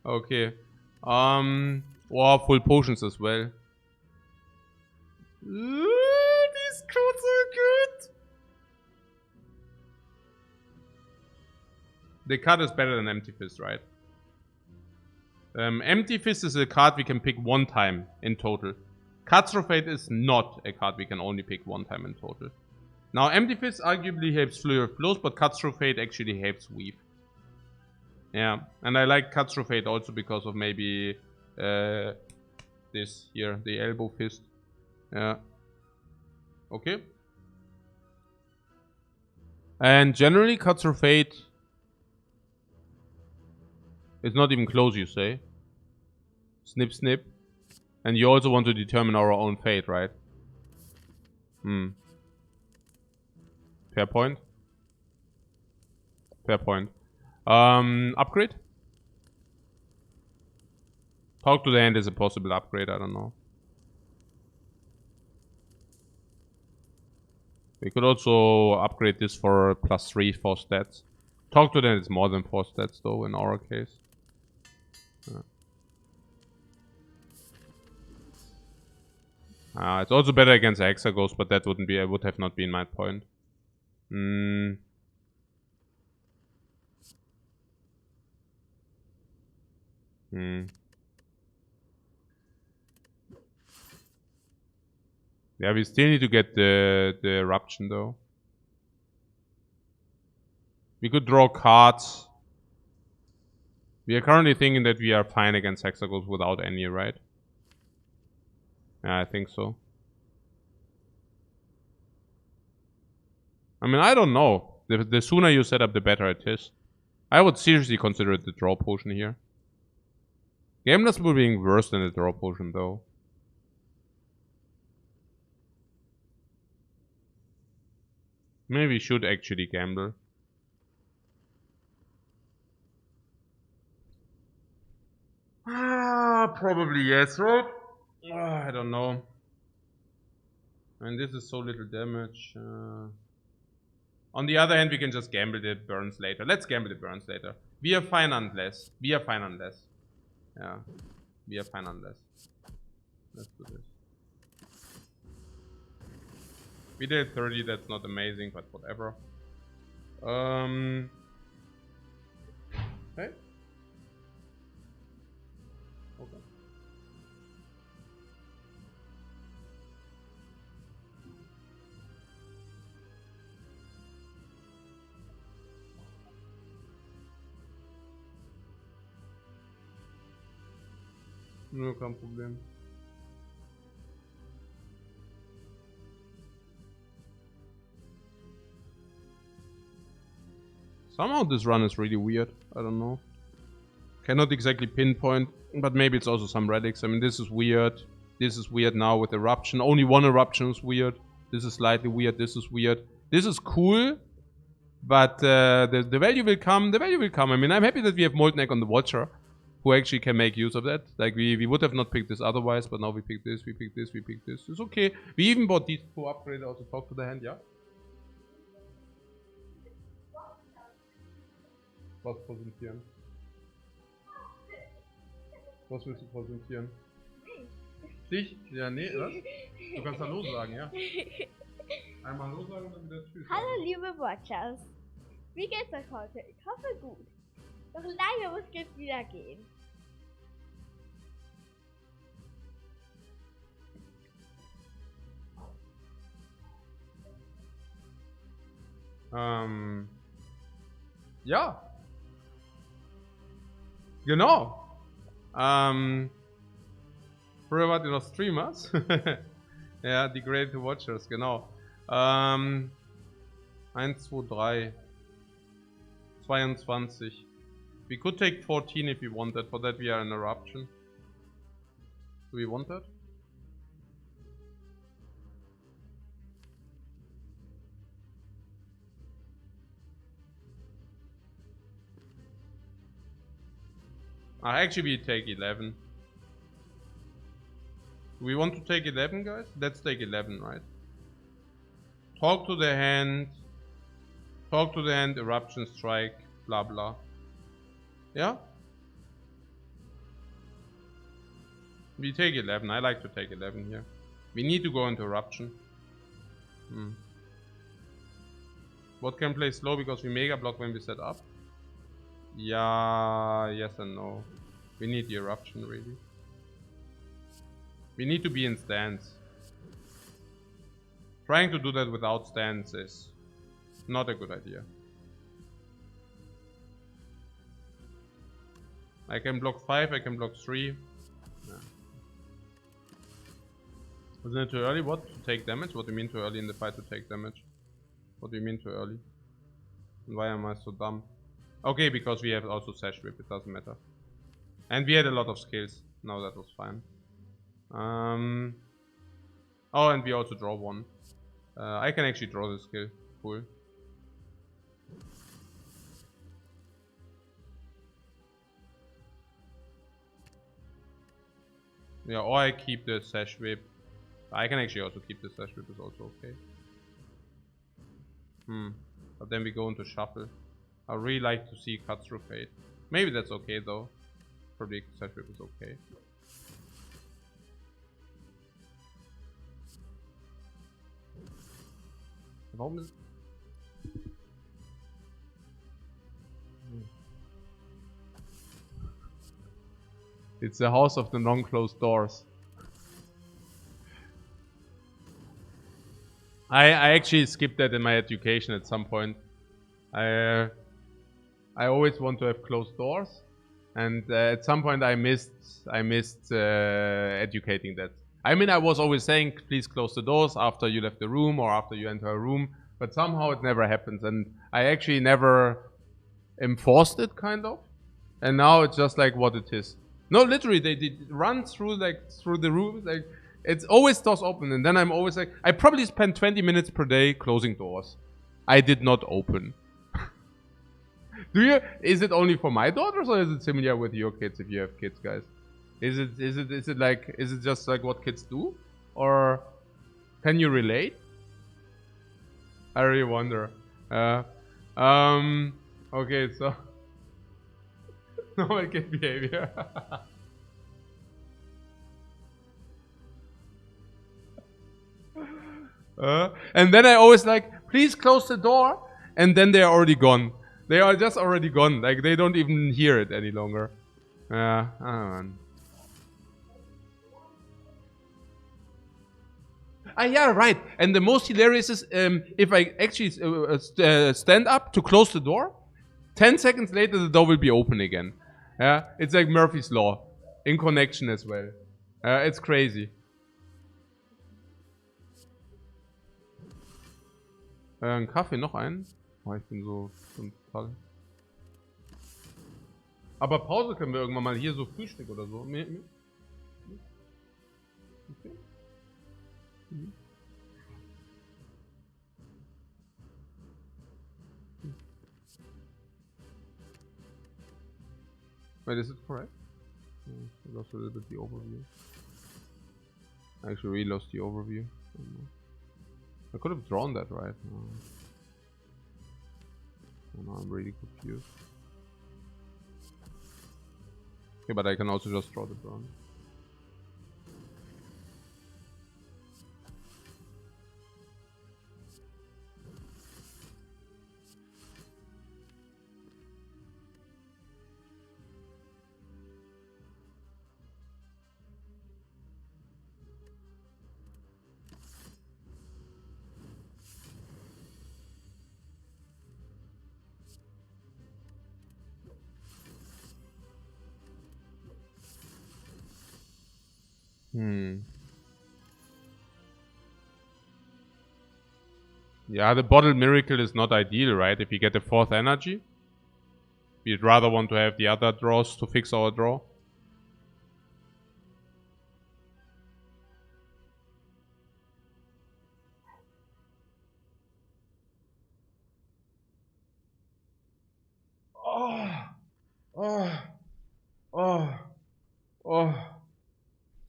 Okay. Oh, full potions as well. These codes are good. The card is better than Empty Fist, right? Empty Fist is a card we can pick one time in total. Catastrophe is not a card we can only pick one time in total. Now, Empty Fist arguably helps Flurry of Blows, but Catastrophe actually helps Weave. Yeah, and I like Catastrophe also because of maybe this here, the Elbow Fist. Yeah. Okay. And generally, Cuts Her Fate is not even close, you say? Snip, snip. And you also want to determine our own fate, right? Fair point. Fair point. Upgrade? Talk to the Hand is a possible upgrade, I don't know. We could also upgrade this for +3 for stats. Talk to the Hand is more than 4 stats though, in our case. It's also better against Hexaghost, but that would have not been my point. Yeah, we still need to get the Eruption though. We could draw cards. We are currently thinking that we are fine against Hexaghost without any, right? Yeah, I think so. I mean, I don't know. The sooner you set up, the better it is. I would seriously consider it the draw potion here. Gambler's Pool being worse than the draw potion, though. Maybe we should actually gamble. Probably yes, right? I don't know. And this is so little damage. On the other hand, we can just gamble the burns later. Let's gamble the burns later. We are fine unless. We are fine unless. Yeah. We are fine unless. Let's do this. We did 30, that's not amazing, but whatever. Hey? Okay. No, kein Problem. Somehow this run is really weird. I don't know. Cannot exactly pinpoint, but maybe it's also some relics. I mean, this is weird. This is weird now with Eruption. Only one Eruption is weird. This is slightly weird. This is weird. This is cool, but the value will come. The value will come. I mean, I'm happy that we have Molten Egg on the Watcher, who actually can make use of that. Like, we would have not picked this otherwise, but now we pick this, we pick this, we pick this. It's okay. We even bought these 2 upgrades, also Talk to the Hand, yeah? Was präsentieren? Was willst du präsentieren? Dich? Ja, nee, was? Du kannst Hallo sagen, ja? Einmal Hallo sagen und dann wieder Tschüss. Hallo liebe Watchers. Wie geht's euch heute? Ich hoffe gut. Doch leider muss jetzt wieder gehen. Ja. Genau. Früher wart ihr noch Streamers. Ja, die Great Watchers, genau. 1, 2, 3. 22. We could take 14 if we wanted. For that we are in Eruption. Do we want that? Actually we take 11. Do we want to take 11, guys? Let's take 11, right? Talk to the Hand. Talk to the Hand, Eruption Strike, blah blah. Yeah? We take 11. I like to take 11 here. We need to go into Eruption. What can play slow because we mega block when we set up? Yeah, yes and no. We need the Eruption really. We need to be in stance. Trying to do that without stance is not a good idea. I can block 5, I can block 3. Yeah. Wasn't it too early? What? To take damage? What do you mean too early in the fight to take damage? What do you mean too early? Why am I so dumb? Okay, because we have also Sash Whip, it doesn't matter. And we had a lot of skills. No, that was fine. Oh, and we also draw one. I can actually draw this skill. Cool. Yeah, or I keep the Sash Whip. I can actually also keep the Sash Whip, is also okay. But then we go into Shuffle. I really like to see Cut Through Fate. Maybe that's okay though. Probably Sash Whip is okay. Warum ist... It's the house of the non-closed doors. I actually skipped that in my education at some point. I always want to have closed doors, and at some point I missed educating that. I mean, I was always saying, please close the doors after you left the room or after you enter a room, but somehow it never happens, and I actually never enforced it, kind of. And now it's just like what it is. No, literally, they did run through the room, like it's always doors open, and then I'm always like, I probably spend 20 minutes per day closing doors. I did not open. Do you? Is it only for my daughters, or is it similar with your kids if you have kids, guys? Is it just like what kids do, or can you relate? I really wonder. Okay, so normal kid behavior. And then I always like, please close the door, and then they're already gone. They are just already gone. Like they don't even hear it any longer. Man. Yeah, right. And the most hilarious is if I actually stand up to close the door, 10 seconds later the door will be open again. Yeah, it's like Murphy's Law in connection as well. It's crazy. Ein Kaffee, noch einen? Oh, ich bin so total. Aber Pause können wir irgendwann mal hier so Frühstück oder so. Okay. Wait, is it correct? I lost a little bit the overview. I actually really lost the overview. I could have drawn that, right? Oh, no, I'm really confused. Okay, but I can also just draw the drawing. Yeah, the bottle miracle is not ideal, right? If you get the 4th energy, we'd rather want to have the other draws to fix our draw.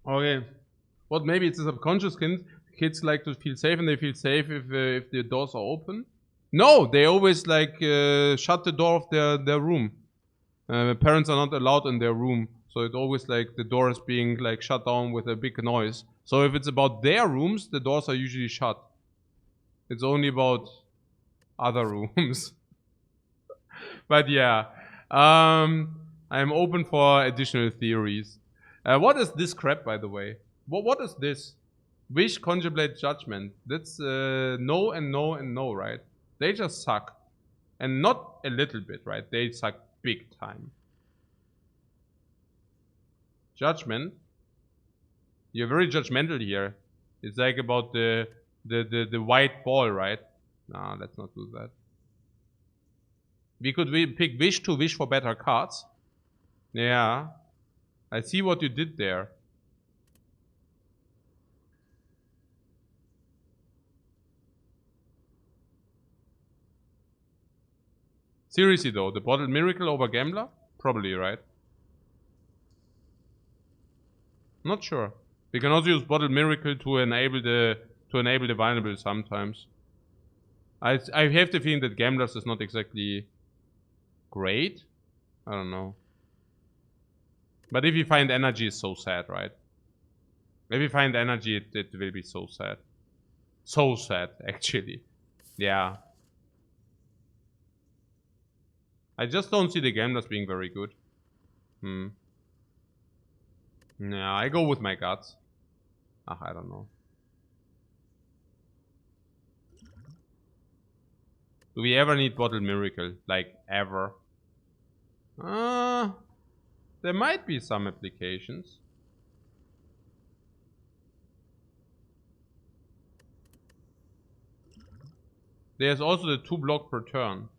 Okay. What, maybe it's a subconscious kids like to feel safe, and they feel safe if the doors are open. No, they always like shut the door of their room. Parents are not allowed in their room, so it always like the door is being like shut down with a big noise. So if it's about their rooms, the doors are usually shut. It's only about other rooms. But yeah, I'm open for additional theories. What is this crap, by the way? What is this? Wish, Contemplate, Judgment. That's no and no and no, right? They just suck. And not a little bit, right? They suck big time. Judgment. You're very judgmental here. It's like about the white ball, right? No, let's not do that. We could pick wish to wish for better cards. Yeah. I see what you did there. Seriously though, the Bottled Miracle over Gambler? Probably, right? Not sure. We can also use Bottled Miracle to enable the vulnerable sometimes. I have the feeling that Gamblers is not exactly great. I don't know. But if you find energy, it's so sad, right? If you find energy, it will be so sad. So sad, actually. Yeah. I just don't see the Gamblers being very good. Yeah, I go with my guts. I don't know. Do we ever need Bottled Miracle? Like, ever? There might be some applications. There's also the 2 block per turn.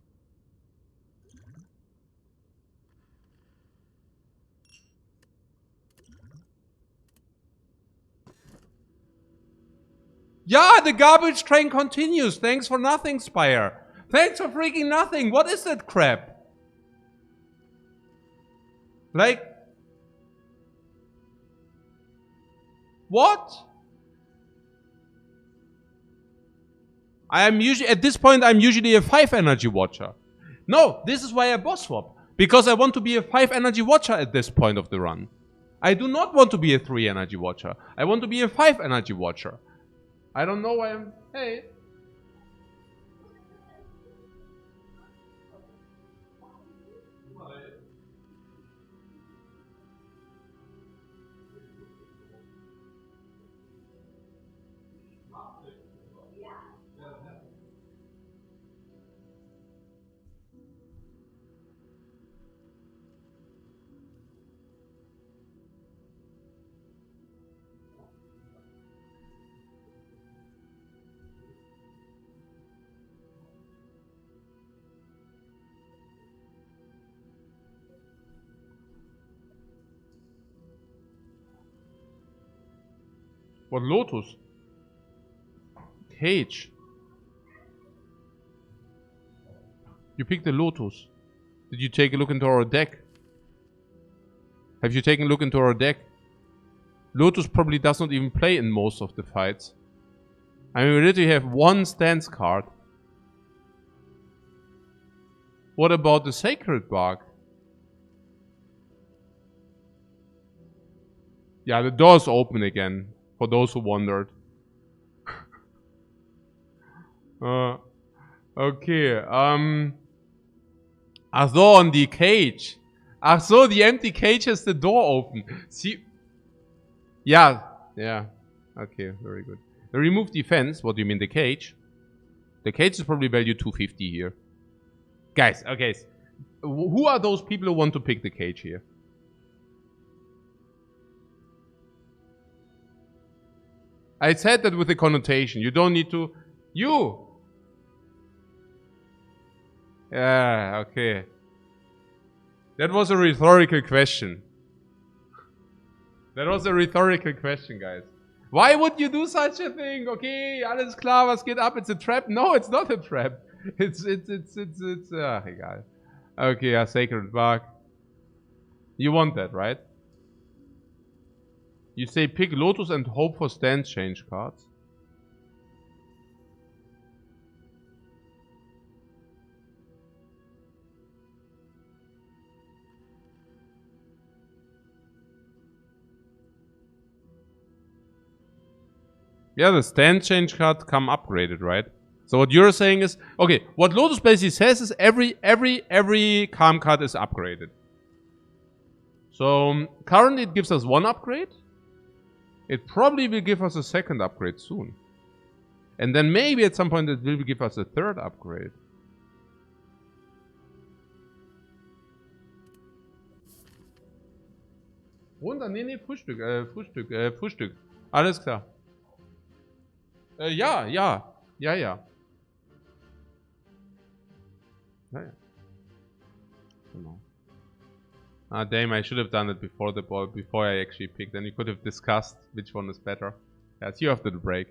Yeah, the garbage train continues. Thanks for nothing, Spire. Thanks for freaking nothing. What is that crap? Like... What? I am usually... At this point, I'm usually a 5 energy watcher. No, this is why I boss swap. Because I want to be a 5 energy watcher at this point of the run. I do not want to be a 3 energy watcher. I want to be a 5 energy watcher. I don't know why I'm... Hey. What Lotus? Cage. You picked the Lotus. Did you take a look into our deck? Have you taken a look into our deck? Lotus probably does not even play in most of the fights. I mean, we literally have 1 stance card. What about the Sacred Bark? Yeah, the door's open again. For those who wondered. Okay, Ach so, on the cage. Ach so, the empty cage has the door open. See? Yeah. Okay, very good. The remove defense, what do you mean, the cage? The cage is probably value 250 here. Guys, okay. Who are those people who want to pick the cage here? I said that with a connotation. You don't need to... You! Yeah, okay. That was a rhetorical question. That was a rhetorical question, guys. Why would you do such a thing? Okay, alles klar, was geht ab? It's a trap? No, it's not a trap. It's egal. Okay, a Sacred Bark. You want that, right? You say pick Lotus and hope for stand change cards. Yeah, the stand change cards come upgraded, right? So what you're saying is, okay, what Lotus basically says is every calm card is upgraded. So currently it gives us 1 upgrade. It probably will give us a 2nd upgrade soon. And then maybe at some point it will give us a 3rd upgrade. Runter, nee, Frühstück, Frühstück. Alles klar. Ja. don't know. Ah, damn, I should have done it before the ball, before I actually picked. Then you could have discussed which one is better. Yeah, see you after the break.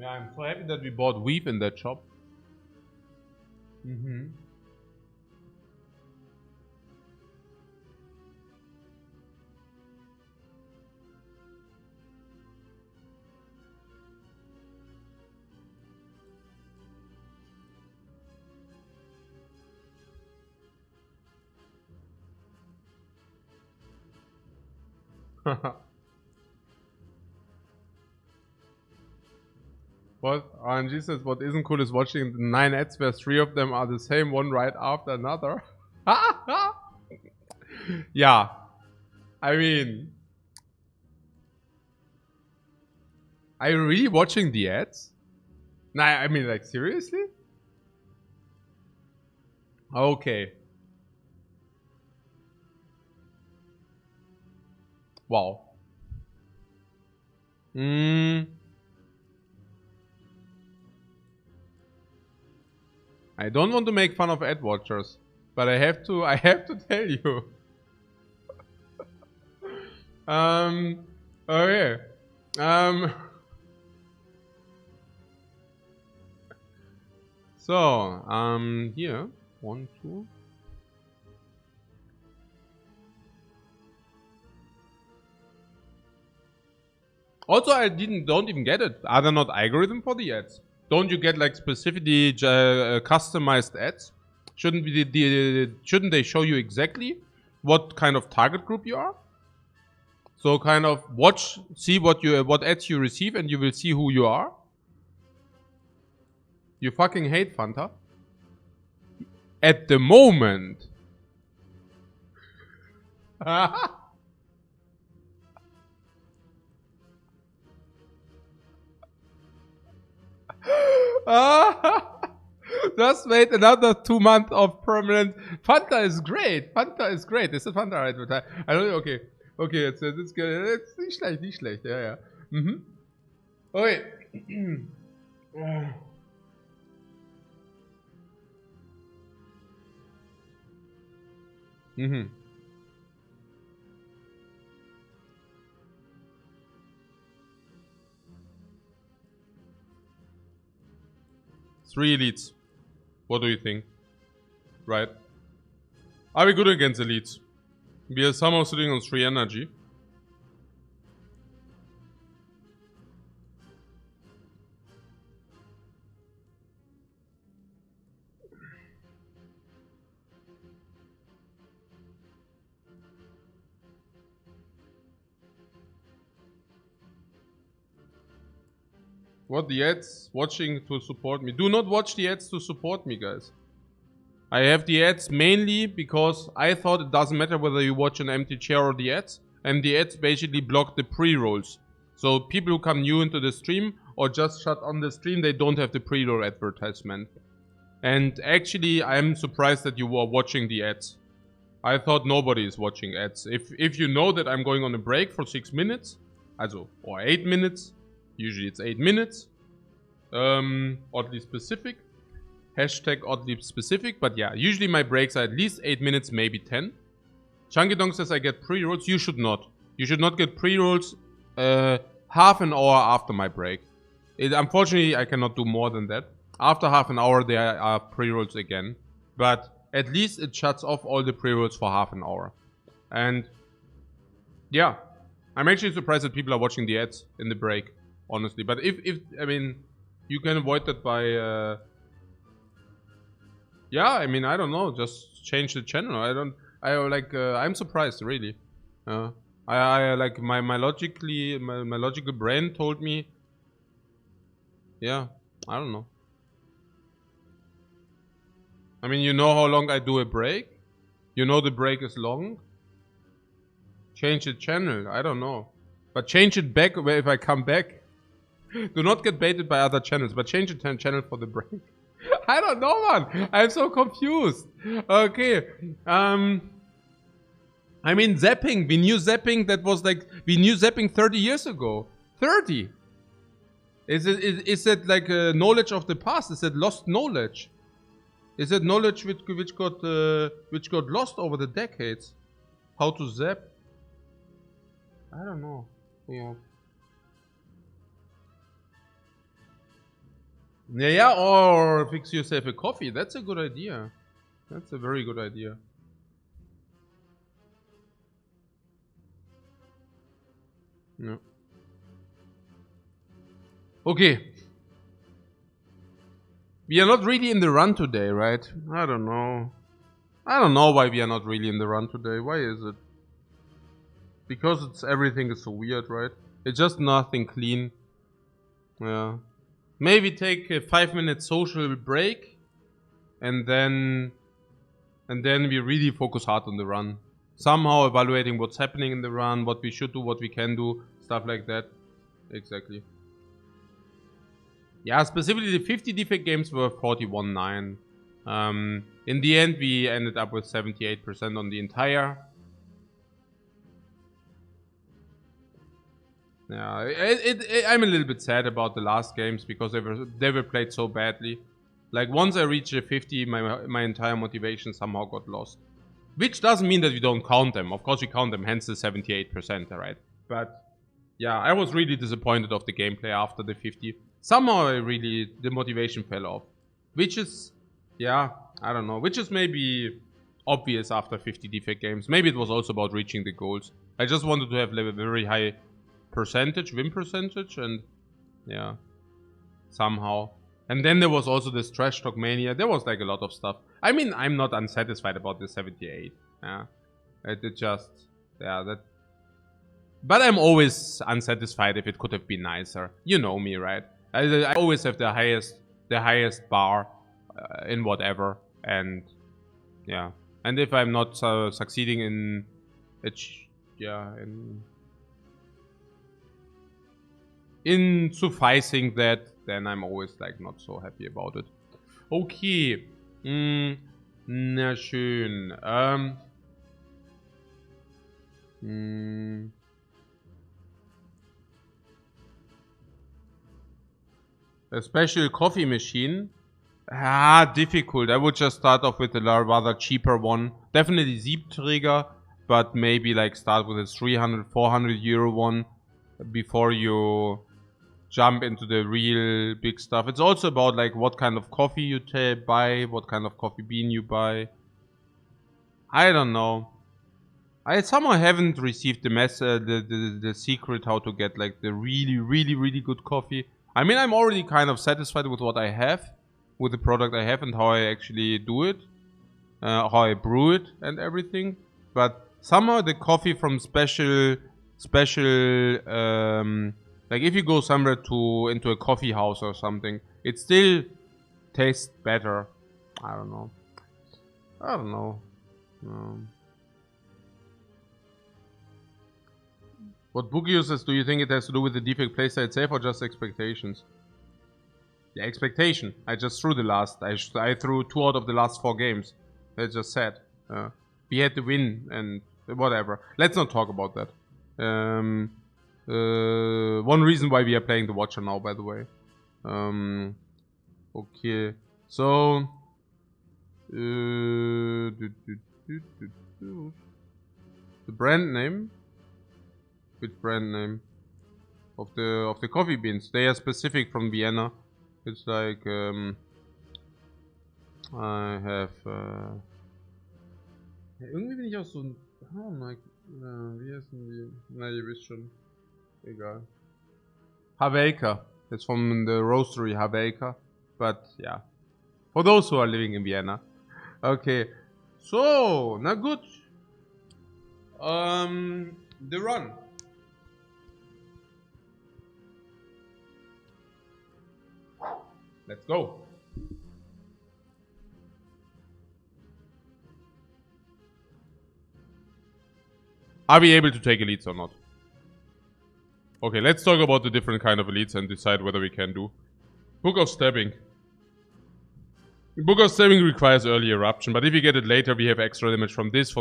Yeah, I'm so happy that we bought weave in that shop. Mm-hmm. What? RNG says, what isn't cool is watching the 9 ads where 3 of them are the same one right after another. Yeah. I mean... Are you really watching the ads? Nah, I mean, like, seriously? Okay. Wow. I don't want to make fun of ad watchers, but I have to tell you. Okay. So, here. 1, 2. Also, don't even get it. Are there not algorithm for the ads? Don't you get like specifically customized ads? Shouldn't shouldn't they show you exactly what kind of target group you are? So kind of see what ads you receive, and you will see who you are. You fucking hate Fanta. At the moment. Just wait another 2 months of permanent. Fanta is great. Fanta is great. Ist das Fanta advertise? I don't know. Okay. Okay, jetzt ist nicht schlecht, nicht schlecht. Ja, ja. Mhm. Okay. Mhm. 3 elites. What do you think? Right. Are we good against elites? We are somehow sitting on 3 energy. What the ads? Watching to support me. Do not watch the ads to support me, guys. I have the ads mainly because I thought it doesn't matter whether you watch an empty chair or the ads. And the ads basically block the pre-rolls. So people who come new into the stream or just shut on the stream, they don't have the pre-roll advertisement. And actually, I'm surprised that you were watching the ads. I thought nobody is watching ads. If you know that I'm going on a break for 6 minutes, also, or 8 minutes, usually it's 8 minutes, oddly specific, hashtag oddly specific, but yeah, usually my breaks are at least 8 minutes, maybe 10. Chunky Dong says I get pre-rolls. You should not. You should not get pre-rolls half an hour after my break. Unfortunately, I cannot do more than that. After half an hour, there are pre-rolls again. But at least it shuts off all the pre-rolls for half an hour. And yeah, I'm actually surprised that people are watching the ads in the break, honestly. But if I mean, you can avoid that by, yeah, I mean, I don't know, just change the channel. I'm surprised, really. I like my logical brain told me, yeah, I don't know. I mean, you know how long I do a break? You know the break is long? Change the channel, I don't know. But change it back if I come back. Do not get baited by other channels, but change the channel for the break. I don't know, man. I'm so confused. Okay. I mean, zapping. We knew zapping. That was like, we knew zapping 30 years ago. 30. Is it like knowledge of the past? Is it lost knowledge? Is it knowledge which got lost over the decades? How to zap? I don't know. Yeah. Yeah, or fix yourself a coffee. That's a good idea. That's a very good idea. No. Okay. We are not really in the run today, right? I don't know. I don't know why we are not really in the run today. Why is it? Because everything is so weird, right? It's just nothing clean. Yeah. Maybe take a 5-minute social break, and then we really focus hard on the run. Somehow evaluating what's happening in the run, what we should do, what we can do, stuff like that. Exactly. Yeah, specifically the 50 defect games were 41.9. In the end, we ended up with 78% on the entire. Yeah, I'm a little bit sad about the last games because they were played so badly. Like once I reached a 50, my entire motivation somehow got lost. Which doesn't mean that we don't count them. Of course we count them, hence the 78%, right? But yeah, I was really disappointed of the gameplay after the 50. Somehow the motivation fell off. Which is, yeah, I don't know. Which is maybe obvious after 50 defect games. Maybe it was also about reaching the goals. I just wanted to have a very high win percentage, and yeah, somehow. And then there was also this trash talk mania. There was like a lot of stuff. I mean, I'm not unsatisfied about the 78. Yeah, it just, yeah, that. But I'm always unsatisfied if it could have been nicer. You know me, right? I always have the highest bar in whatever, and yeah. And if I'm not succeeding in it, yeah, in sufficing that, then I'm always like not so happy about it. Okay. Na schön. A special coffee machine. Difficult. I would just start off with a rather cheaper one. Definitely Siebträger, but maybe like start with a 300, 400 euro one before you jump into the real big stuff. It's also about like what kind of coffee you buy, what kind of coffee bean you buy. I don't know. I somehow haven't received the secret how to get like the really good coffee. I mean, I'm already kind of satisfied with what I have, with the product I have and how I actually do it, how I brew it and everything. But somehow the coffee from special, like if you go somewhere into a coffee house or something, it still tastes better. I don't know. What book uses do you think it has to do with the defect playstyle itself or just expectations? Yeah, expectation. I just threw the last. I threw 2 out of the last 4 games. That's just sad. We had to win and whatever. Let's not talk about that. One reason why we are playing the Watcher now, by the way. Okay. So. The brand name. Which brand name? Of the coffee beans. They are specific from Vienna. It's like I have irgendwie bin ich auch so ein wie heißen die? Na, ihr wisst schon. Egal. Havelka. It's from the roastery Havelka. But yeah. For those who are living in Vienna. Okay. So, na gut. The run. Let's go. Are we able to take elites or not? Okay, let's talk about the different kind of elites and decide whether we can do. Book of Stabbing. Book of Stabbing requires early eruption, but if we get it later, we have extra damage from this,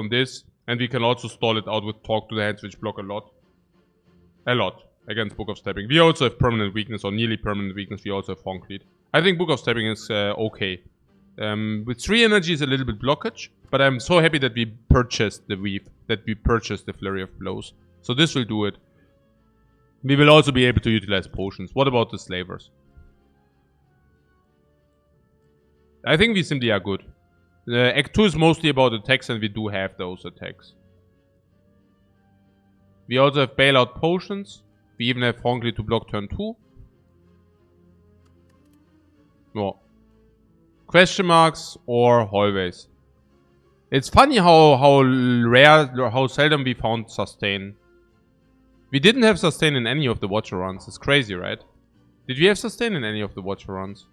and we can also stall it out with Talk to the Hands, which block a lot. Against Book of Stabbing. We also have permanent weakness, or nearly permanent weakness. We also have Honk Lead. I think Book of Stabbing is okay. With 3 energy is a little bit blockage, but I'm so happy that we purchased the Weave, that we purchased the Flurry of Blows. So this will do it. We will also be able to utilize potions. What about the Slavers? I think we simply are good. Act 2 is mostly about attacks, and we do have those attacks. We also have bailout potions. We even have Franklin to block turn 2. No. Question marks or hallways. It's funny how rare, how seldom we found sustain. We didn't have sustain in any of the Watcher runs. It's crazy, right? Did we have sustain in any of the Watcher runs?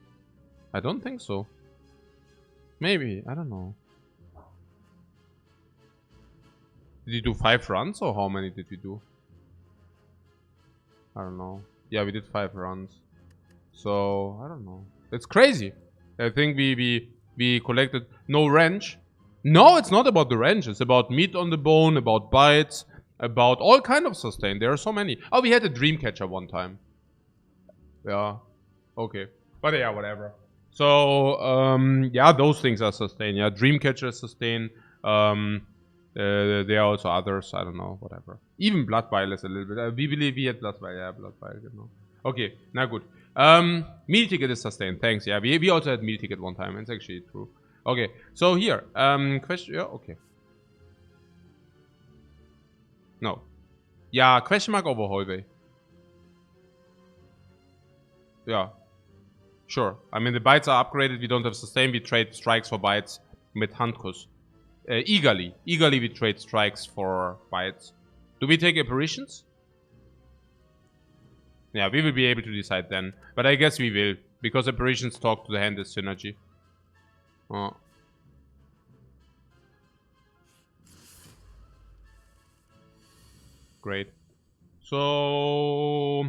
I don't think so. Maybe. I don't know. Did you do 5 runs or how many did we do? I don't know. Yeah, we did 5 runs. So, I don't know. It's crazy. I think we collected no wrench. No, it's not about the wrench. It's about meat on the bone, about bites, about all kind of sustain. There are so many. Oh, we had a dream catcher one time. Yeah. Okay. But yeah, whatever. So, yeah, those things are sustain. Yeah, dream catcher sustain. There are also others. I don't know. Whatever. Even blood vial is a little bit. We believe we had blood vial. Yeah, blood vial. You know. Okay. Now good. Meal ticket is sustained. Thanks. Yeah, we also had meal ticket one time. It's actually true. Okay. So here. Question. Yeah. Okay. No. Yeah. Question mark over hallway. Yeah. Sure. I mean, the bites are upgraded. We don't have sustain. We trade strikes for bites with Handkuss. Eagerly we trade strikes for bites. Do we take apparitions? Yeah, we will be able to decide then. But I guess we will. Because apparitions talk to the hand as synergy. Oh. Great. So...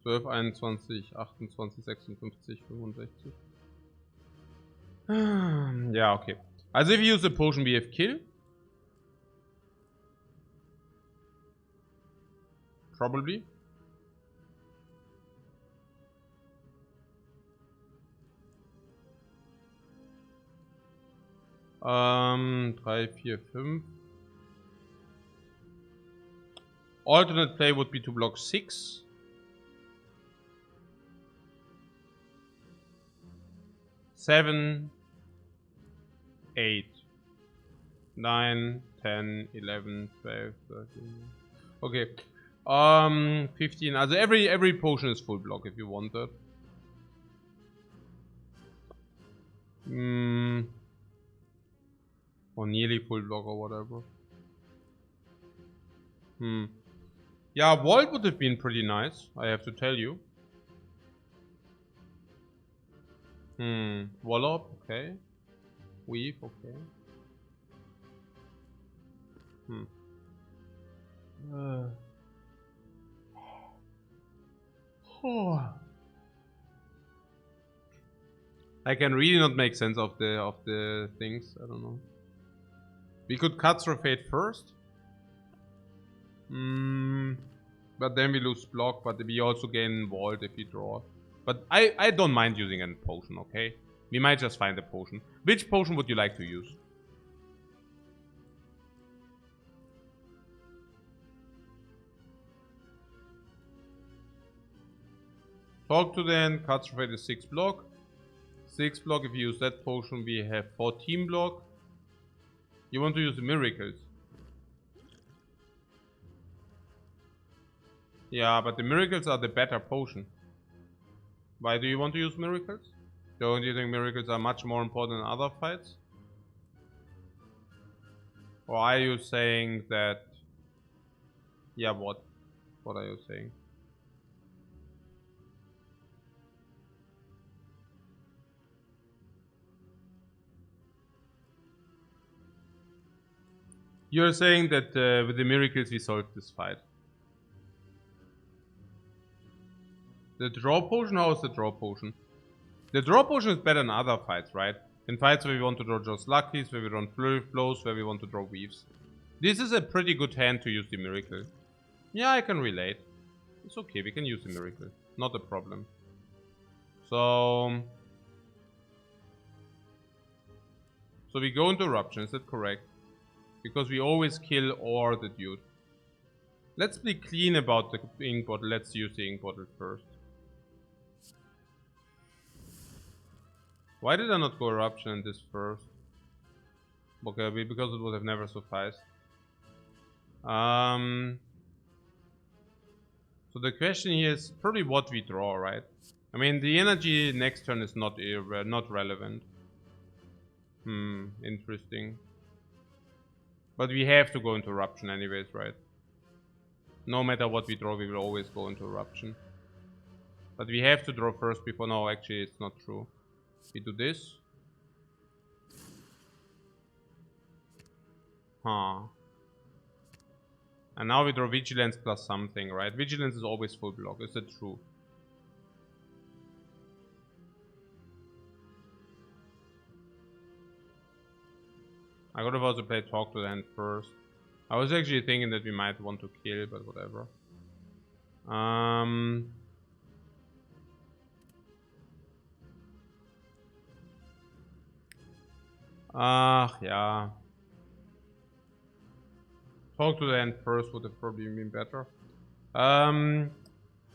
...12, 21, 28, 56, 65. Ja, okay. Also if we use the potion, we have kill. Probably. Um, 3, 4, 5. Alternate play would be to block 6. 7, 8, 9, 10, 11, 12, 13. Okay. 15. Also every potion is full block if you want that. Or nearly full block or whatever. Yeah, Vault would have been pretty nice, I have to tell you. Wallop, okay. Weave, okay. I can really not make sense of the things. I don't know. We could cut through fate first. But then we lose block, but we also gain vault if we draw. But I don't mind using a potion, okay? We might just find a potion. Which potion would you like to use? Talk to them, cut through fate is 6 block. 6 block, if you use that potion, we have 14 block. You want to use the miracles. Yeah, but the miracles are the better potion. Why do you want to use miracles? Don't you think miracles are much more important in other fights? Or are you saying that... Yeah, what? What are you saying? You're saying that with the miracles we solved this fight. The draw potion? How is the draw potion? The draw potion is better in other fights, right? In fights where we want to draw just luckies, where we run flurry flows, where we want to draw weaves. This is a pretty good hand to use the miracle. Yeah, I can relate. It's okay, we can use the miracle. Not a problem. So we go into eruption, is that correct? Because we always kill or the dude. Let's be clean about the ink bottle. Let's use the ink bottle first. Why did I not go eruption in this first? Okay, because it would have never sufficed. So the question here is probably what we draw, right? I mean, the energy next turn is not relevant. Interesting. But we have to go into eruption anyways, right? No matter what we draw, we will always go into eruption. But we have to draw first before... No, actually, it's not true. We do this. Huh. And now we draw vigilance plus something, right? Vigilance is always full block. Is that true? I could have also played talk to the hand first. I was actually thinking that we might want to kill, but whatever. Yeah. Talk to the hand first would have probably been better.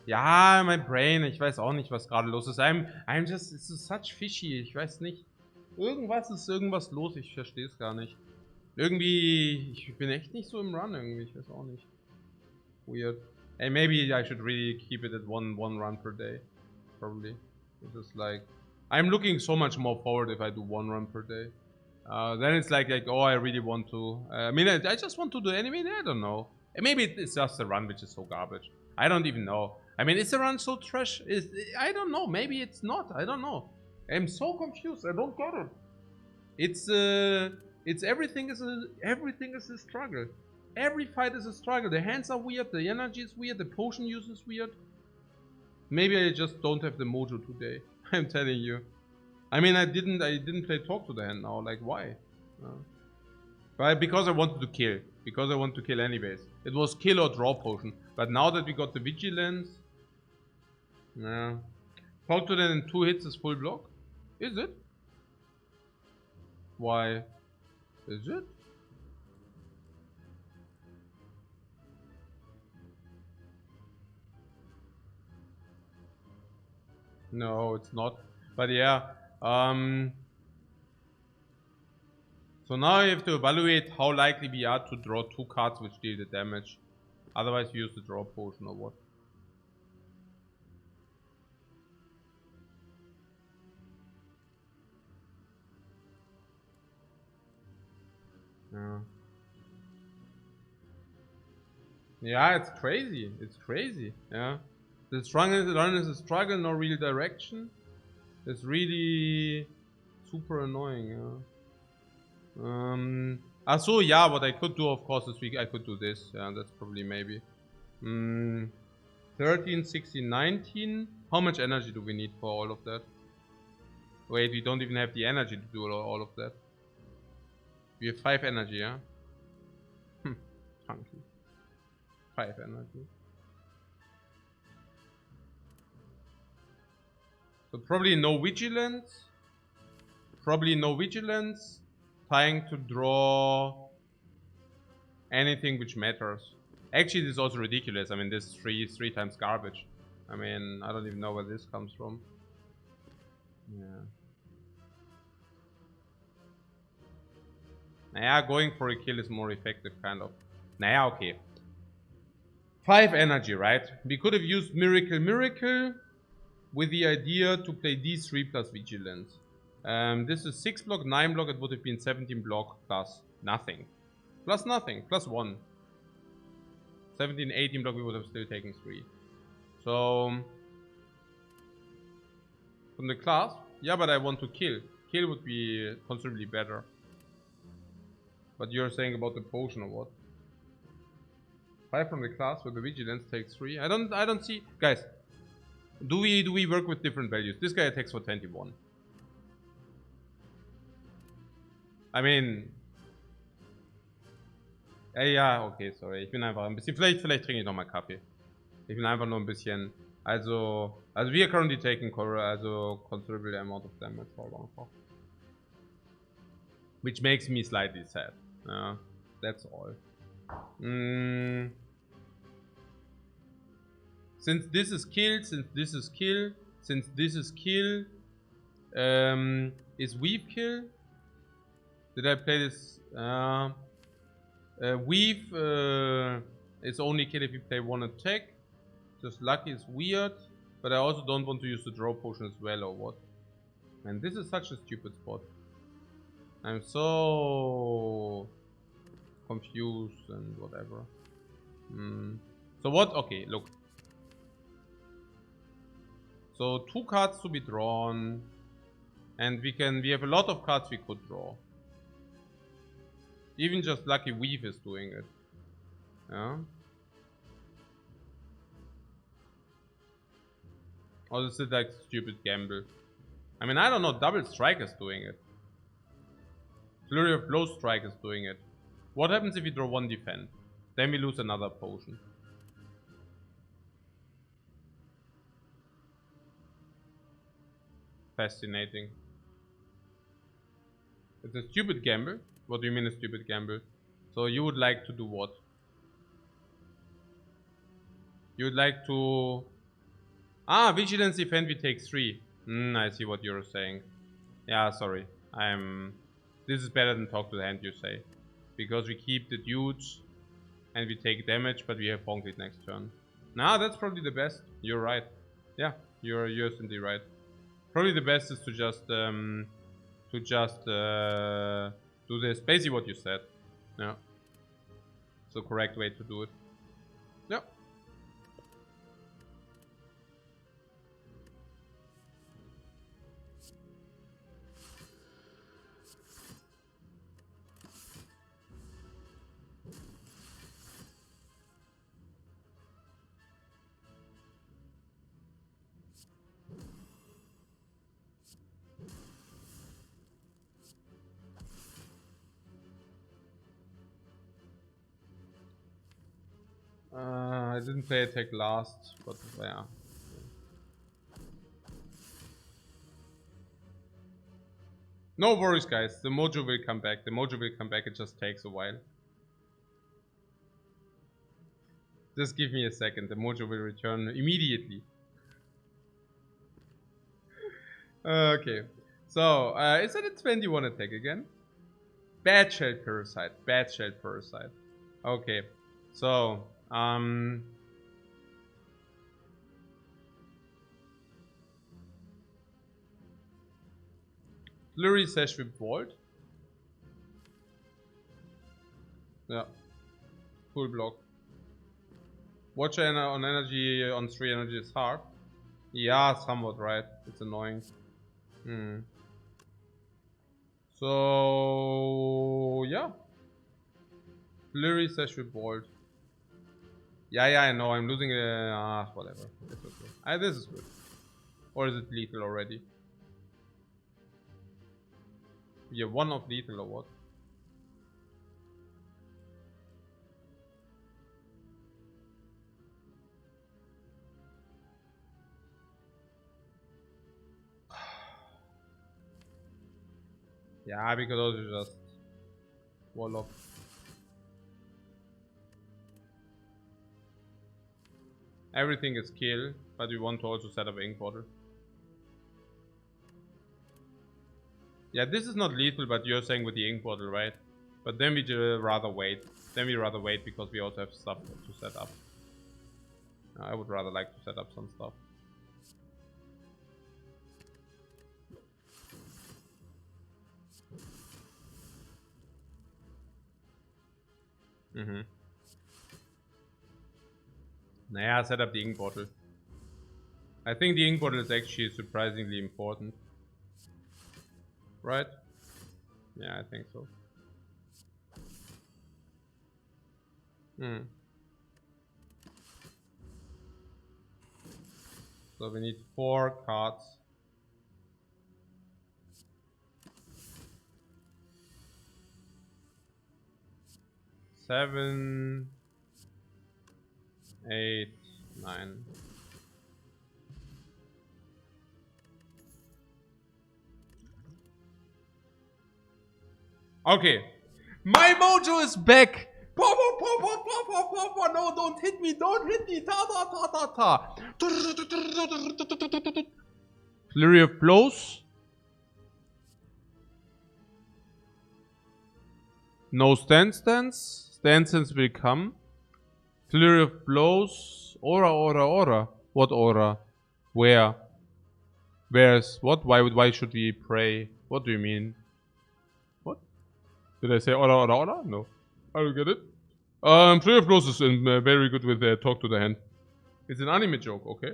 Ja, mein Brain, ich weiß auch nicht, was gerade los ist. I'm just, it's such fishy, ich weiß nicht. Irgendwas ist irgendwas los, ich verstehe es gar nicht. Irgendwie, ich bin echt nicht so im Run irgendwie, ich weiß auch nicht. Weird. Hey, maybe I should really keep it at one run per day. Probably. It's just like, I'm looking so much more forward if I do 1 run per day. Then it's like, oh, I really want to. I mean, I just want to do anime. I don't know. Maybe it's just the run which is so garbage. I don't even know. I mean, is the run so trash? I don't know. Maybe it's not. I don't know. I'm so confused. I don't get it. It's everything is a struggle. Every fight is a struggle. The hands are weird. The energy is weird. The potion use is weird. Maybe I just don't have the mojo today. I'm telling you. I mean, I didn't play talk to the hand now. Like, why? But because I wanted to kill. Because I want to kill anyways. It was kill or draw potion. But now that we got the vigilance, yeah. Talk to them in 2 hits is full block. Is it? Why? Is it? No, it's not. But yeah. So now you have to evaluate how likely we are to draw 2 cards which deal the damage. Otherwise we use the draw potion or what. Yeah. Yeah, it's crazy. It's crazy. Yeah. The run is a struggle, no real direction. It's really super annoying, yeah. So yeah, what I could do, of course, this week I could do this. Yeah, that's probably maybe. 13, 16, 19. How much energy do we need for all of that? Wait, we don't even have the energy to do all of that. We have 5 energy, yeah? Funky. 5 energy. So probably no vigilance. Probably no vigilance. Trying to draw anything which matters. Actually, this is also ridiculous. I mean, this is 3 times garbage. I mean, I don't even know where this comes from. Yeah. Naja, going for a kill is more effective, kind of. Naja, okay. 5 energy, right? We could have used Miracle with the idea to play these 3 plus Vigilance. This is 6 block, 9 block, it would have been 17 block plus nothing. Plus nothing, plus 1. 17, 18 block, we would have still taken 3. So, from the class, yeah, but I want to kill. Kill would be considerably better. But you're saying about the potion or what? 5 from the class with the vigilance takes 3. I don't see, guys. Do we work with different values? This guy attacks for 21. I mean, ja, okay, sorry. Ich bin einfach ein bisschen. Vielleicht trinke ich noch mal Kaffee. Ich bin einfach nur ein bisschen. Also we are currently taking considerable amount of damage for einfach. Which makes me slightly sad. That's all. Since this is kill, since this is kill, since this is kill, is weave kill? Did I play this? Weave is only kill if you play one attack. Just lucky is weird, but I also don't want to use the draw potion as well, or what? Man, this is such a stupid spot. I'm so confused and whatever. So what? Okay, look. So 2 cards to be drawn, and we have a lot of cards we could draw. Even just Lucky Weave is doing it. Yeah. Or is it like stupid gamble? I mean, I don't know. Double Strike is doing it. Flurry of Blow Strike is doing it. What happens if we draw 1 defend? Then we lose another potion. Fascinating. It's a stupid gamble. What do you mean a stupid gamble? So you would like to do what? You would like to... Ah, Vigilance Defend we take 3. I see what you're saying. Yeah, sorry. This is better than talk to the hand, you say. Because we keep the dudes and we take damage, but we have Bonk it next turn. Nah, that's probably the best. You're right. Yeah, you're simply right. Probably the best is to just do this. Basically what you said. Yeah. It's the correct way to do it. Yeah. I didn't play attack last, but yeah. No worries, guys. The mojo will come back. The mojo will come back. It just takes a while. Just give me a second. The mojo will return immediately. Okay. So, is that a 21 attack again? Bad Shell Parasite. Bad Shell Parasite. Okay. So, Flurry Sash with Bolt. Yeah. Full block. Watcher on energy, on 3 energy is hard. Yeah, somewhat right. It's annoying. So, yeah. Flurry Sash with Bolt. Yeah, I know. I'm losing whatever. It's okay. This is good. Or is it lethal already? Yeah, 1 of lethal or what? Yeah, because those are just Warlock. Everything is kill, but we want to also set up Ink Bottle. Yeah, this is not lethal, but you're saying with the Ink Bottle, right? But then we rather wait. Then we rather wait because we also have stuff to set up. I would rather like to set up some stuff. Naja, set up the Ink Bottle. I think the Ink Bottle is actually surprisingly important. Right? Yeah, I think so. So we need 4 cards. Seven, 8, 9. Okay. My mojo is back! No, don't hit me, don't hit me! Ta ta ta ta ta! Flurry of blows. No stance. Stance will come. Flurry of blows. Aura. What aura? Where? Where's what? Why should we pray? What do you mean? What? Did I say aura? No. I don't get it. Flurry of blows is very good with talk to the hand. It's an anime joke, okay?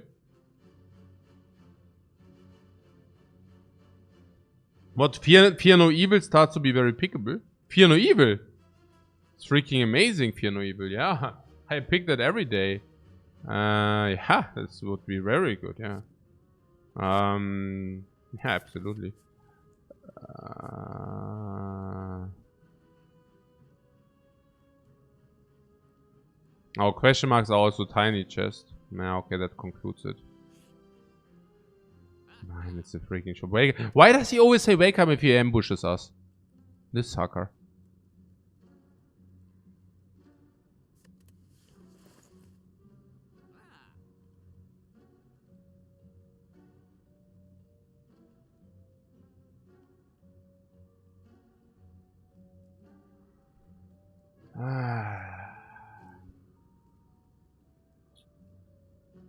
What? Fear No Evil starts to be very pickable. Fear No Evil. It's freaking amazing, Fear No Evil, yeah. I pick that every day. Yeah, that would be very good, yeah. Yeah, absolutely. Oh, question marks are also tiny chest. Yeah, okay, that concludes it. Man, it's a freaking shop. Why does he always say wake up if he ambushes us? This sucker.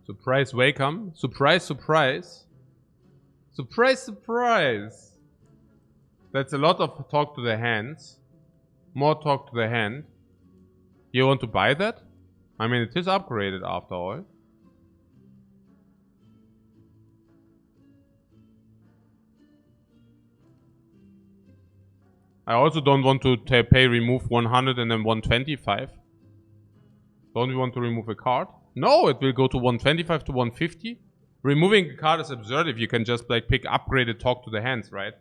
Surprise, Wakeham. Surprise. Surprise. That's a lot of talk to the hands. More talk to the hand. You want to buy that? I mean, it is upgraded after all. I also don't want to pay remove 100 and then 125. Don't we want to remove a card? No, it will go to 125 to 150. Removing a card is absurd if you can just like pick upgraded talk to the hands, right?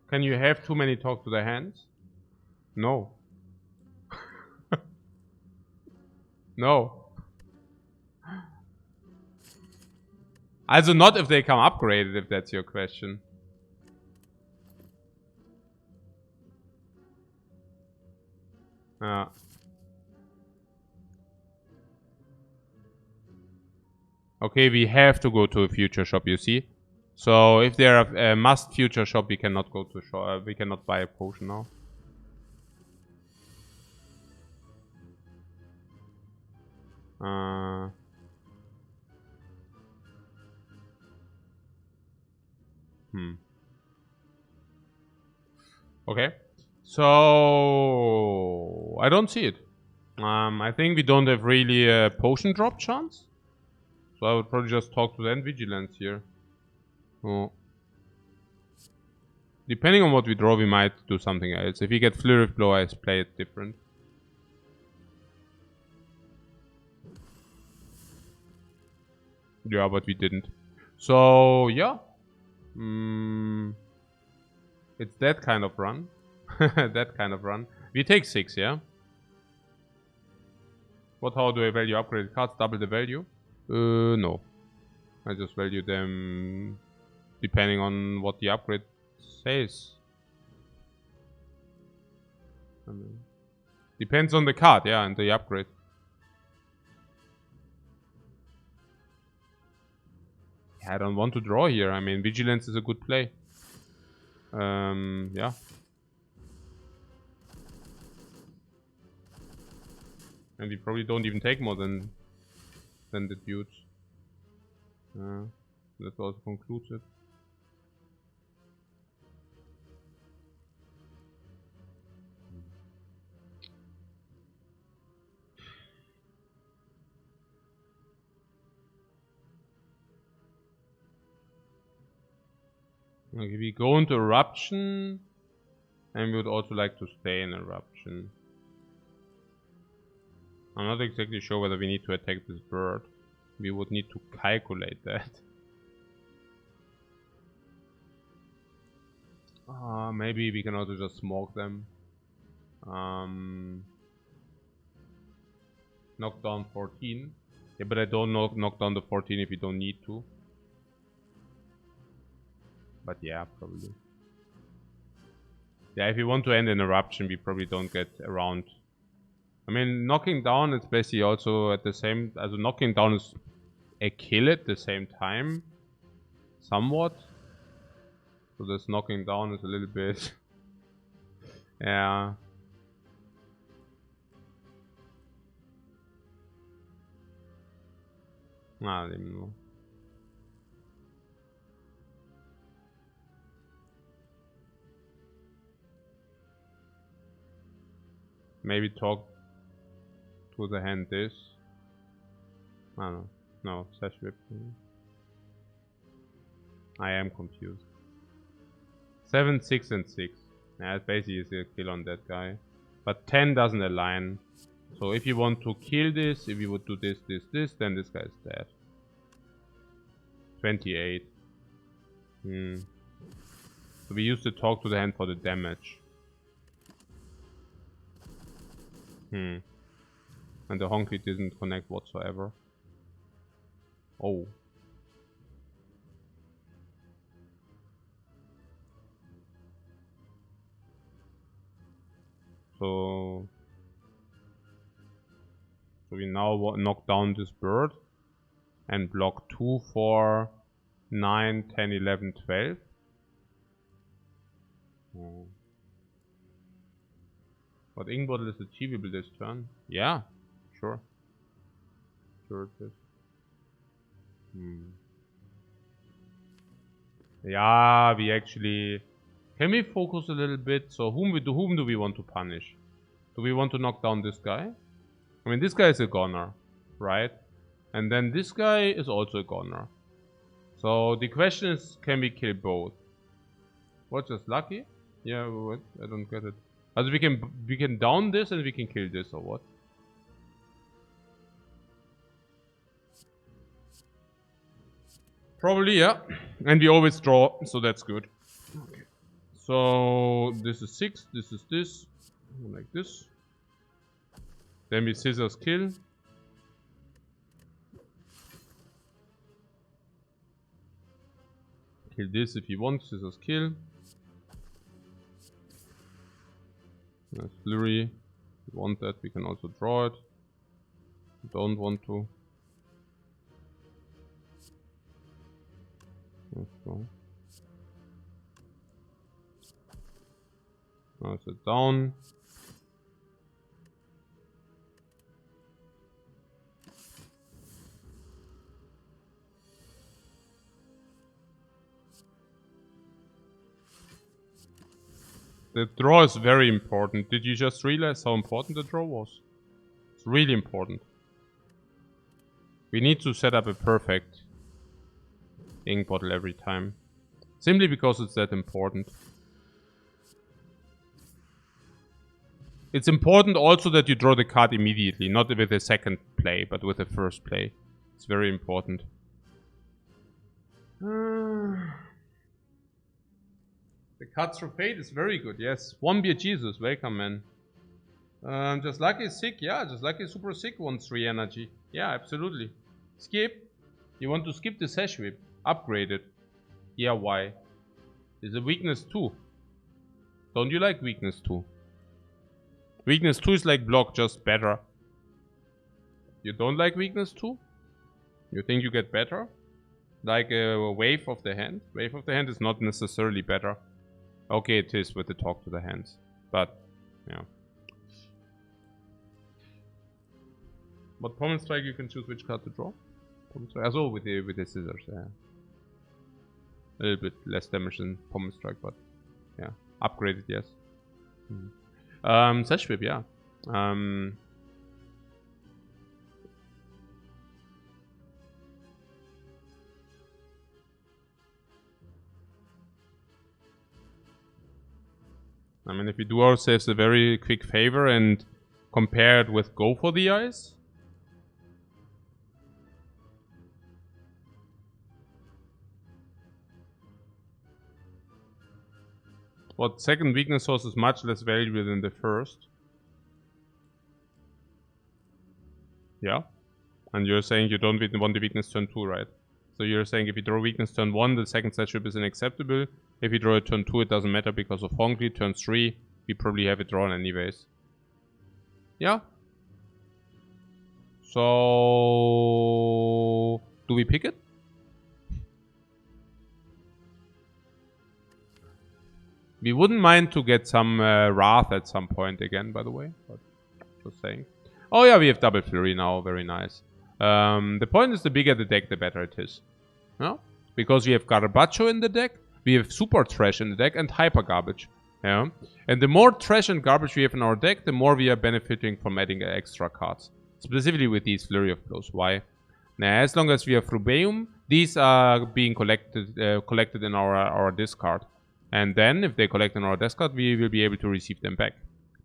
Can you have too many talk to the hands? No. No. Also not if they come upgraded, if that's your question. Okay, we have to go to a future shop, you see. So if there are a must future shop, we cannot go to shop. We cannot buy a potion now. Okay. So I don't see it. I think we don't have really a potion drop chance. So I would probably just talk to the end vigilance here. Oh. Depending on what we draw, we might do something else. If we get Flurry of Blow, I play it different. Yeah, but we didn't. So, yeah. It's that kind of run. That kind of run. We take 6, yeah? How do I value upgraded cards? Double the value? No. I just value them depending on what the upgrade says. Depends on the card, yeah, and the upgrade. Yeah, I don't want to draw here. I mean, Vigilance is a good play. Yeah. And we probably don't even take more than the dudes. That also concludes it. Okay, we go into Eruption, and we would also like to stay in Eruption. I'm not exactly sure whether we need to attack this bird. We would need to calculate that. Maybe we can also just smoke them. Knock down 14. Yeah, but I don't knock down the 14 if we don't need to. But yeah, probably. Yeah, if you want to end an eruption, we probably don't get around. I mean, knocking down is basically also at the same... Also knocking down is a kill at the same time. Somewhat. So this knocking down is a little bit... yeah. I don't even know. Maybe talk to the hand this. I don't know. No, Sash Whip. I am confused. 7, 6, and 6. Yeah, it basically is a kill on that guy. But 10 doesn't align. So if you want to kill this, if you would do this, this, this, then this guy is dead. 28. So we used to talk to the hand for the damage. And the honky didn't connect whatsoever. Oh. So we now knock down this bird and block 2 for 9, 10, 11, 12. Oh. But ink bottle is achievable this turn. Yeah, sure. Sure it is. Yeah, we actually... Can we focus a little bit? So whom do we want to punish? Do we want to knock down this guy? I mean, this guy is a goner, right? And then this guy is also a goner. So the question is, can we kill both? What's just lucky? Yeah, what? I don't get it. Also we can down this and we can kill this, or what? Probably, yeah. And we always draw, so that's good. Okay. So this is 6, this is this. Like this. Then we scissors kill. Kill this if you want, scissors kill. Nice flurry. If you want that, we can also draw it. If you don't want to. Let's go. Now it's down. The draw is very important. Did you just realize how important the draw was? It's really important. We need to set up a perfect ink bottle every time. Simply because it's that important. It's important also that you draw the card immediately. Not with a second play, but with the first play. It's very important. The Cut Through Fate is very good, yes. One Beer Jesus, welcome, man. Just Lucky is sick, yeah. Just Lucky is super sick, wants 3 energy. Yeah, absolutely. Skip. You want to skip the Sash Whip. Upgrade it. Yeah, why? It's a weakness 2. Don't you like weakness 2? Weakness 2 is like block, just better. You don't like weakness 2? You think you get better? Like a wave of the hand? Wave of the hand is not necessarily better. Okay, it is with the talk to the hands. But, yeah. But Pommel Strike, you can choose which card to draw. Also with the scissors, yeah. A little bit less damage than Pommel Strike, but yeah. Upgraded, yes. Sash Whip, yeah. I mean, if we do ourselves a very quick favor and compare it with Go for the Eyes. What second weakness source is much less valuable than the first. Yeah. And you're saying you don't want the weakness turn 2, right? So you're saying if you draw weakness turn 1, the second slash whip is unacceptable. If you draw it turn 2, it doesn't matter because of Honky. Turn 3, we probably have it drawn anyways. Yeah. So... do we pick it? We wouldn't mind to get some Wrath at some point again, by the way. But just saying. Oh yeah, we have double Flurry now. Very nice. The point is the bigger the deck, the better it is. Yeah? Because we have Garbacho in the deck, we have Super Trash in the deck, and Hyper Garbage. Yeah? And the more Trash and Garbage we have in our deck, the more we are benefiting from adding extra cards. Specifically with these Flurry of Blows. Why? Now, as long as we have Rubeum, these are being collected in our discard. And then, if they collect in our discard, we will be able to receive them back.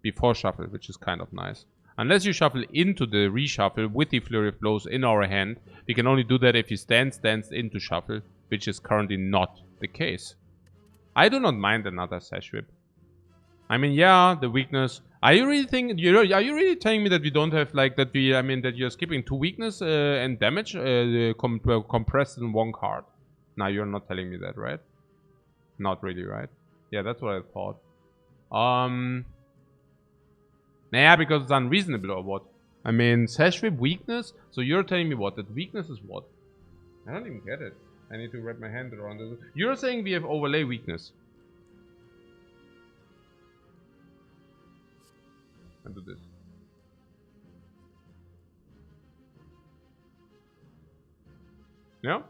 Before shuffle, which is kind of nice. Unless you shuffle into the reshuffle with the Flurry of Blows in our hand, we can only do that if you stands into shuffle, which is currently not the case. I do not mind another Sash Whip. I mean, yeah, the weakness. Are you really telling me that we don't have like that? That you're skipping 2 weakness and damage compressed in 1 card? Now you're not telling me that, right? Not really, right? Yeah, that's what I thought. Nah, because it's unreasonable or what? I mean, Sash Whip weakness? So you're telling me what? That weakness is what? I don't even get it. I need to wrap my hand around this. You're saying we have overlay weakness. And do this. Yeah?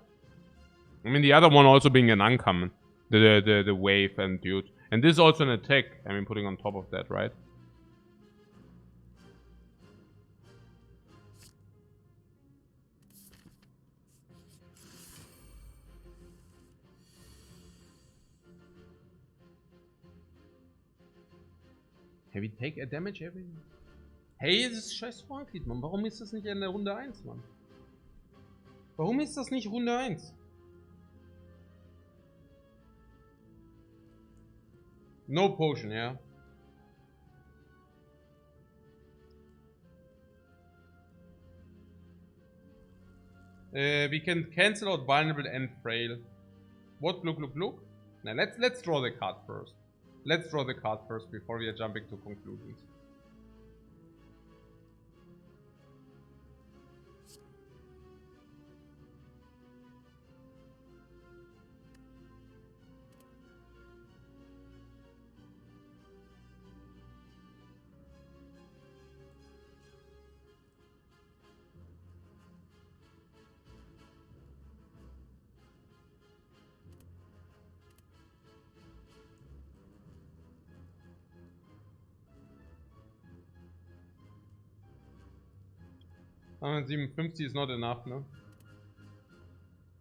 I mean, the other one also being an uncommon. The wave and dude. And this is also an attack. I mean, putting on top of that, right? Hey, we take a damage every... Hey, das ist scheiß Vorglied, Mann. Warum ist das nicht in der Runde 1, Mann? Warum ist das nicht Runde 1? No potion, yeah. We can cancel out vulnerable and frail. What? Look. Now let's draw the card first. Let's draw the card first before we are jumping to conclusions. $157 is not enough, no?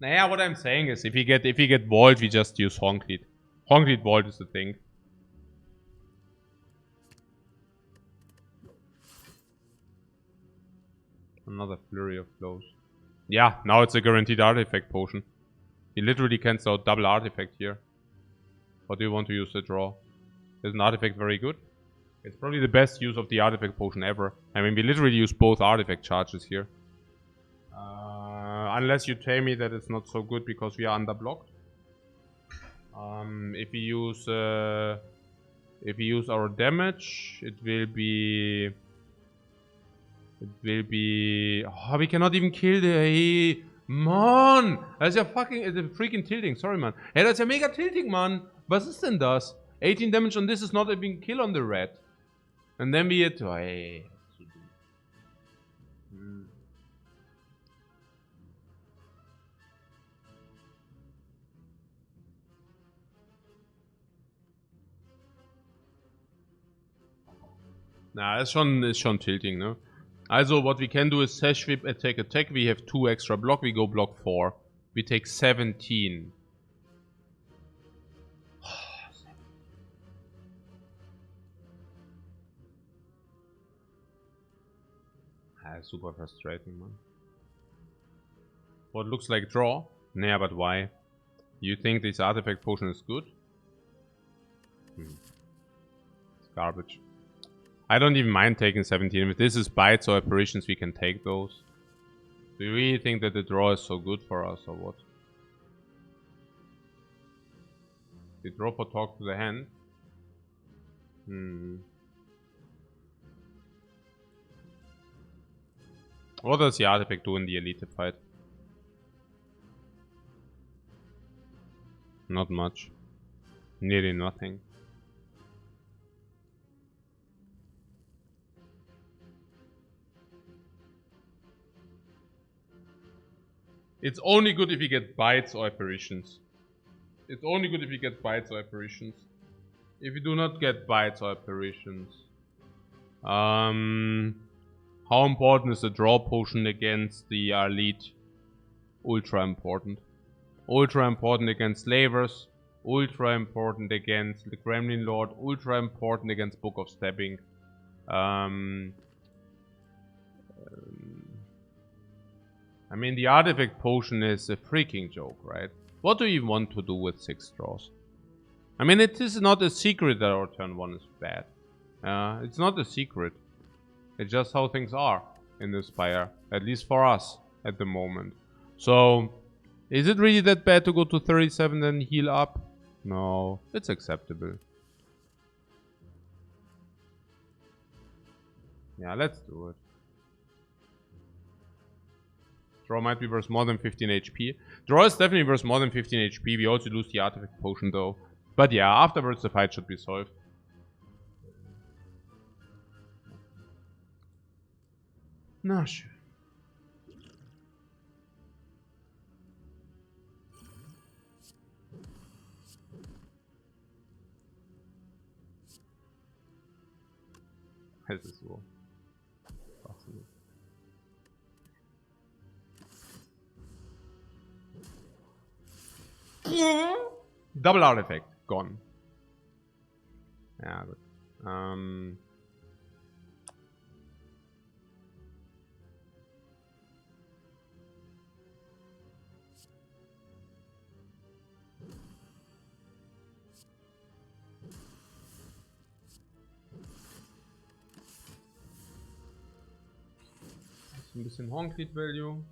Naja, what I'm saying is, if you get Vault, we just use Honklead. Honklead Vault is the thing. Another Flurry of Blows. Yeah, now it's a guaranteed artifact potion. He literally cancels out double artifact here. What do you want to use to draw? Is an artifact very good? It's probably the best use of the artifact potion ever. I mean, we literally use both artifact charges here. Unless you tell me that it's not so good because we are underblocked. If we use our damage, it will be... Oh, we cannot even kill the... Hey, Mann! Das ist ja freaking tilting. Sorry, man. Hey, das ist ja mega tilting, Mann. Was ist denn das? 18 damage on this is not even kill on the red. And then we hit... Oh, hey. Na, ist schon tilting, ne? Also, what we can do is Sash Whip, attack. We have 2 extra block. We go block 4. We take 17. Super frustrating, man. What looks like draw? Nah, but why? You think this artifact potion is good? It's garbage. I don't even mind taking 17. If this is bites or apparitions, we can take those. Do you really think that the draw is so good for us, or what? They draw for talk to the hand. What does the artifact do in the elite fight? Not much. Nearly nothing. It's only good if you get bites or apparitions. It's only good if you get bites or apparitions. If you do not get bites or apparitions. How important is the draw potion against the elite? Ultra important. Ultra important against slavers. Ultra important against the Gremlin Lord. Ultra important against Book of Stabbing. I mean, the artifact potion is a freaking joke, right? What do you want to do with 6 draws? I mean, it is not a secret that our turn 1 is bad. It's not a secret. It's just how things are in the Spire. At least for us at the moment. So, is it really that bad to go to 37 and heal up? No, it's acceptable. Yeah, let's do it. Draw might be worth more than 15 HP. Draw is definitely worth more than 15 HP. We also lose the artifact potion though. But yeah, afterwards the fight should be solved. Na schön. Es ist so. Double artifact. Gone. Ja, gut. Ein bisschen Horncleat Value.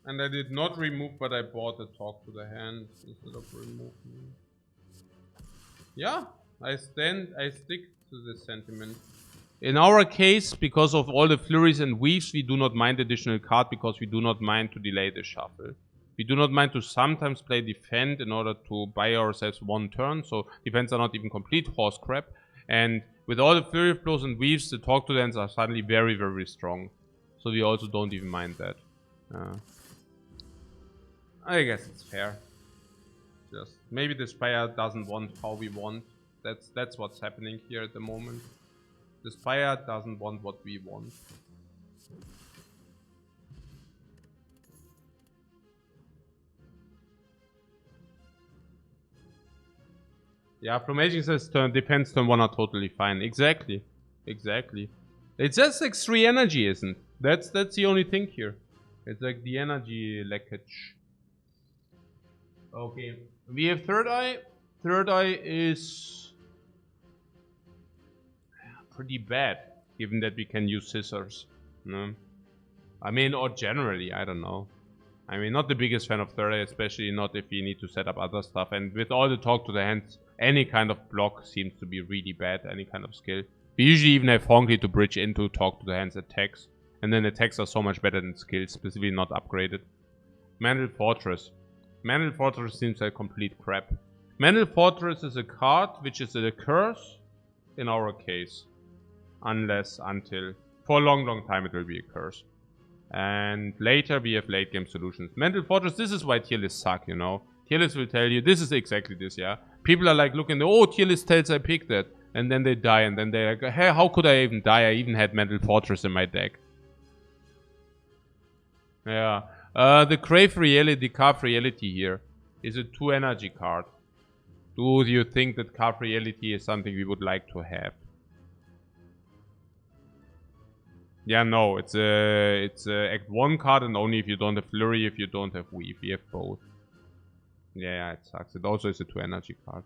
And I did not remove, but I bought the talk to the hand instead of removing. Yeah, I stick to this sentiment. In our case, because of all the flurries and weaves, we do not mind additional card because we do not mind to delay the shuffle. We do not mind to sometimes play defend in order to buy ourselves 1 turn, so defense are not even complete horse crap. And with all the flurry of blows and weaves, the talk to the hands are suddenly very, very strong. So we also don't even mind that. I guess it's fair. Just maybe the Spire doesn't want how we want. That's what's happening here at the moment. The Spire doesn't want what we want. Yeah, Plumaging says defense turn 1 are totally fine. Exactly. Exactly. It's just like 3 energy, isn't? That's the only thing here. It's like the energy leakage. Okay. We have Third Eye. Third Eye is pretty bad, given that we can use scissors. No? I mean, or generally, I don't know. I mean, not the biggest fan of Third Eye, especially not if you need to set up other stuff. And with all the talk to the hands, any kind of block seems to be really bad, any kind of skill. We usually even have Honky to bridge into talk to the hands attacks. And then attacks are so much better than skills, specifically not upgraded. Mantle Fortress. Mantle Fortress seems like complete crap. Mantle Fortress is a card which is a curse in our case. Until for a long time it will be a curse. And later we have late game solutions. Mantle Fortress, this is why tier lists suck, you know. Tier lists will tell you, this is exactly this, yeah. People are like looking, oh, tier list tells I picked that. And then they die, and then they're like, hey, how could I even die? I even had Mantle Fortress in my deck. Yeah. The Crave Reality, Carve Reality here is a 2 energy card. Do you think that Carve Reality is something we would like to have? Yeah, no, it's a Act 1 card, and only if you don't have Flurry, if you don't have Weave. We have both. Yeah, it sucks. It also is a 2 energy card.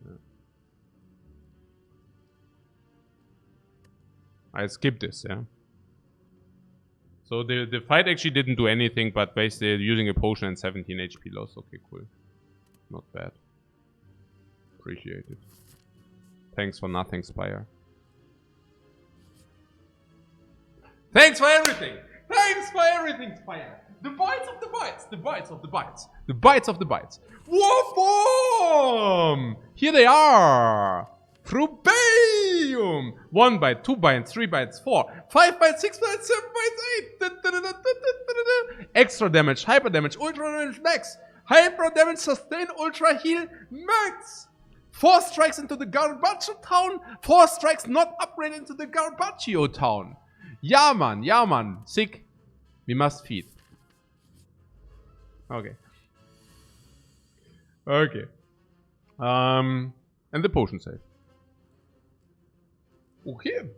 Yeah. I skipped this, yeah. So the fight actually didn't do anything, but basically using a potion and 17 HP loss. Okay, cool. Not bad. Appreciate it. Thanks for nothing, Spire. Thanks for everything! Thanks for everything, Spire! The bites of the bites! The bites of the bites! The bites of the bites! War form! Here they are! Frubeum! 1 bite, 2 bites, 3 bites, 4, 5 bites, 6 bites, 7 bites, 8! Extra damage, hyper damage, ultra damage max! Hyper damage, sustain, ultra heal max! 4 strikes into the Garbaggio town, 4 strikes not upgrade into the Garbaggio town! Ja, Mann, sick. We must feed. Okay. Okay. And the potion save. Okay.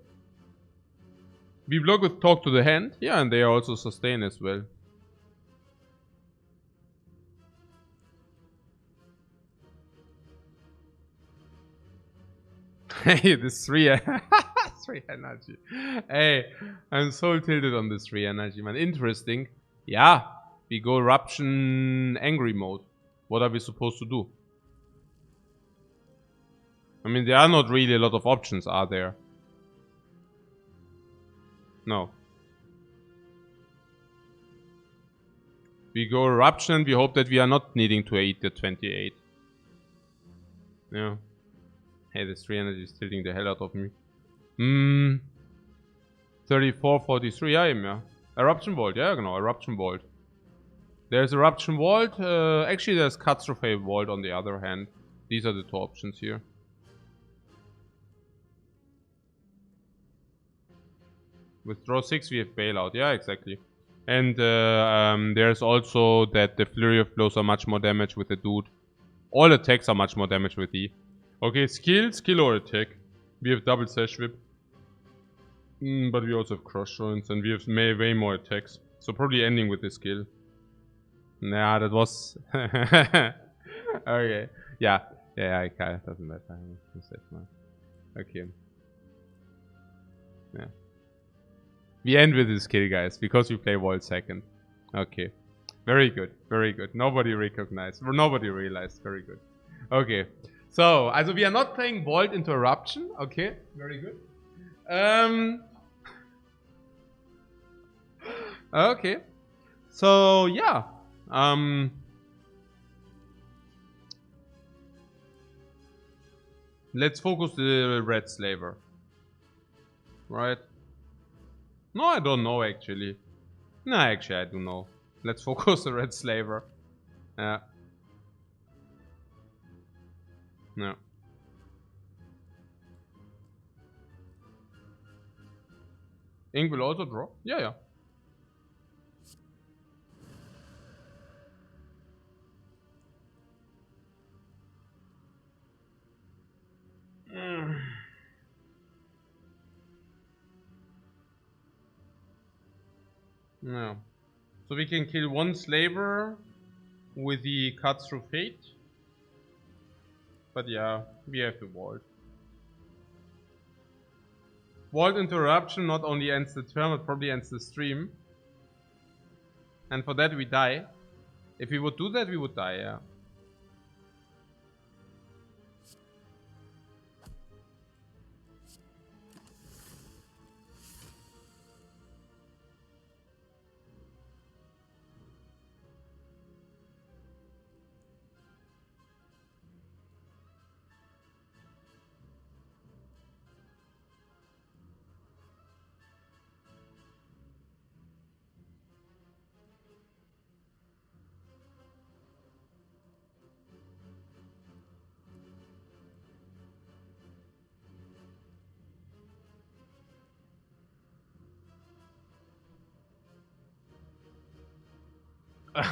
We block with talk to the hand. Yeah, and they are also sustain as well. Hey, this 3 3 energy. Hey, I'm so tilted on this 3 energy, man. Interesting. Yeah, we go eruption angry mode. What are we supposed to do? I mean, there are not really a lot of options, are there? No. We go eruption. We hope that we are not needing to eat the 28. Yeah. Hey, this 3 energy is tilting the hell out of me. 34, 43, yeah. Eruption Vault, yeah, genau, Eruption Vault. There's Eruption Vault. Actually, there's Catastrophe Vault on the other hand. These are the 2 options here. Withdraw 6, we have Bailout. Yeah, exactly. And there's also that the Flurry of Blows are much more damage with the dude. All attacks are much more damage with E. Okay, skill or attack. We have double Sash Whip. But we also have Crush Joints and we have way more attacks. So probably ending with the skill. Nah, that was... Okay. Yeah, it kind of doesn't matter. Okay. Yeah. We end with the skill, guys, because we play Vault second. Okay. Very good, very good. Nobody recognized. Nobody realized. Very good. Okay. So, also we are not playing Vault into Eruption. Okay. Very good. Okay. So, yeah. Let's focus the Red Slaver. Right? No, I don't know actually. No, actually I do know. Let's focus the Red Slaver. Yeah. No. Ink will also draw? Yeah. No. So we can kill 1 Slaver with the Cuts Through Fate. But yeah, we have to Vault. Vault Interruption not only ends the turn, but probably ends the stream. And for that we die. If we would do that, we would die, yeah.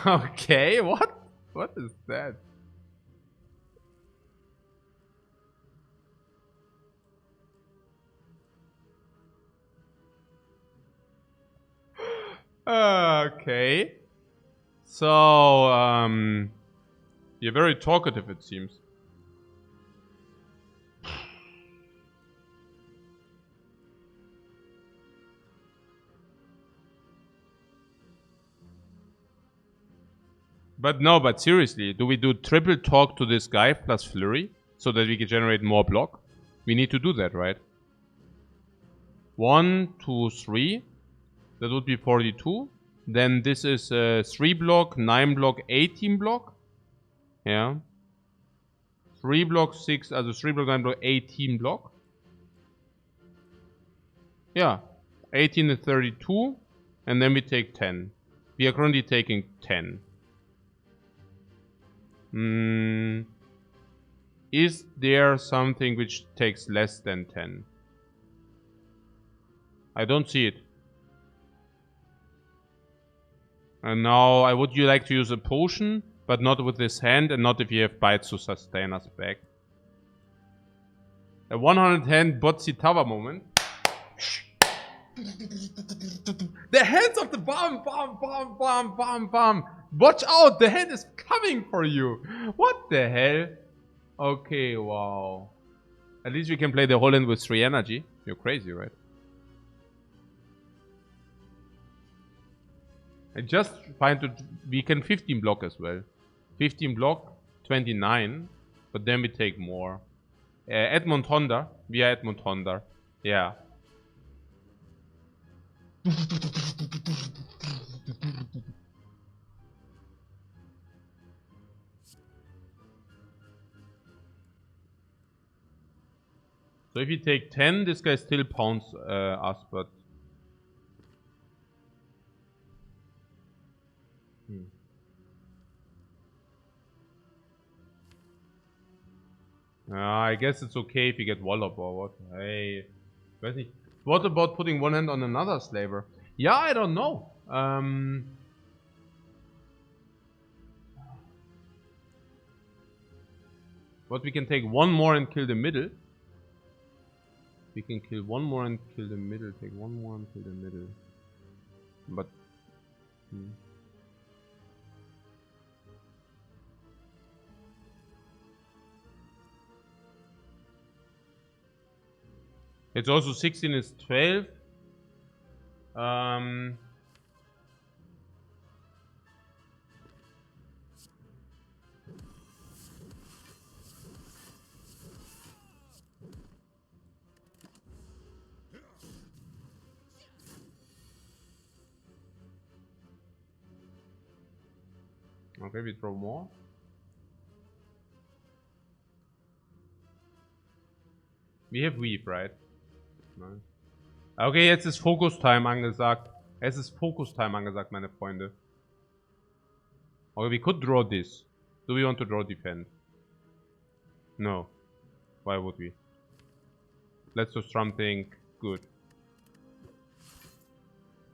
Okay, what? What is that? Okay. So, you're very talkative, it seems. But seriously, do we do triple talk to this guy plus flurry so that we can generate more block? We need to do that, right? 1, 2, 3. That would be 42. Then this is 3 block, 9 block, 18 block. Yeah. 3 block, 6, also 3 block, 9 block, 18 block. Yeah. 18 and 32. And then we take 10. We are currently taking 10. Is there something which takes less than 10? I don't see it. And now, would you like to use a potion, but not with this hand, and not if you have bites to sustain us back. A 110 Botsi Tower moment. The hands of the bomb, bomb, bomb, bomb, bomb, bomb. Watch out, the hand is coming for you. What the hell? Okay, wow. At least we can play the whole end with 3 energy. You're crazy, right? I just find that we can 15 block as well. 15 block, 29. But then we take more. Edmund Honda. We are Edmund Honda. Yeah. So if you take 10, this guy still pounds us, but... I guess it's okay if you get Wallop or what. Hey, weiß nicht. What about putting one hand on another slaver? Yeah, I don't know. But we can take one more and kill the middle. We can kill one more and kill the middle. Take one more and kill the middle. But... It's also 16 is 12. Okay, we throw more. We have Weave, right? Nein. Okay, jetzt ist Focus Time angesagt. Es ist Focus Time angesagt, meine Freunde. Okay, we could draw this. Do we want to draw defend? No. Why would we? Let's do something good.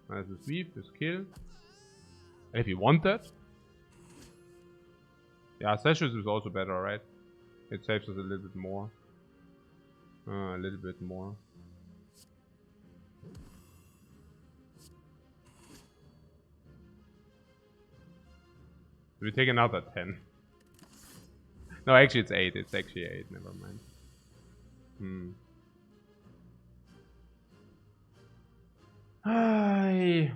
This is Weave, this kill. If you want that. Yeah, Ascension is also better, right? It saves us a little bit more. A little bit more. We take another 10. No, actually it's 8. It's actually 8. Never mind. Hi.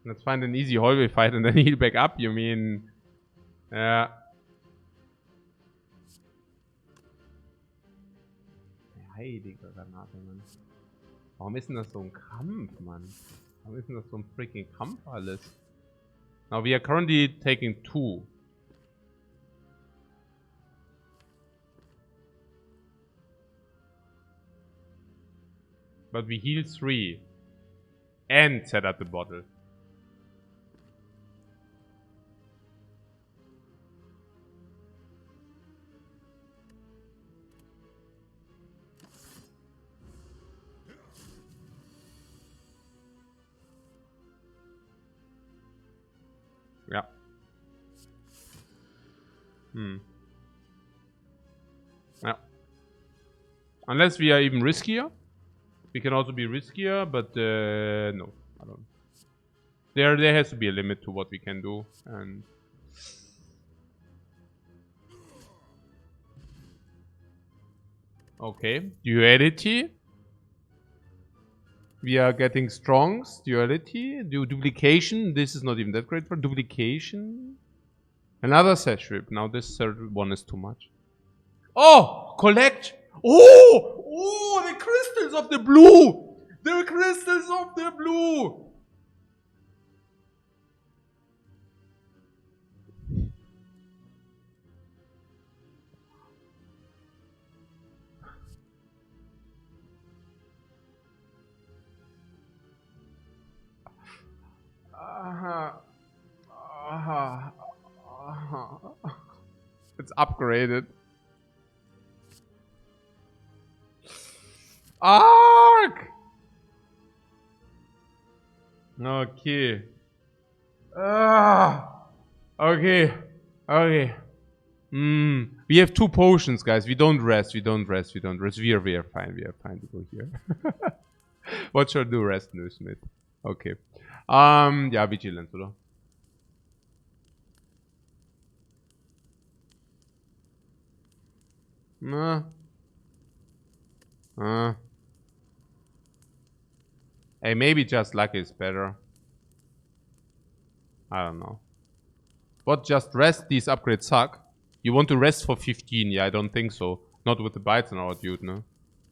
Let's find an easy hallway fight and then heal back up. You mean... Ja. Heilige Granate, Mann. Warum ist denn das so ein Krampf, Mann? Warum ist denn das so ein freaking Kampf alles? Now we are currently taking 2. But we heal 3. And set up the bottle. Yeah. Yeah. Unless we are even riskier. We can also be riskier, but no, I don't. There has to be a limit to what we can do. And okay, duality. We are getting strongs, duality, duplication. This is not even that great for duplication. Another set strip. Now this third one is too much. Oh, collect. Oh, the crystals of the blue. The crystals of the blue. It's upgraded. Ark! Okay. Okay. Okay. We have 2 potions, guys. We don't rest. We are fine. We are fine to go here. What should I do? Rest, no Smith. Okay. Ja, Vigilance, oder? Hey, maybe just lucky is better. I don't know. What, just rest? These upgrades suck. You want to rest for 15? Yeah, I don't think so. Not with the bites on our dude, no?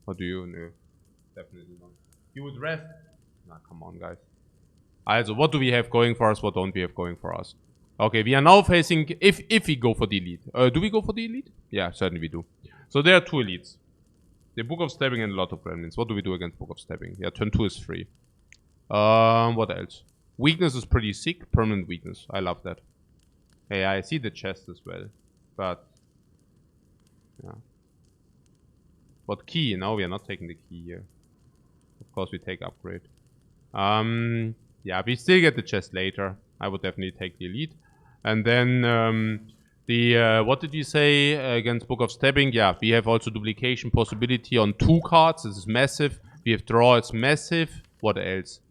Or do you? No. Definitely not. You would rest? Nah, come on, guys. Also, what do we have going for us? What don't we have going for us? Okay, we are now facing... If we go for the elite. Do we go for the elite? Yeah, certainly we do. So there are 2 elites. The Book of Stabbing and a lot of remnants. What do we do against Book of Stabbing? Yeah, turn 2 is free. What else? Weakness is pretty sick. Permanent weakness. I love that. Hey, I see the chest as well. But... yeah. What key? No, we are not taking the key here. Of course we take upgrade. Yeah, we still get the chest later. I would definitely take the elite. And then what did you say against Book of Stabbing? Yeah, we have also duplication possibility on 2 cards. This is massive. We have draw, it's massive. What else?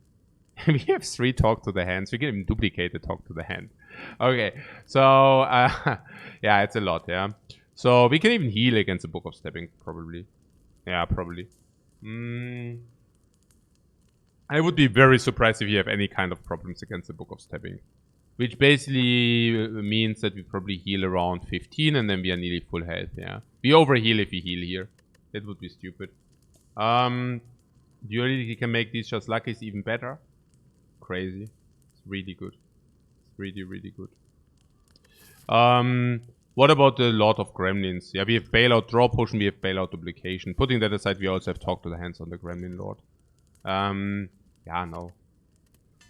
We have 3 talk to the hands. We can even duplicate the talk to the hand. Okay, so yeah, it's a lot, yeah. So we can even heal against the Book of Stabbing, probably. Yeah, probably. I would be very surprised if you have any kind of problems against the Book of Stabbing. Which basically means that we probably heal around 15 and then we are nearly full health, yeah. We overheal if we heal here. That would be stupid. Duality can make these just luckies even better. Crazy. It's really good. It's really, really good. What about the Lord of Gremlins? Yeah, we have Bailout Draw Potion, we have Bailout Duplication. Putting that aside, we also have Talk to the Hands on the Gremlin Lord. Yeah, no.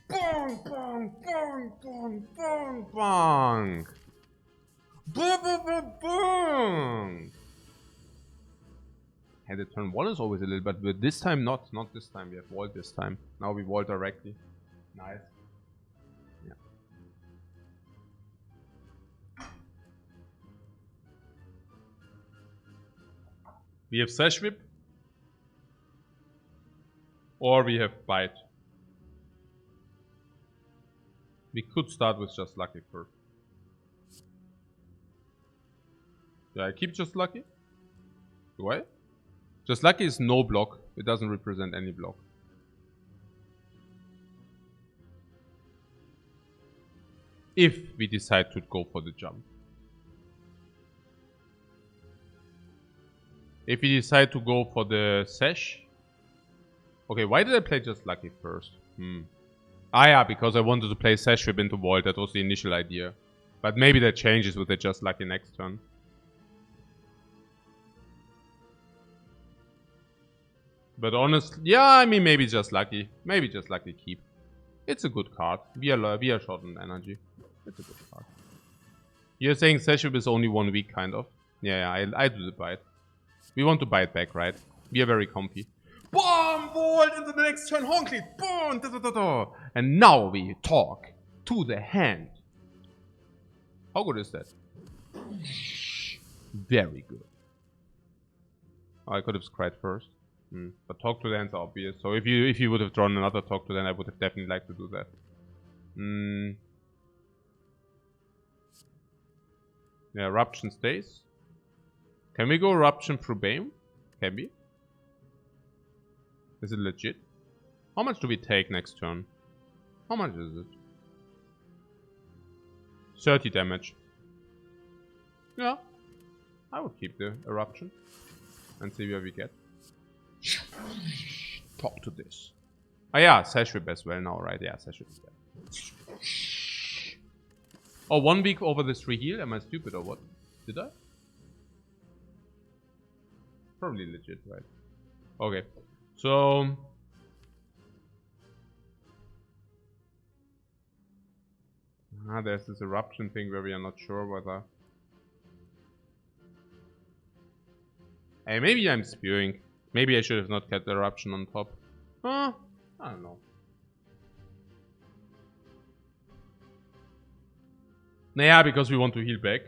Bong, bong, bong, bong, bong, bong. Bong, bong, bong, bong. And the turn 1 is always a little bit, but this time not. Not this time. We have Vault this time. Now we Vault directly. Nice. Yeah. We have Sash Whip. Or we have Bite. We could start with just Lucky first. Do I keep just Lucky? Do I? Just Lucky is no block. It doesn't represent any block. If we decide to go for the jump. If we decide to go for the Sash. Okay, why did I play just Lucky first? Ah yeah, because I wanted to play Sash Whip into Vault. That was the initial idea. But maybe that changes with the just Lucky next turn. But honestly, yeah, I mean maybe just Lucky. Maybe just Lucky keep. It's a good card. We are short on energy. It's a good card. You're saying Sash Whip is only 1 week, kind of. Yeah, I do the bite. We want to bite back, right? We are very comfy. Boom! Vault into the next turn. Honky! Boom! Da, da, da, da. And now we talk to the hand. How good is that? Very good. Oh, I could have cried first. But talk to the hands are obvious. So if you would have drawn another talk to the hand, I would have definitely liked to do that. Yeah, Eruption stays. Can we go Eruption through Bane? Can we? Is it legit? How much do we take next turn? How much is it? 30 damage. Yeah. I would keep the Eruption. And see where we get. Talk to this. Oh yeah, Sash Whip as well now, right? Yeah, Sash Whip is there. Oh, 1 week over the 3 heal? Am I stupid or what? Did I? Probably legit, right? Okay. So... there's this Eruption thing where we are not sure whether... Hey, maybe I'm spewing. Maybe I should have not kept the Eruption on top. I don't know. Nah, because we want to heal back.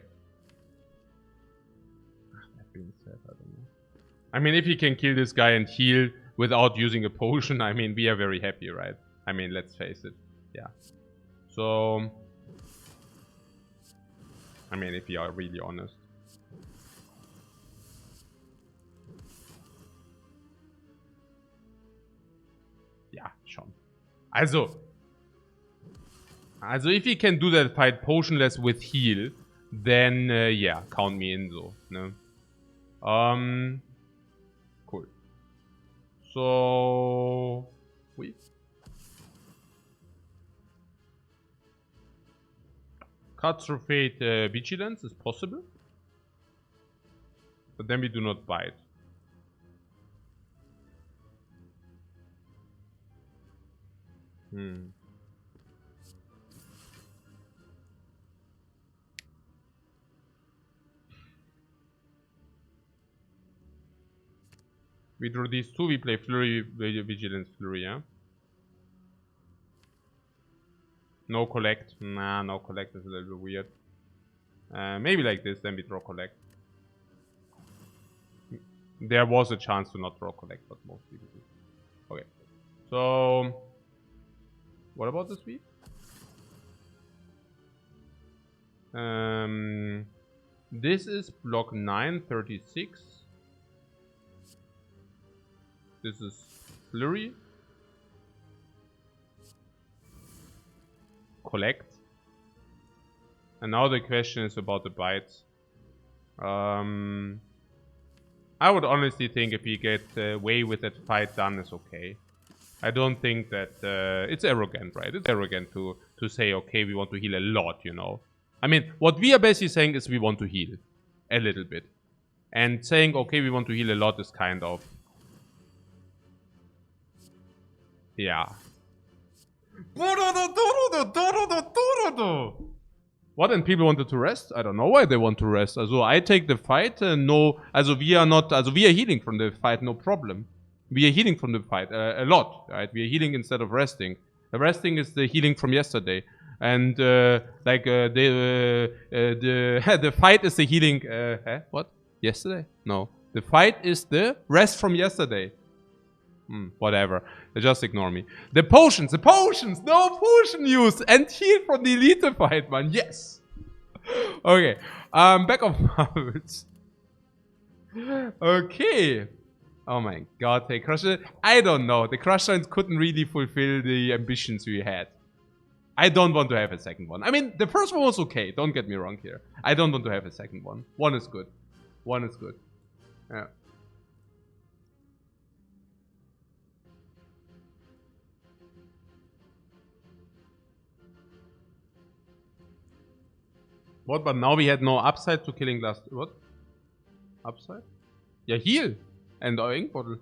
That being said, I don't know. I mean, if you can kill this guy and heal without using a potion, I mean, we are very happy, right? I mean, let's face it. Yeah. So... I mean, if you are really honest. Ja, schon. Also if you can do that fight potionless with heal, then yeah, count me in so, ne? Cool. So, oui. Cut through fate vigilance is possible. But then we do not bite. We draw these two, we play Flurry, Vigilance, Flurry, yeah? No collect. Nah, no collect is a little bit weird. Maybe like this, then we draw collect. There was a chance to not draw collect, but mostly we do. Okay. So... what about the sweep? This is block 936. This is Flurry. Collect. And now the question is about the bites. I would honestly think if we get away with that fight done is okay. I don't think that it's arrogant, right? It's arrogant to say, okay, we want to heal a lot, you know. I mean, what we are basically saying is we want to heal a little bit. And saying, okay, we want to heal a lot is kind of... yeah. What, and people wanted to rest? I don't know why they want to rest. Also, I take the fight, no... Also, we are not... Also, we are healing from the fight, no problem. We are healing from the fight a lot, right? We are healing instead of resting. The resting is the healing from yesterday. And, the fight is the healing... what? Yesterday? No. The fight is the rest from yesterday. Whatever. Just ignore me. The potions! No potion use! And heal from the elite fight, man. Yes! Okay. Back of marbles. Okay. Oh my god, hey, Crusher. I don't know. The Crusher couldn't really fulfill the ambitions we had. I don't want to have a second one. I mean, the first one was okay. Don't get me wrong here. I don't want to have a second one. One is good. One is good. Yeah. What? But now we had no upside to killing last... what? Upside? Yeah, heal! And our ink bottle.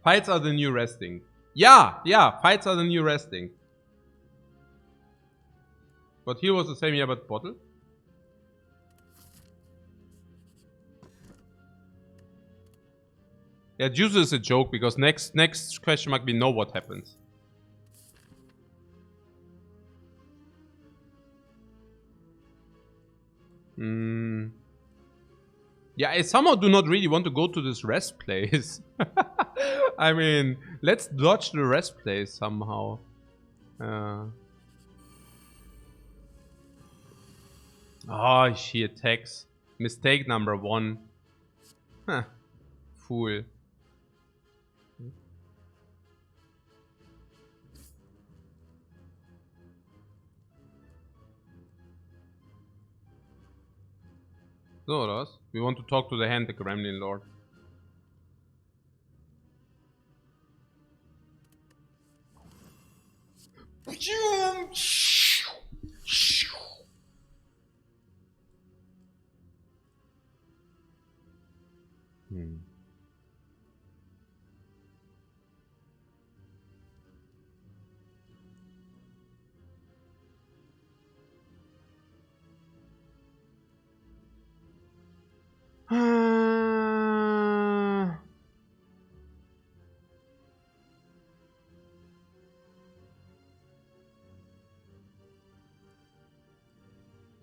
Fights are the new resting. Yeah, fights are the new resting. But heal was the same here, but bottle? Yeah, juice is a joke because next question mark we know what happens. Yeah, I somehow do not really want to go to this rest place. I mean, let's dodge the rest plays somehow. Oh, she attacks. Mistake number 1. Huh. Fool. So, das. We want to talk to the hand, the Gremlin Lord. Hmm.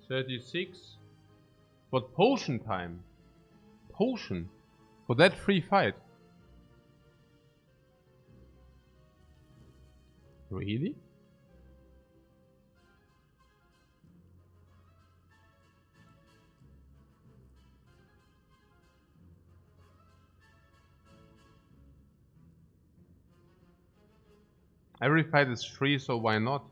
36. But potion time. Potion. For that free fight. Really? Every fight is free, so why not?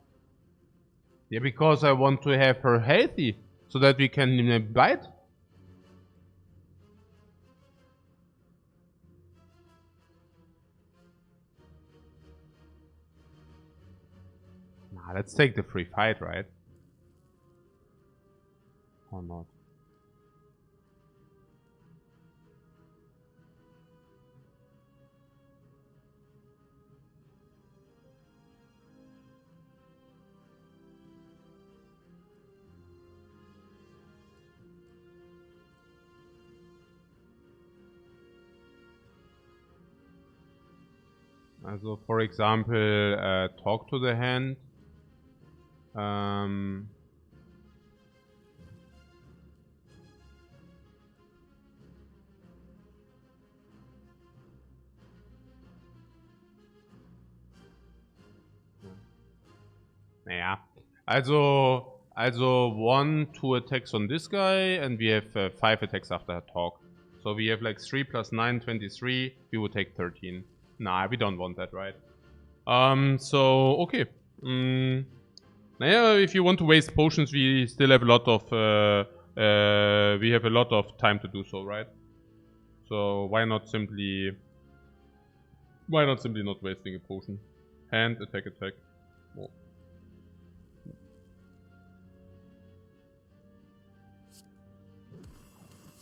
Yeah, because I want to have her healthy, so that we can bite. Nah, let's take the free fight, right? Or not? Also, for example, talk to the hand. Naja, also 1, 2 attacks on this guy, and we have 5 attacks after her talk. So we have like 3 plus 9, 23. We would take 13. Nah, we don't want that, right? So, okay. Naja, if you want to waste potions, we still have a lot of, time to do so, right? So why not simply not wasting a potion? Hand, attack. Oh.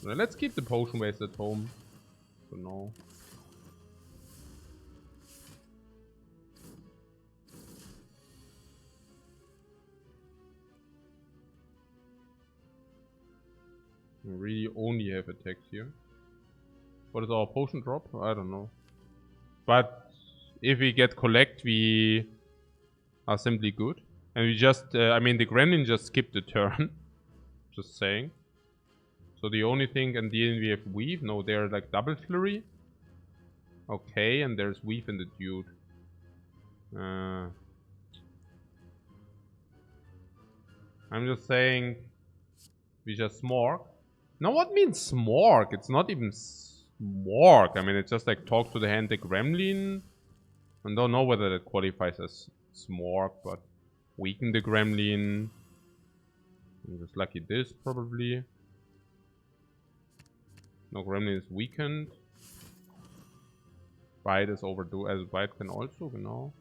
Let's keep the potion waste at home. For now. We really only have attacks here. What is our potion drop? I don't know. But if we get collect, we are simply good. And we just, I mean, the Gremlin just skipped the turn. Just saying. So the only thing, and then we have Weave. No, they're like double flurry. Okay, and there's Weave in the dude. I'm just saying, we just smork. Now what means smork? It's not even smork. I mean, it's just like talk to the hand, the Gremlin. I don't know whether that qualifies as smork, but weaken the Gremlin. I'm just lucky this probably. No, Gremlin is weakened. Bite is overdue, as bite can also, you know.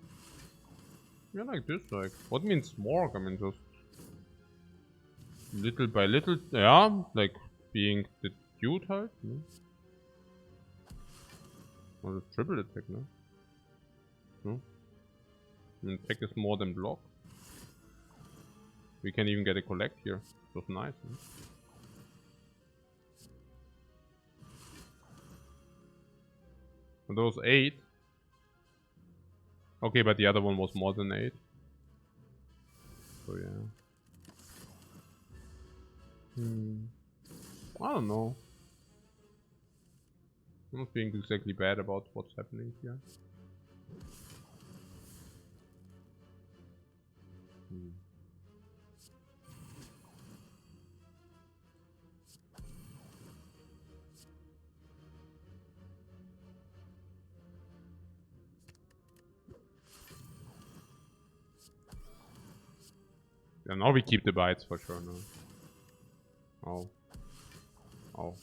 Yeah, like this, like, what means smork? I mean, just little by little, yeah, like being the dude halt, no? Or the triple attack, no? No? I mean, attack is more than block. We can even get a collect here. That's nice, no? Those 8. Okay, but the other one was more than 8. So yeah. I don't know. I'm not feeling exactly bad about what's happening here. Yeah, now we keep the bites for sure now. Oh. Oh.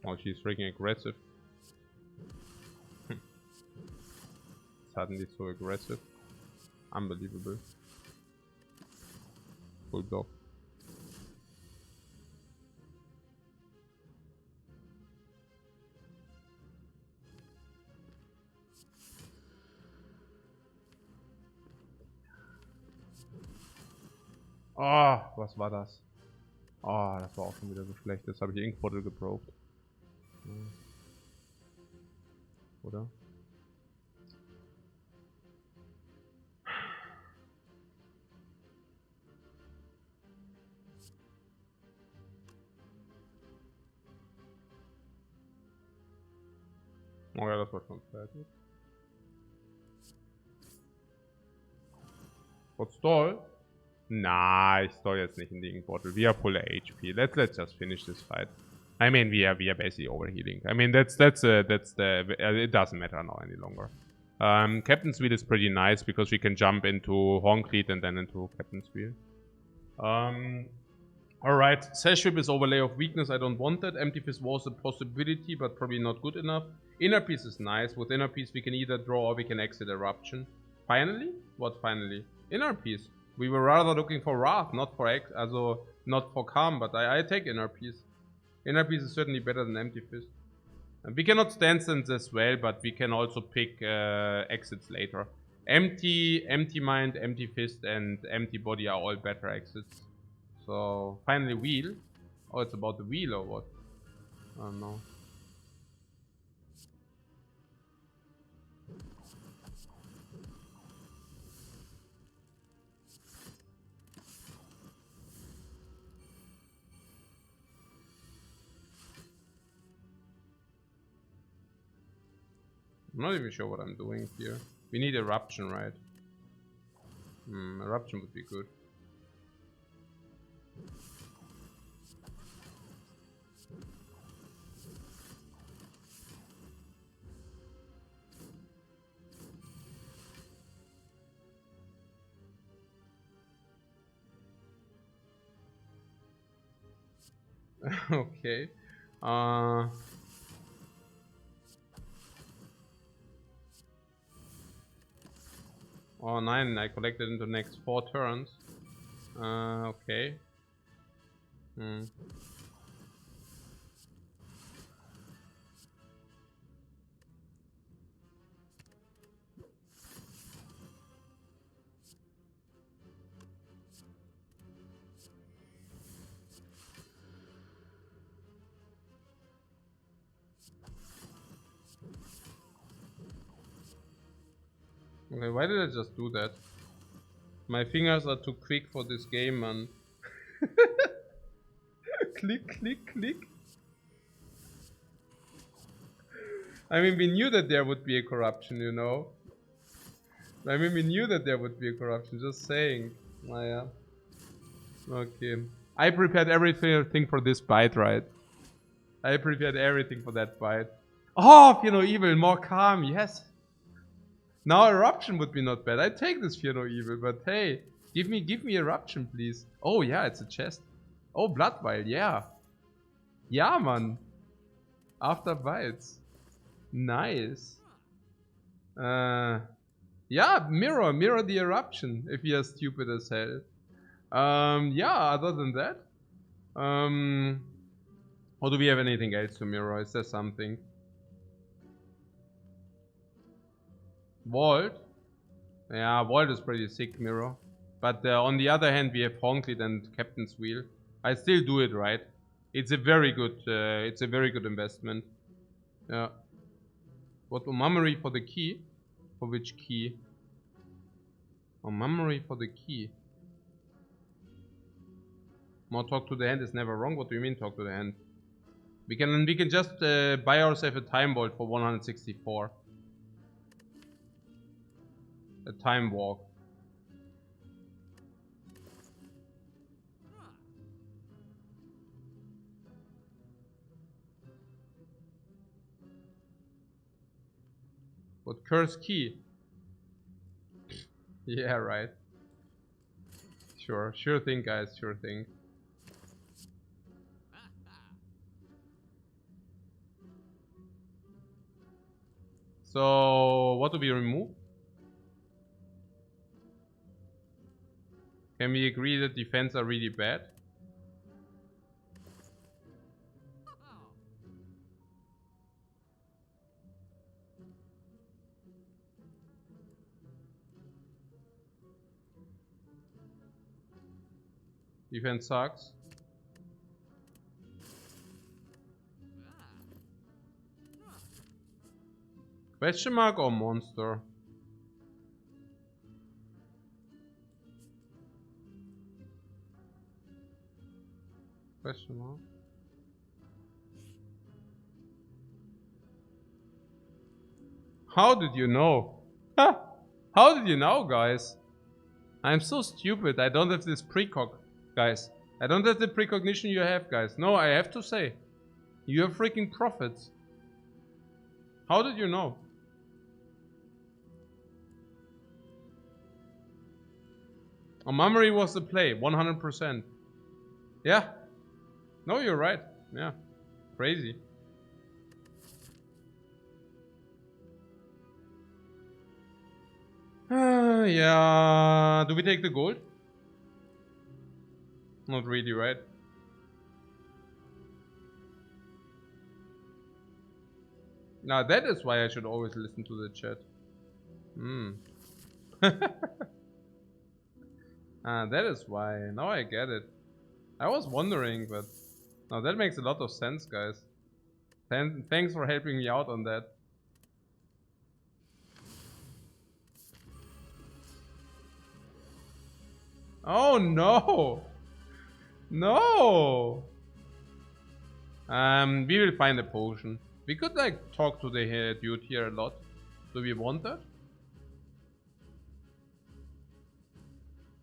Oh, she's freaking aggressive. Suddenly so aggressive. Unbelievable. Full block. Oh, was war das? Oh, das war auch schon wieder so schlecht. Jetzt habe ich Inkbottle gebroken. Oder? Oh ja, das war schon fertig. What stall? Nah, ich stall jetzt nicht in the ink bottle. We are full HP. Let's just finish this fight. I mean, we are basically overhealing. I mean, that's the it doesn't matter now any longer. Captain's Wheel is pretty nice because we can jump into Horncleat and then into Captain's Wheel. Alright, Sash Whip is overlay of weakness. I don't want that. Empty Fist was a possibility, but probably not good enough. Inner Piece is nice. With Inner Piece, we can either draw or we can exit Eruption. Finally? What finally? Inner Piece. We were rather looking for Wrath, not for also not for Calm, but I take Inner Piece. Inner Piece is certainly better than Empty Fist. And we cannot stand sense as well, but we can also pick exits later. Empty Mind, Empty Fist, and Empty Body are all better exits. So, finally wheel. Oh, it's about the wheel or what? I don't know. I'm not even sure what I'm doing here. We need Eruption, right? Eruption would be good. Okay. Oh, 9. I collected into the next 4 turns. Okay. Okay, why did I just do that? My fingers are too quick for this game, man. Click, click, click. I mean, we knew that there would be a corruption, you know? I mean, we knew that there would be a corruption, just saying. Oh, yeah. Okay. I prepared everything for this bite, right? I prepared everything for that bite. Oh, Fear No Evil, more calm, yes. Now Eruption would be not bad. I'd take this Fear No Evil, but hey, give me Eruption, please. Oh yeah, it's a chest. Oh, Blood Vial, yeah. Yeah, man. After bites. Nice. Yeah, mirror the Eruption if you're stupid as hell. Yeah, other than that. Or do we have anything else to mirror? Is there something? Vault? Yeah, Vault is pretty sick mirror. But on the other hand, we have Horncleat and Captain's Wheel. I still do it, right? It's a very good investment. Yeah. What memory for the key? For which key? Oh, memory for the key. More talk to the hand is never wrong. What do you mean talk to the hand? We can just buy ourselves a time vault for 164. A time walk. What curse key? Yeah, right. Sure thing, guys, sure thing. So, what do we remove? Can we agree that defense are really bad? Defense sucks. Question mark or monster? Question mark. How did you know? How did you know, guys? I'm so stupid. I don't have this precog, guys. I don't have the precognition you have, guys. No, I have to say. You're freaking prophets. How did you know? Oh, Mummery was the play, 100%. Yeah. No, you're right. Yeah. Crazy. Yeah. Do we take the gold? Not really, right? Now that is why I should always listen to the chat. That is why. Now I get it. I was wondering, but now that makes a lot of sense, guys. Thanks for helping me out on that. Oh no! No! We will find a potion. We could like talk to the dude here a lot. Do we want that?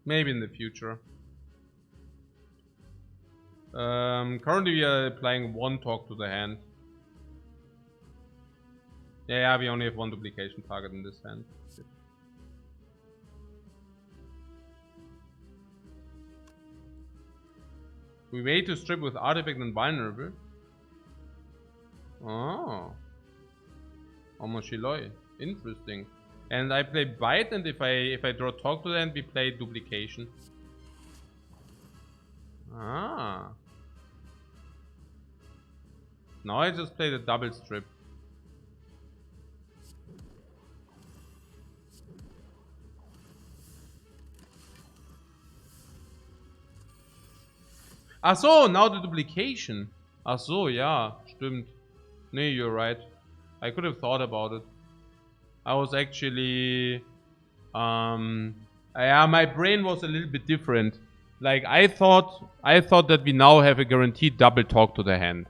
Maybe in the future. Currently we are applying one talk to the hand. Yeah, we only have one duplication target in this hand. We wait to strip with artifact and vulnerable. Oh. Omoshiloi. Interesting. And I play bite, and if I draw talk to the hand, we play duplication. Ah. Now I just play the double strip. Ach so, now the duplication. Ach so, ja, stimmt. Nee, you're right. I could have thought about it. I was actually... yeah, my brain was a little bit different. Like, I thought that we now have a guaranteed double talk to the hand.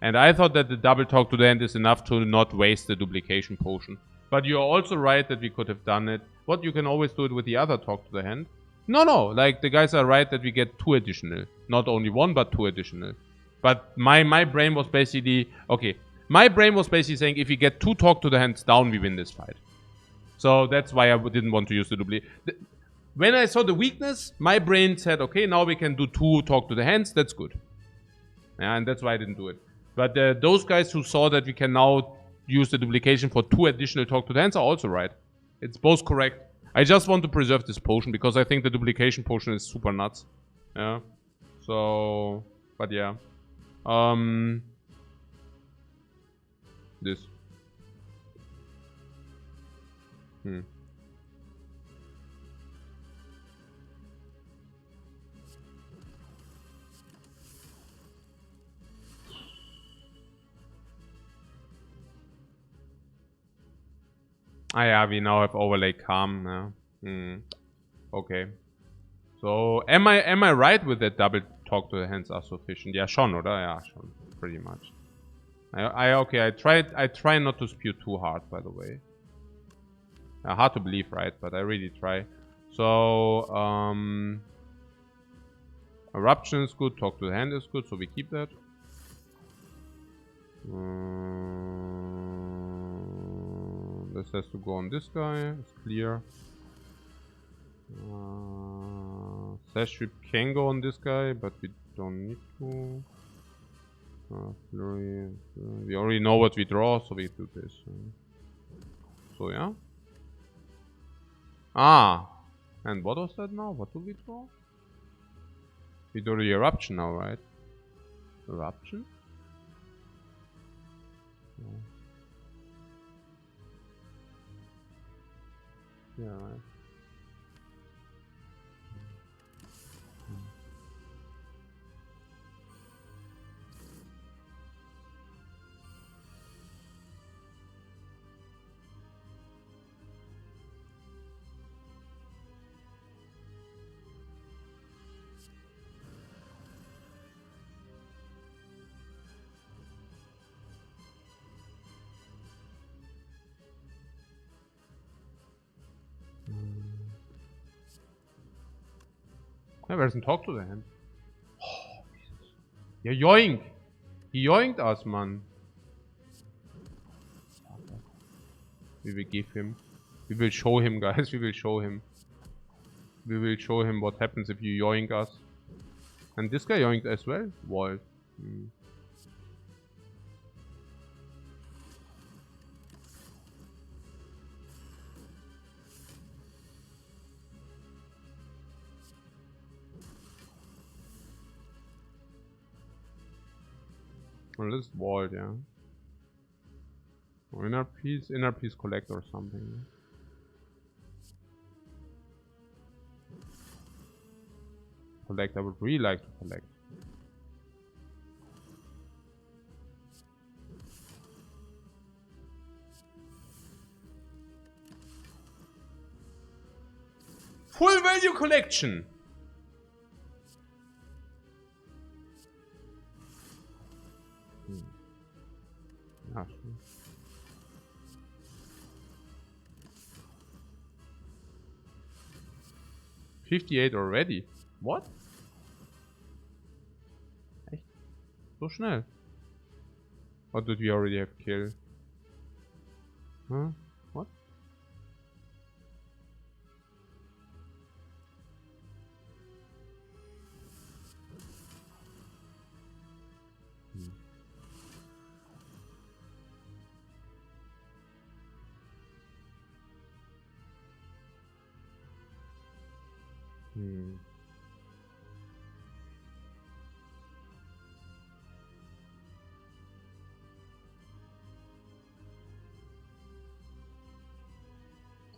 And I thought that the double talk to the hand is enough to not waste the duplication potion. But you're also right that we could have done it. What, you can always do it with the other talk to the hand? No, like the guys are right that we get 2 additional. Not only 1, but 2 additional. But my brain was basically... Okay, my brain was basically saying if we get 2 talk to the hands down, we win this fight. So that's why I didn't want to use the duplicate. When I saw the weakness, my brain said, okay, now we can do 2 talk to the hands, that's good. Yeah, and that's why I didn't do it. But those guys who saw that we can now use the duplication for 2 additional talk to the hands are also right. It's both correct. I just want to preserve this potion because I think the duplication potion is super nuts. Yeah. So, but yeah. This. Ah yeah, we now have overlay calm. Yeah. Okay. So am I right with that double talk to the hands are sufficient. Ja, schon, oder? Ja, schon. Pretty much. Okay, I try not to spew too hard, by the way. Hard to believe, right? But I really try. So, Eruption is good, talk to the hand is good, so we keep that. This has to go on this guy, it's clear. Sash Sweep can go on this guy, but we don't need to. Flurry, we already know what we draw, so we do this. So yeah. And what was that now? What do we draw? We do the Eruption now, right? Eruption? Yeah, right. Yeah, where's the talk to the hand? Oh, Jesus. Yeah, yoink! He yoinked us, man. We will give him. We will show him, guys. We will show him. We will show him what happens if you yoink us. And this guy yoinked as well? Wild. Well, this is wild, yeah. Or inner piece collect or something. Collect, I would really like to collect. Full value collection! Ah, sure. $58 already? What? Echt? So schnell? Or did we already have kill? Huh? What?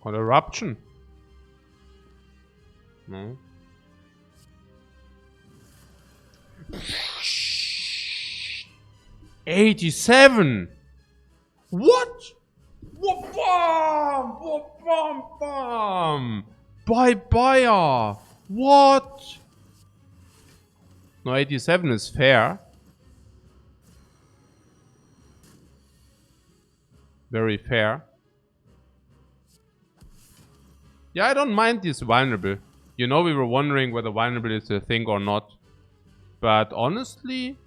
Or eruption? No. $87. What? Bam! Bye bye. What? No, 87 is fair. Very fair. Yeah, I don't mind this vulnerable. You know, we were wondering whether vulnerable is a thing or not. But honestly...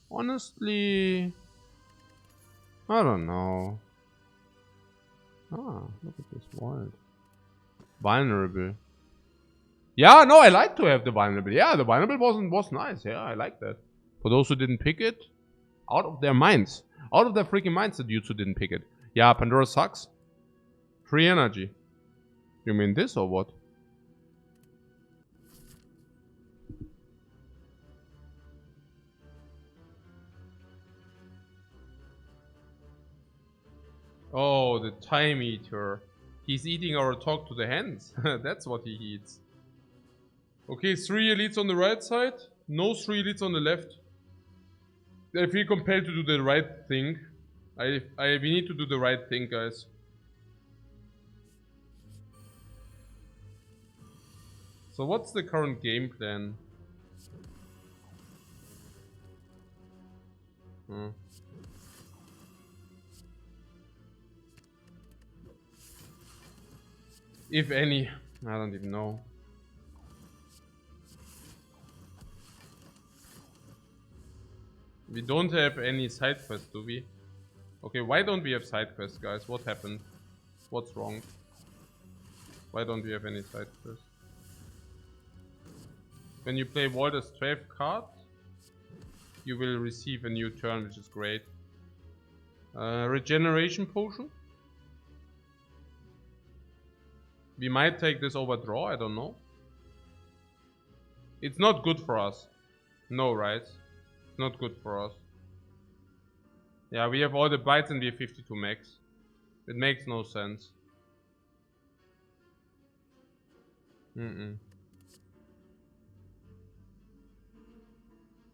I don't know. Look at this wild. Vulnerable. Yeah, no, I like to have the vulnerable. Yeah, the vulnerable was nice. Yeah, I like that. For those who didn't pick it, out of their minds. Out of their freaking minds, the dudes who didn't pick it. Yeah, Pandora sucks. Free energy. You mean this or what? Oh, the time eater. He's eating our talk to the hands. That's what he eats. Okay, 3 elites on the right side. No 3 elites on the left. I feel compelled to do the right thing. We need to do the right thing, guys. So what's the current game plan? If any, I don't even know. We don't have any side quests, do we? Okay, why don't we have side quests, guys? What happened? What's wrong? Why don't we have any side quests? When you play Walter's 12th card, you will receive a new turn, which is great. Regeneration potion. We might take this over draw, I don't know. It's not good for us. No, right? It's not good for us. Yeah, we have all the bites and we have 52 max. It makes no sense.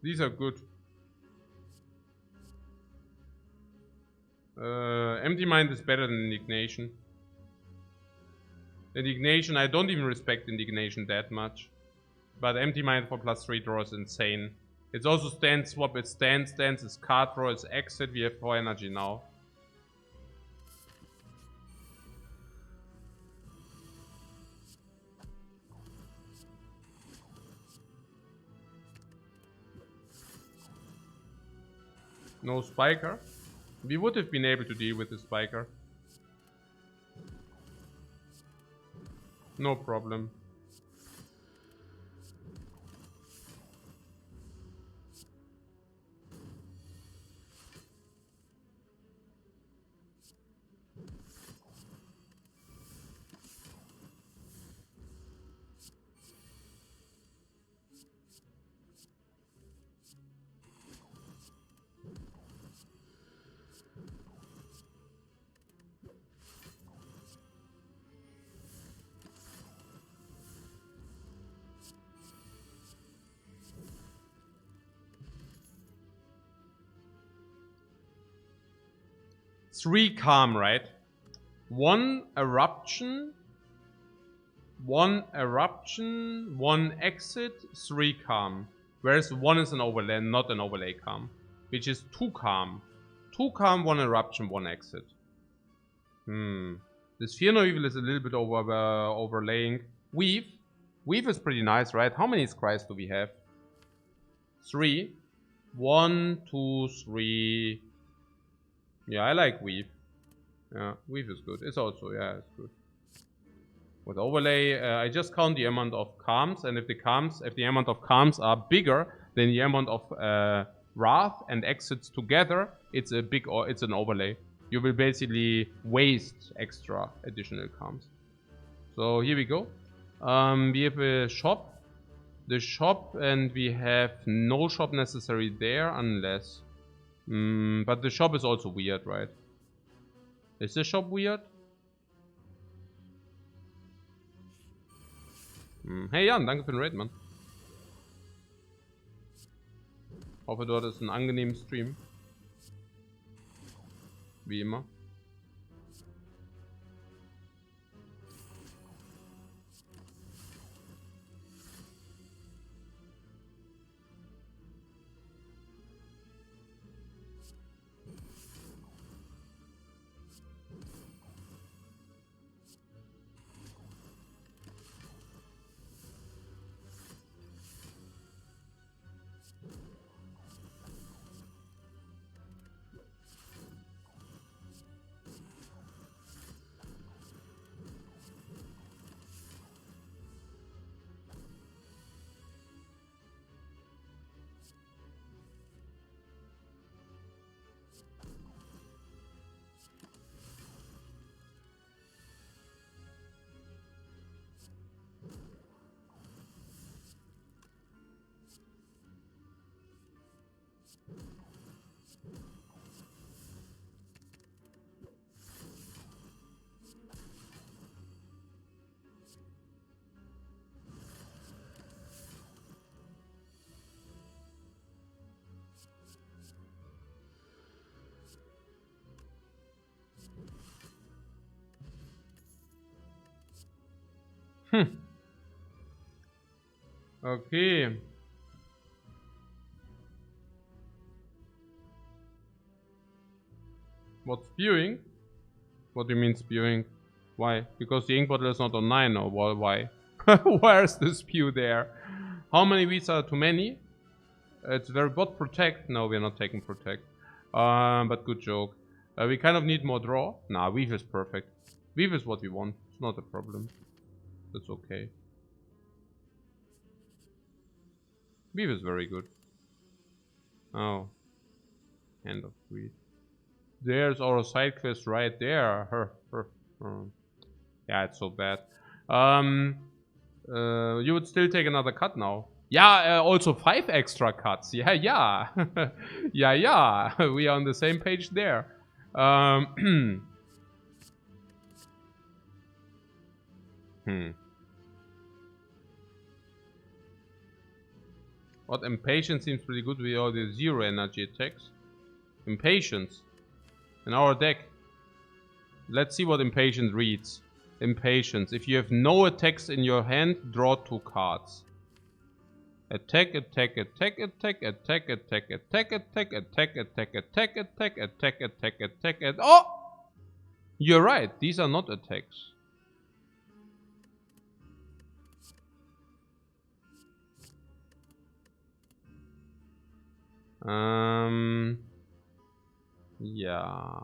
These are good. Empty Mind is better than Indignation. Indignation, I don't even respect Indignation that much. But Empty Mind for +3 draw is insane. It's also stand swap, it's stance is card draw, it's exit, we have 4 energy now. No Spiker. We would have been able to deal with the Spiker. No problem. Three calm, right? One eruption, one exit, 3 calm. Whereas 1 is an overlay, not an overlay calm. Which is 2 calm. 2 calm, 1 eruption, 1 exit. This Fear No Evil is a little bit overlaying. Weave. Weave is pretty nice, right? How many scries do we have? 3. 1, 2, 3. Yeah, I like Weave. Yeah, Weave is good. It's also, yeah, it's good. With overlay, I just count the amount of calms, and if the amount of calms are bigger than the amount of wrath and exits together, it's an overlay. You will basically waste extra additional calms. So here we go. We have a shop. The shop, and we have no shop necessary there unless. But the shop is also weird, right? Is the shop weird? Hey Jan, danke für den Raid, Mann. Hoffe, dort ist ein angenehmer Stream. Wie immer. Okay. What, spewing? What do you mean spewing? Why? Because the ink bottle is not on 9 or why? Where's the spew there? How many weeds are too many? It's very bot protect. No, we're not taking protect. But good joke. We kind of need more draw. Nah, weave is perfect. Weave is what we want. It's not a problem. That's okay. Weave is very good. Oh. Hand of greed. There's our side quest right there. Yeah, it's so bad. You would still take another cut now. Yeah, also 5 extra cuts. Yeah. yeah. We are on the same page there. What, impatience seems pretty good with all the 0 energy attacks. Impatience. In our deck. Let's see what impatience reads. Impatience. If you have no attacks in your hand, draw 2 cards. Attack, attack, attack, attack, attack, attack, attack, attack, attack, attack, attack, attack, attack, attack, attack, oh! You're right, these are not attacks. Yeah.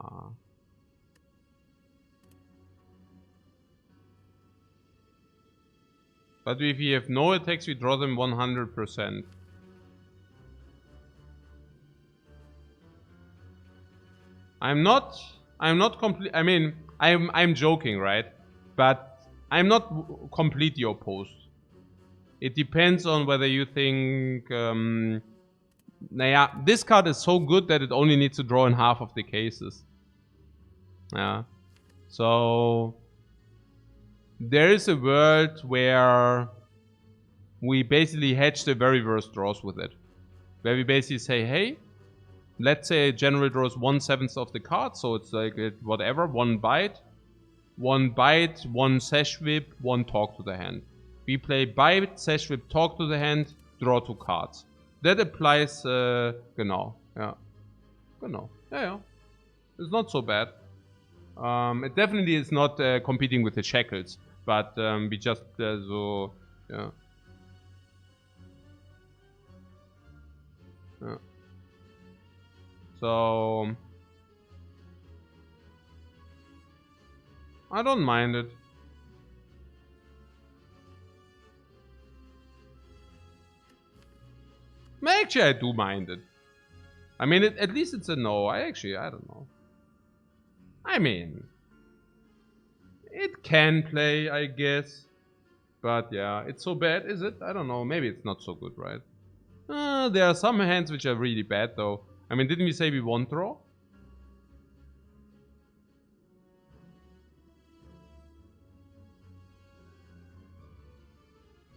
But if we have no attacks, we draw them 100%. I'm not complete. I mean, I'm joking, right? But I'm not completely opposed. It depends on whether you think, naja, this card is so good that it only needs to draw in half of the cases. Yeah. So there is a world where we basically hedge the very worst draws with it. Where we basically say, hey, let's say a general draws 1/7 of the card, so it's like whatever, 1 bite, 1 sash whip, 1 talk to the hand. We play bite, sash whip, talk to the hand, draw 2 cards. That applies, genau, yeah. Genau, yeah. It's not so bad. It definitely is not competing with the shackles, but we just so, yeah. Yeah. So I don't mind it. Actually, I do mind it. I mean, at least it's a no. I don't know. I mean, it can play, I guess. But yeah, it's so bad, is it? I don't know. Maybe it's not so good, right? There are some hands which are really bad, though. I mean, didn't we say we won't draw?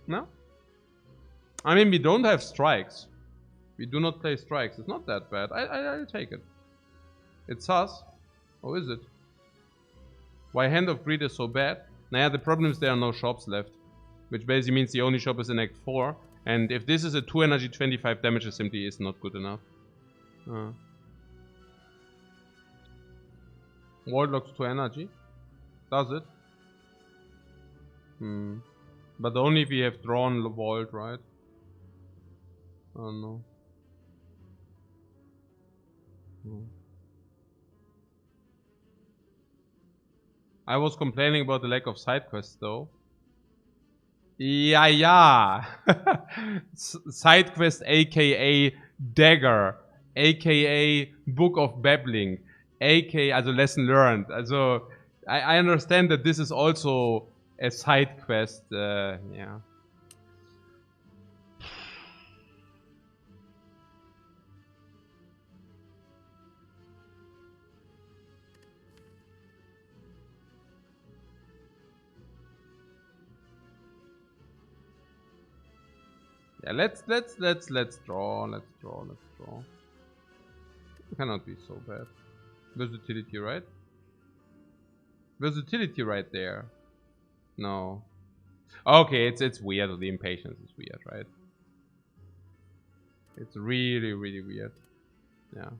No? I mean, we don't have strikes. We do not play strikes. It's not that bad. I'll take it. It's sus. Or is it? Why Hand of Greed is so bad? Nah, the problem is there are no shops left. Which basically means the only shop is in Act 4. And if this is a 2 energy 25 damage, it simply is not good enough. Vault locks 2 energy. Does it? But only if we have drawn the vault, right? Oh no. I was complaining about the lack of side quests though. Yeah. Side quest aka Dagger, aka Book of Babbling, aka also Lesson Learned. Also I understand that this is also a side quest, yeah. Yeah, let's draw. Let's draw. It cannot be so bad. Versatility, right? Versatility right there. No. Okay, it's weird. The impatience is weird, right? It's really, really weird. Yeah.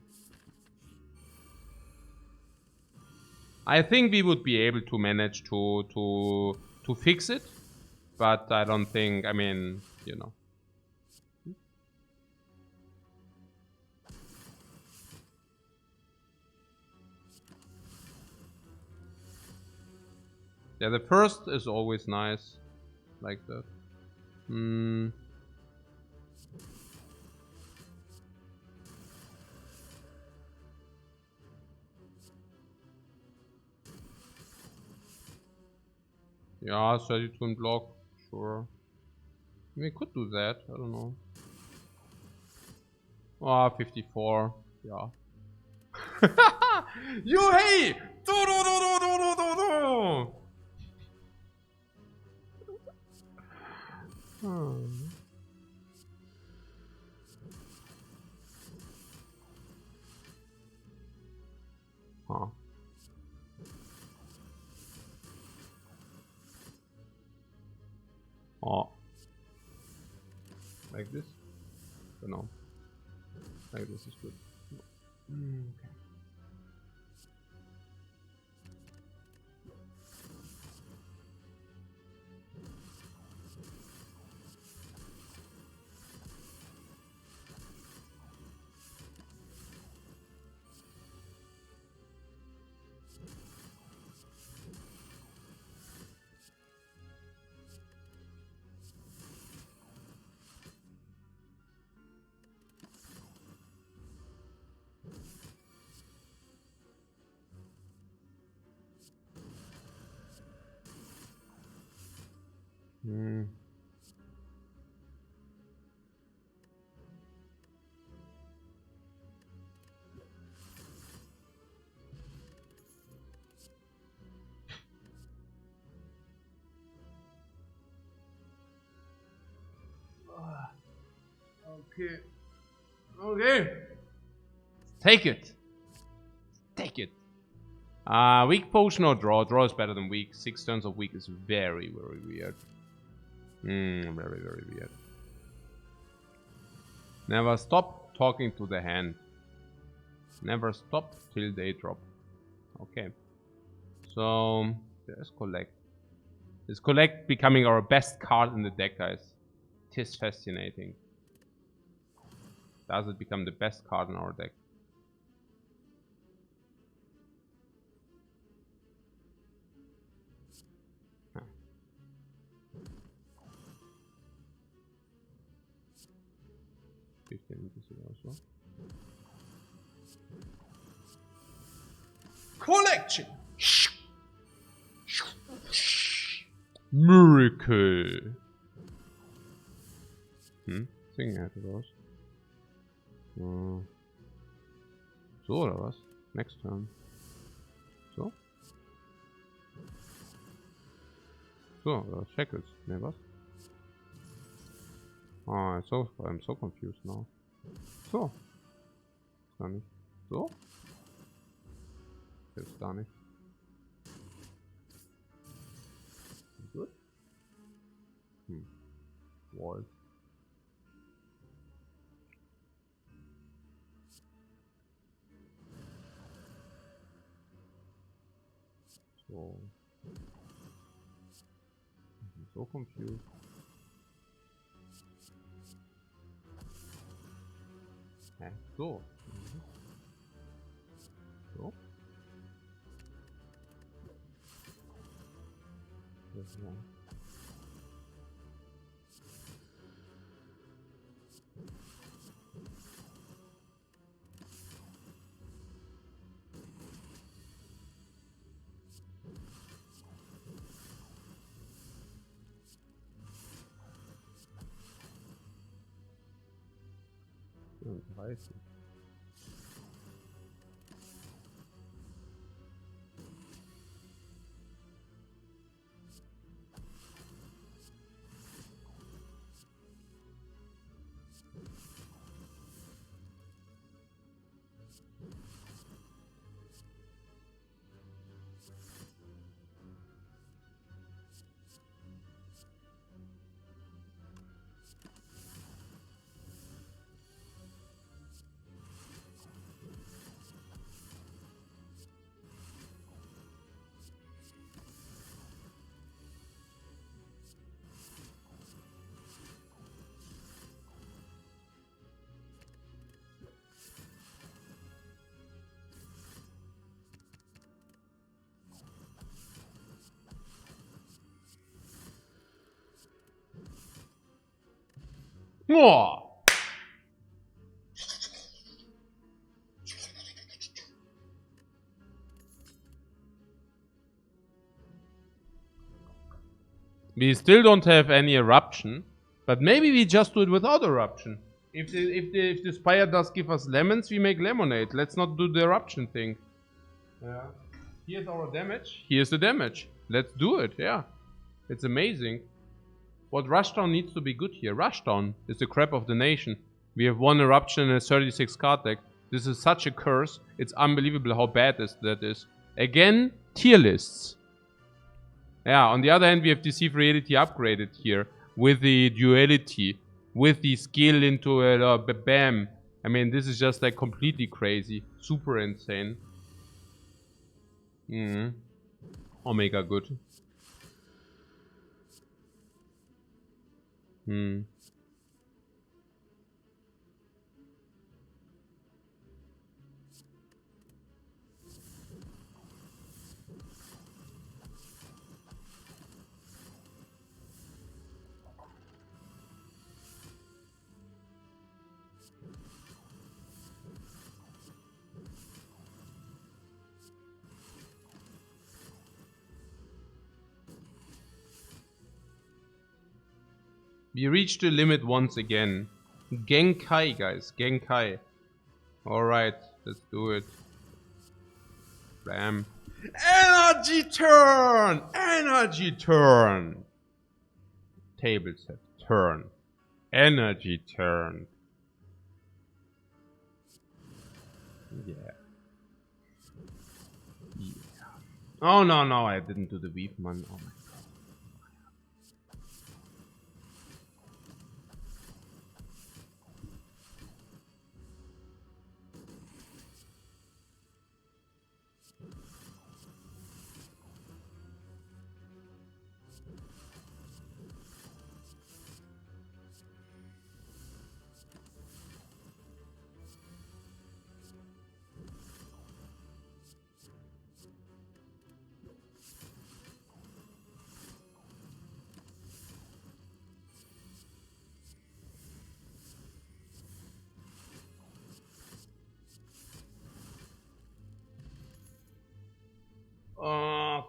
I think we would be able to manage to fix it, but I don't think. I mean, you know. Yeah, the first is always nice, like that. Hmm. Yeah, 32 in block, sure. We could do that. I don't know. Ah, 54. Yeah. You hey! Do do do do do do do do. Hmm. Huh. Oh. Like this? No. Like this is good. Okay. Hmm. Okay. Okay. Take it. Take it. Weak potion or draw? Draw is better than weak. 6 turns of weak is very, very weird. Very, very weird. Never stop talking to the hand. Never stop till they drop. Okay. So, there's collect. Is collect becoming our best card in the deck, guys? Tis fascinating. Does it become the best card in our deck? Huh. 15 into also. Collection! Miracle! Singen hätte was. So oder was? Next turn. So? So, oder Shackles. Ne, was? Ah, I'm so confused now. So. Gar nicht. So? Jetzt gar nicht. Gut. Wall. So. I'm so confused. Hä? So. So. Das ist ja. Ja, 30. Oh. We still don't have any eruption, but maybe we just do it without eruption. If the Spire does give us lemons, we make lemonade. Let's not do the eruption thing. Yeah. Here's our damage. Here's the damage. Let's do it, yeah. It's amazing. What Rushdown needs to be good here. Rushdown is the crap of the nation. We have 1 eruption and a 36 card deck. This is such a curse. It's unbelievable how bad that is. Again, tier lists. Yeah, on the other hand, we have Deceive Reality upgraded here. With the duality. With the skill into a bam. I mean, this is just like completely crazy. Super insane. Omega good. We reached the limit once again. Genkai, guys. Genkai. Alright, let's do it. Bam. Energy turn! Energy turn! Tables have turned. Energy turn. Yeah. Yeah. Oh, no, I didn't do the weave, man. Oh my god.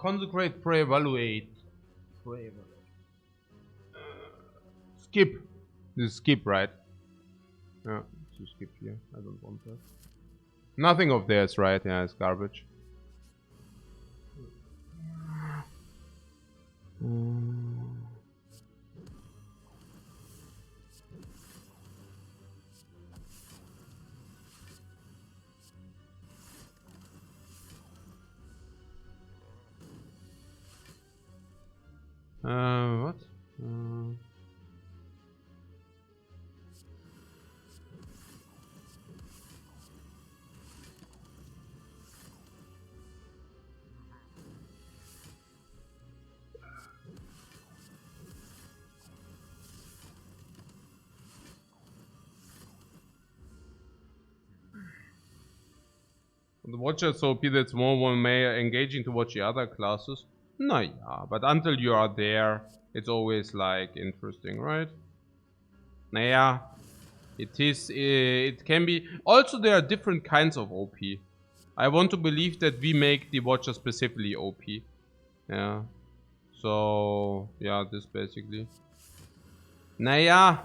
Consecrate, pray, evaluate. Skip. This is skip, right? Yeah, to skip here. I don't want that. Nothing of theirs, right? Yeah, it's garbage. What? The Watcher is so OP that's more one may engaging to watch the other classes. No, yeah, but until you are there, it's always like interesting, right? Yeah, it is. It can be. Also, there are different kinds of OP. I want to believe that we make the Watcher specifically OP. Yeah. So yeah, this basically. Naya,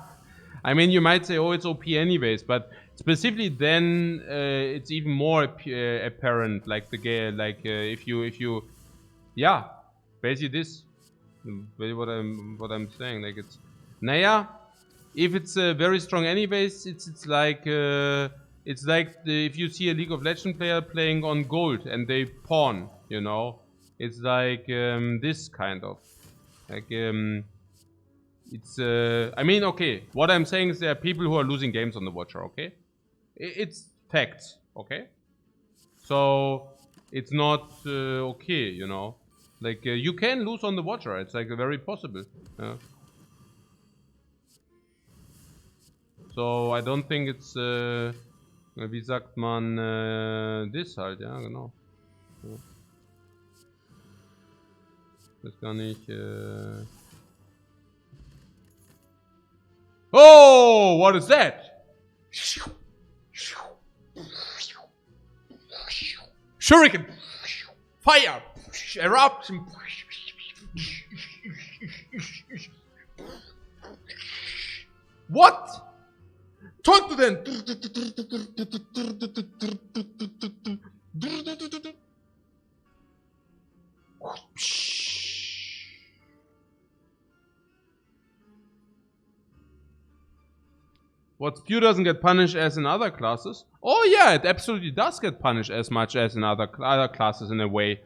I mean, you might say, oh, it's OP anyways, but specifically then it's even more apparent. Like if you, yeah, basically this. What I'm saying, like it's Naya. If it's very strong anyways, it's like if you see a League of Legends player playing on gold and they pawn, you know, it's like this kind of like it's I mean, okay, what I'm saying is there are people who are losing games on the Watcher, okay? It's facts, okay? So it's not okay, you know, like you can lose on the Watcher. It's like very possible. So I don't think it's wie sagt man das halt, ja genau. Ja. Das gar nicht Oh, what is that? Shuriken. Fire. Eruption. What? Talk to them. What Spew doesn't get punished as in other classes? Oh yeah, it absolutely does get punished as much as in other classes in a way.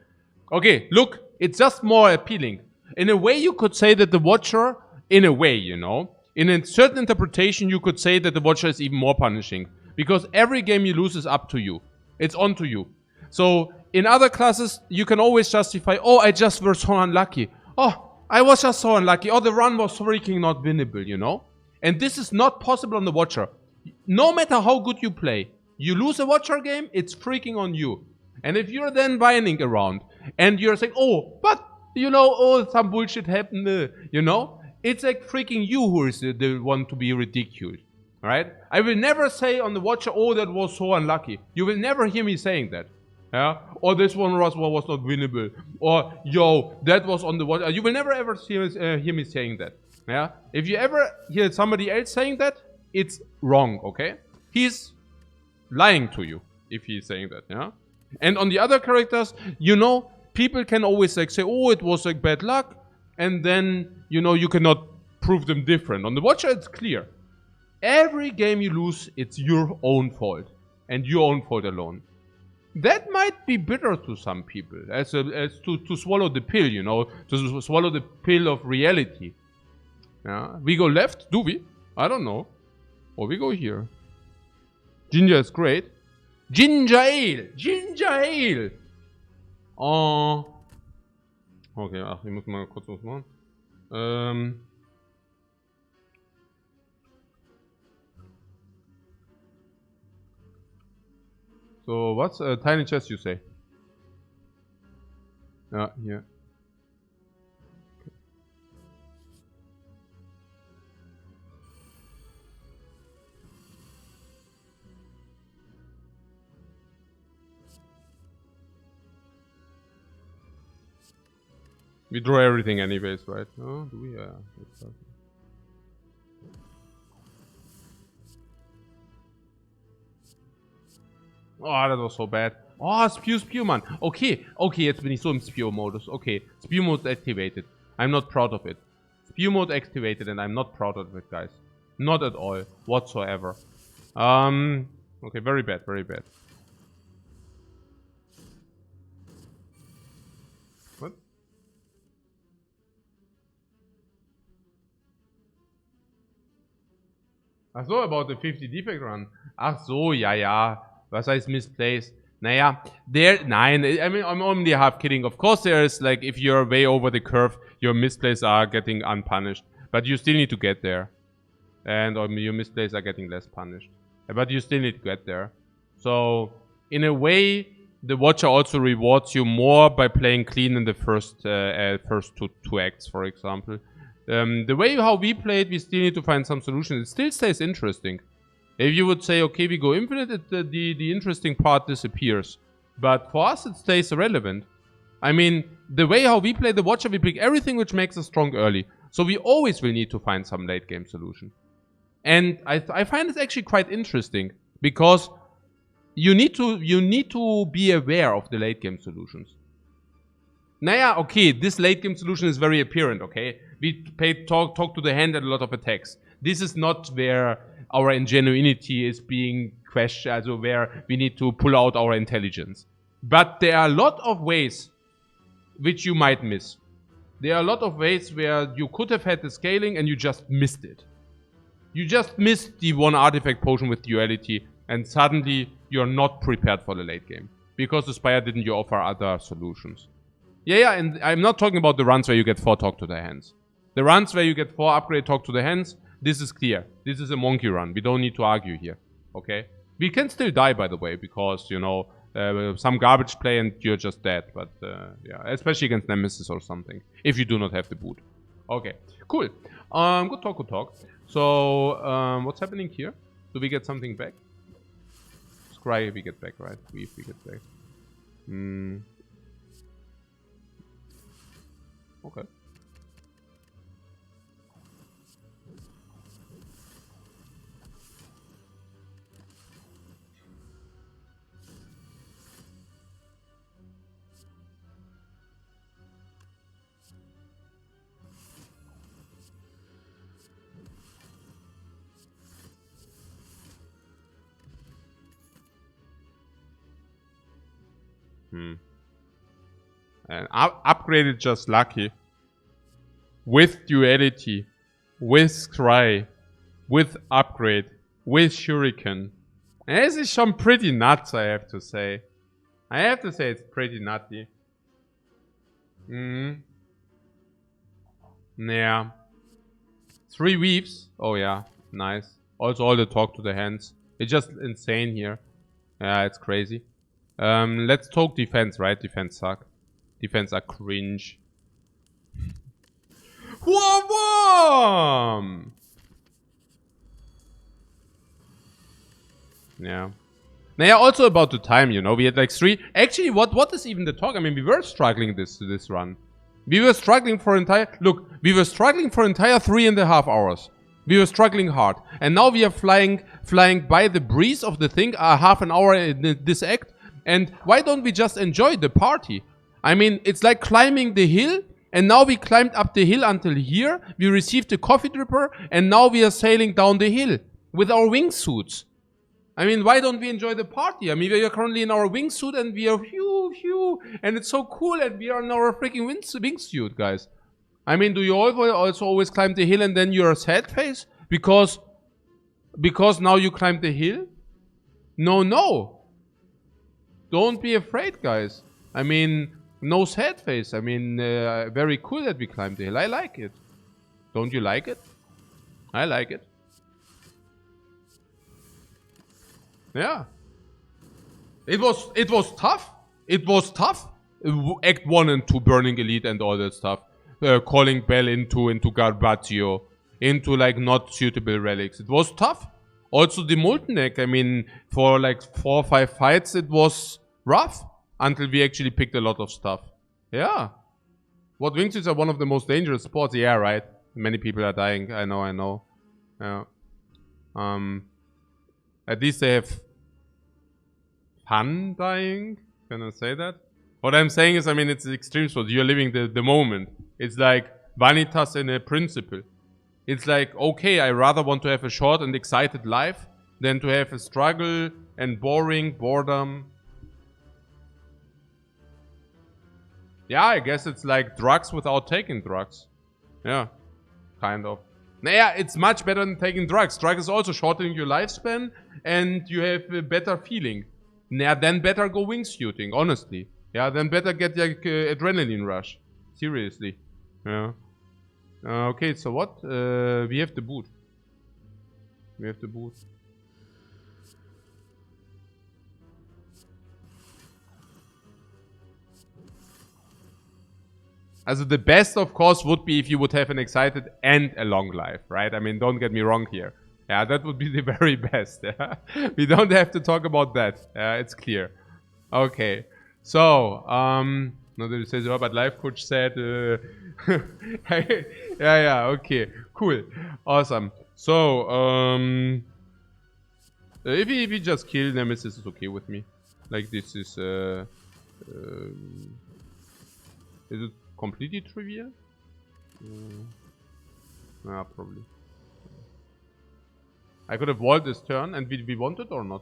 Okay, look, it's just more appealing. In a way you could say that the Watcher, in a way, you know, in a certain interpretation you could say that the Watcher is even more punishing. Because every game you lose is up to you. It's on to you. So, in other classes, you can always justify, oh, I just was so unlucky. Oh, I was just so unlucky. Oh, the run was freaking not winnable, you know? And this is not possible on the Watcher. No matter how good you play, you lose a Watcher game, it's freaking on you. And if you're then whining around, and you're saying, oh, but, you know, oh, some bullshit happened, you know? It's like freaking you who is the one to be ridiculed, right? I will never say on the Watcher, oh, that was so unlucky. You will never hear me saying that. Yeah? Or this one was not winnable. Or, yo, that was on the Watcher. You will never ever hear me saying that. Yeah? If you ever hear somebody else saying that, it's wrong, okay? He's lying to you if he's saying that, yeah? And on the other characters, you know, people can always like say, oh, it was like bad luck, and then, you know, you cannot prove them different. On the Watcher, it's clear. Every game you lose, it's your own fault. And your own fault alone. That might be bitter to some people, as to swallow the pill, you know, to swallow the pill of reality. Yeah. We go left, do we? I don't know. Or we go here. Ginger is great. Ginger Ale! Ginger Ale! Oh. Okay, ach, ich muss mal kurz was machen. So, what's a tiny chest you say? Yeah, here. We draw everything anyways, right? Oh, do we? Yeah. Oh, that was so bad. Oh, Spew, man. Okay, jetzt bin ich so im Spew-Modus. Okay, Spew-Mode activated. I'm not proud of it. Spew-Mode activated and I'm not proud of it, guys. Not at all, whatsoever. Okay, very bad, very bad. What? Ach so, about the 50 defect run. Ach so, ja. Was heißt misplaced? Naja, nein, I mean, I'm only half kidding. Of course there is, like, if you're way over the curve, your misplays are getting unpunished. But you still need to get there. And your misplays are getting less punished. But you still need to get there. So, in a way, the Watcher also rewards you more by playing clean in the first two acts, for example. The way how we played, we still need to find some solution. It still stays interesting. If you would say, okay, we go infinite, the interesting part disappears. But for us, it stays relevant. I mean, the way how we play the Watcher, we pick everything which makes us strong early. So we always will need to find some late game solution. And I find it actually quite interesting. Because you need to be aware of the late game solutions. Naja, okay, this late game solution is very apparent, okay? We talk to the hand and a lot of attacks. This is not where our ingenuity is being questioned, also where we need to pull out our intelligence. But there are a lot of ways which you might miss. There are a lot of ways where you could have had the scaling and you just missed it. You just missed the one artifact potion with duality and suddenly you're not prepared for the late game. Because the Spire didn't offer other solutions. Yeah, and I'm not talking about the runs where you get 4 talk to the hands. The runs where you get 4 upgrade talk to the hands, this is clear. This is a monkey run. We don't need to argue here. Okay? We can still die, by the way, because, you know, some garbage play and you're just dead. But, yeah, especially against Nemesis or something. If you do not have the boot. Okay, cool. Good talk. So, what's happening here? Do we get something back? Scry we get back, right? Weave we get back. Okay. And upgraded just lucky. With duality. With scry. With upgrade. With shuriken. And this is some pretty nuts, I have to say. I have to say it's pretty nutty. Yeah. 3 weaves. Oh yeah, nice. Also all the talk to the hands. It's just insane here. Yeah, it's crazy. Let's talk defense, right? Defense suck. Defense are cringe. Whoa! Yeah. Now, also about the time, you know, we had like 3. Actually, what is even the talk? I mean, we were struggling this run. We were struggling for entire. Look, we were struggling for entire 3.5 hours. We were struggling hard, and now we are flying by the breeze of the thing. Half an hour in this act, and why don't we just enjoy the party? I mean, it's like climbing the hill, and now we climbed up the hill until here. We received the coffee dripper, and now we are sailing down the hill with our wingsuits. I mean, why don't we enjoy the party? I mean, we are currently in our wingsuit, and we are phew, and it's so cool, and we are in our freaking wingsuit, guys. I mean, do you also always climb the hill and then you're sad face? Because now you climb the hill? No. Don't be afraid, guys. I mean, no sad face. I mean, very cool that we climbed the hill. I like it. Don't you like it? I like it. Yeah. It was tough. It was tough. Act 1 and 2, burning elite and all that stuff. Calling Bell into Garbatio, into like not suitable relics. It was tough. Also the Molten Egg, I mean, for like 4 or 5 fights it was rough until we actually picked a lot of stuff. Yeah. What wingsuits are one of the most dangerous sports? Yeah, right. Many people are dying. I know. Yeah. At least they have fun dying. Can I say that? What I'm saying is, I mean, it's extreme sport. You're living the moment. It's like Vanitas in a principle. It's like, okay, I rather want to have a short and excited life than to have a struggle and boredom. Yeah, I guess it's like drugs without taking drugs. Yeah, kind of. Yeah, it's much better than taking drugs. Drugs is also shortening your lifespan and you have a better feeling. Yeah, then better go wingsuiting, honestly. Yeah, then better get like adrenaline rush. Seriously. Yeah. Okay, so what? We have the boot. Also the best, of course, would be if you would have an excited and a long life, right? I mean, don't get me wrong here. Yeah, that would be the very best. Yeah? We don't have to talk about that. It's clear. Okay. So, not that it says, oh, but Lifecoach said, yeah, okay, cool, awesome. So, if we just kill Nemesis, is okay with me. Like this is it completely trivial? Yeah, probably. I could have walled this turn, and we want it or not?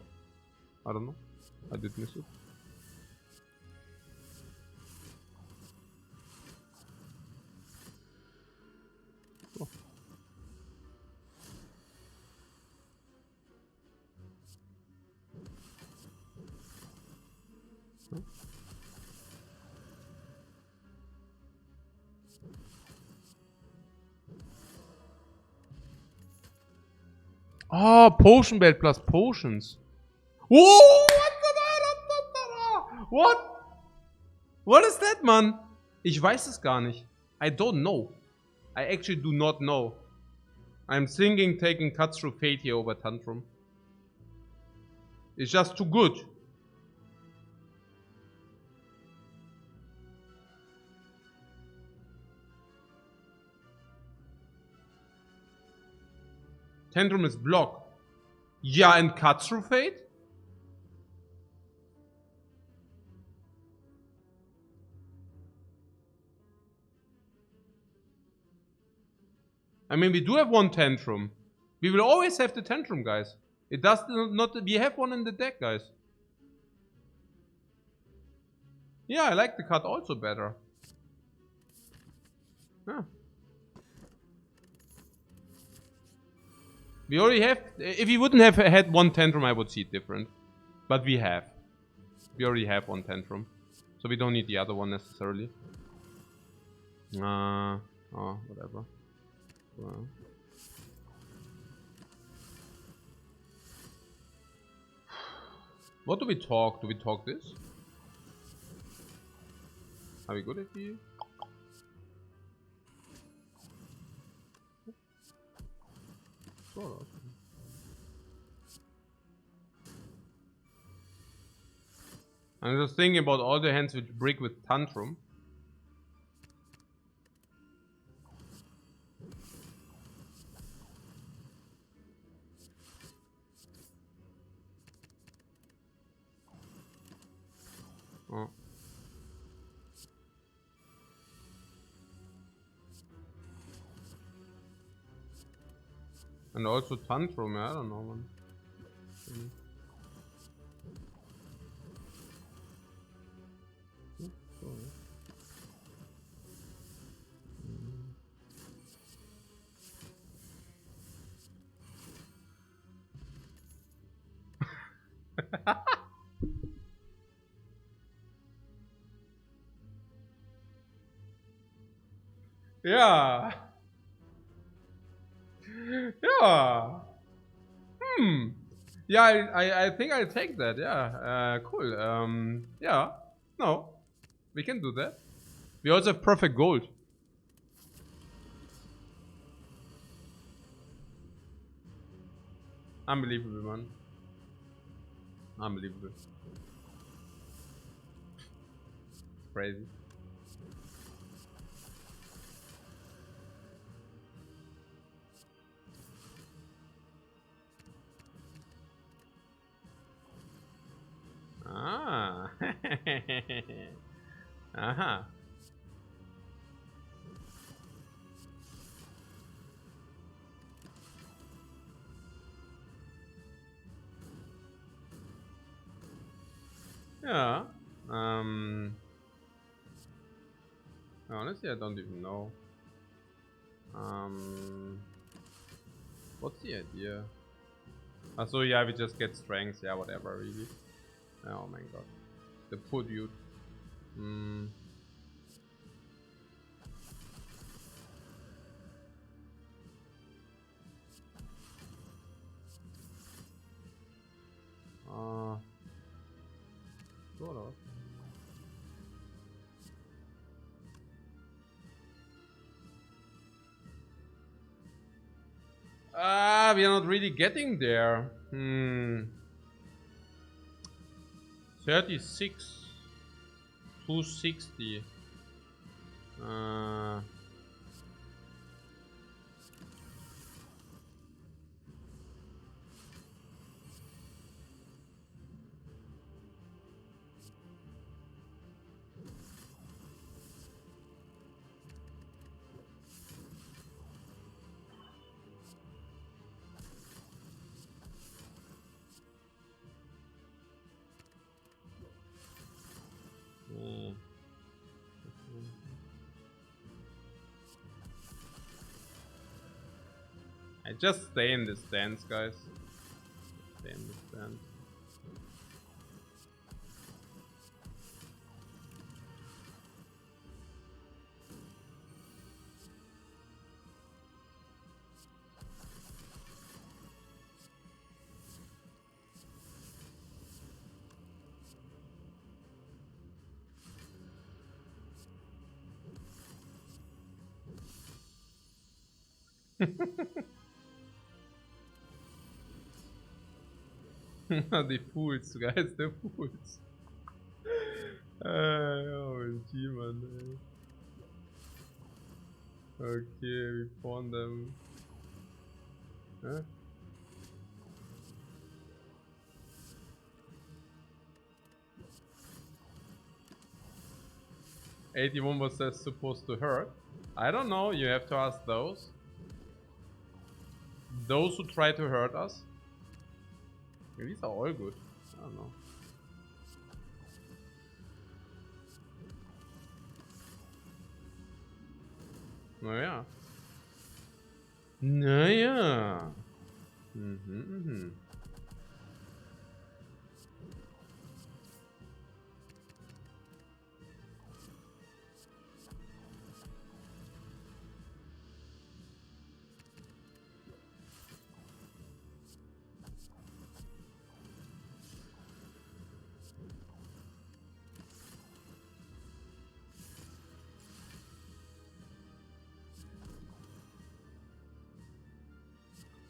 I don't know. I did miss it. Oh, potion belt plus potions. Whoa! What? What is that, man? Ich weiß es gar nicht. I don't know. I actually do not know. I'm thinking taking Cut Through Fate here over Tantrum. It's just too good. Tantrum is block. Yeah, and Cut Through Fate? I mean, we do have one Tantrum. We will always have the Tantrum, guys. It does not... We have one in the deck, guys. Yeah, I like the cut also better. Yeah. We already have... If we wouldn't have had one Tantrum, I would see it different. But we have. We already have one Tantrum. So we don't need the other one necessarily. Oh, whatever. Well. What do we talk? Do we talk this? Are we good at the... Sort of. I'm just thinking about all the hands which break with Tantrum. Oh. And also Tantrum, I don't know, man. Yeah. Yeah. Yeah, I think I'll take that. Yeah. Cool. Yeah. No. We can do that. We also have perfect gold. Unbelievable, man. Unbelievable. Crazy. Ah. Aha. Yeah. Honestly, I don't even know. What's the idea? So yeah, we just get strength. Yeah, whatever, really. Oh my god. The poor dude. Sort of. We are not really getting there. 36. 260. I just stay in this stance, guys. Stay in this stance. The fools, guys, the fools. OMG, man. Okay, we found them. Huh? $81 was supposed to hurt. I don't know, you have to ask those. Those who try to hurt us. Maybe these are all good. I don't know. Naja. Naja.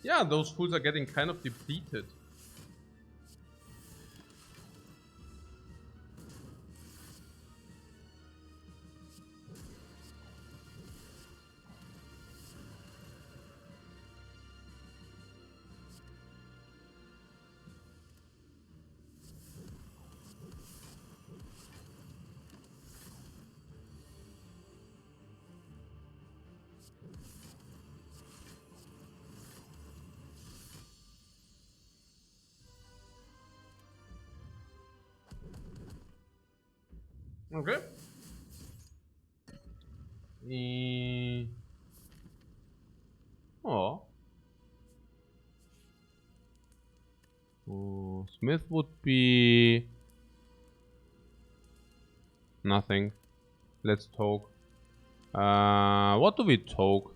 Yeah, those fools are getting kind of depleted. Okay. Oh. Oh, Smith would be nothing. Let's talk. What do we talk?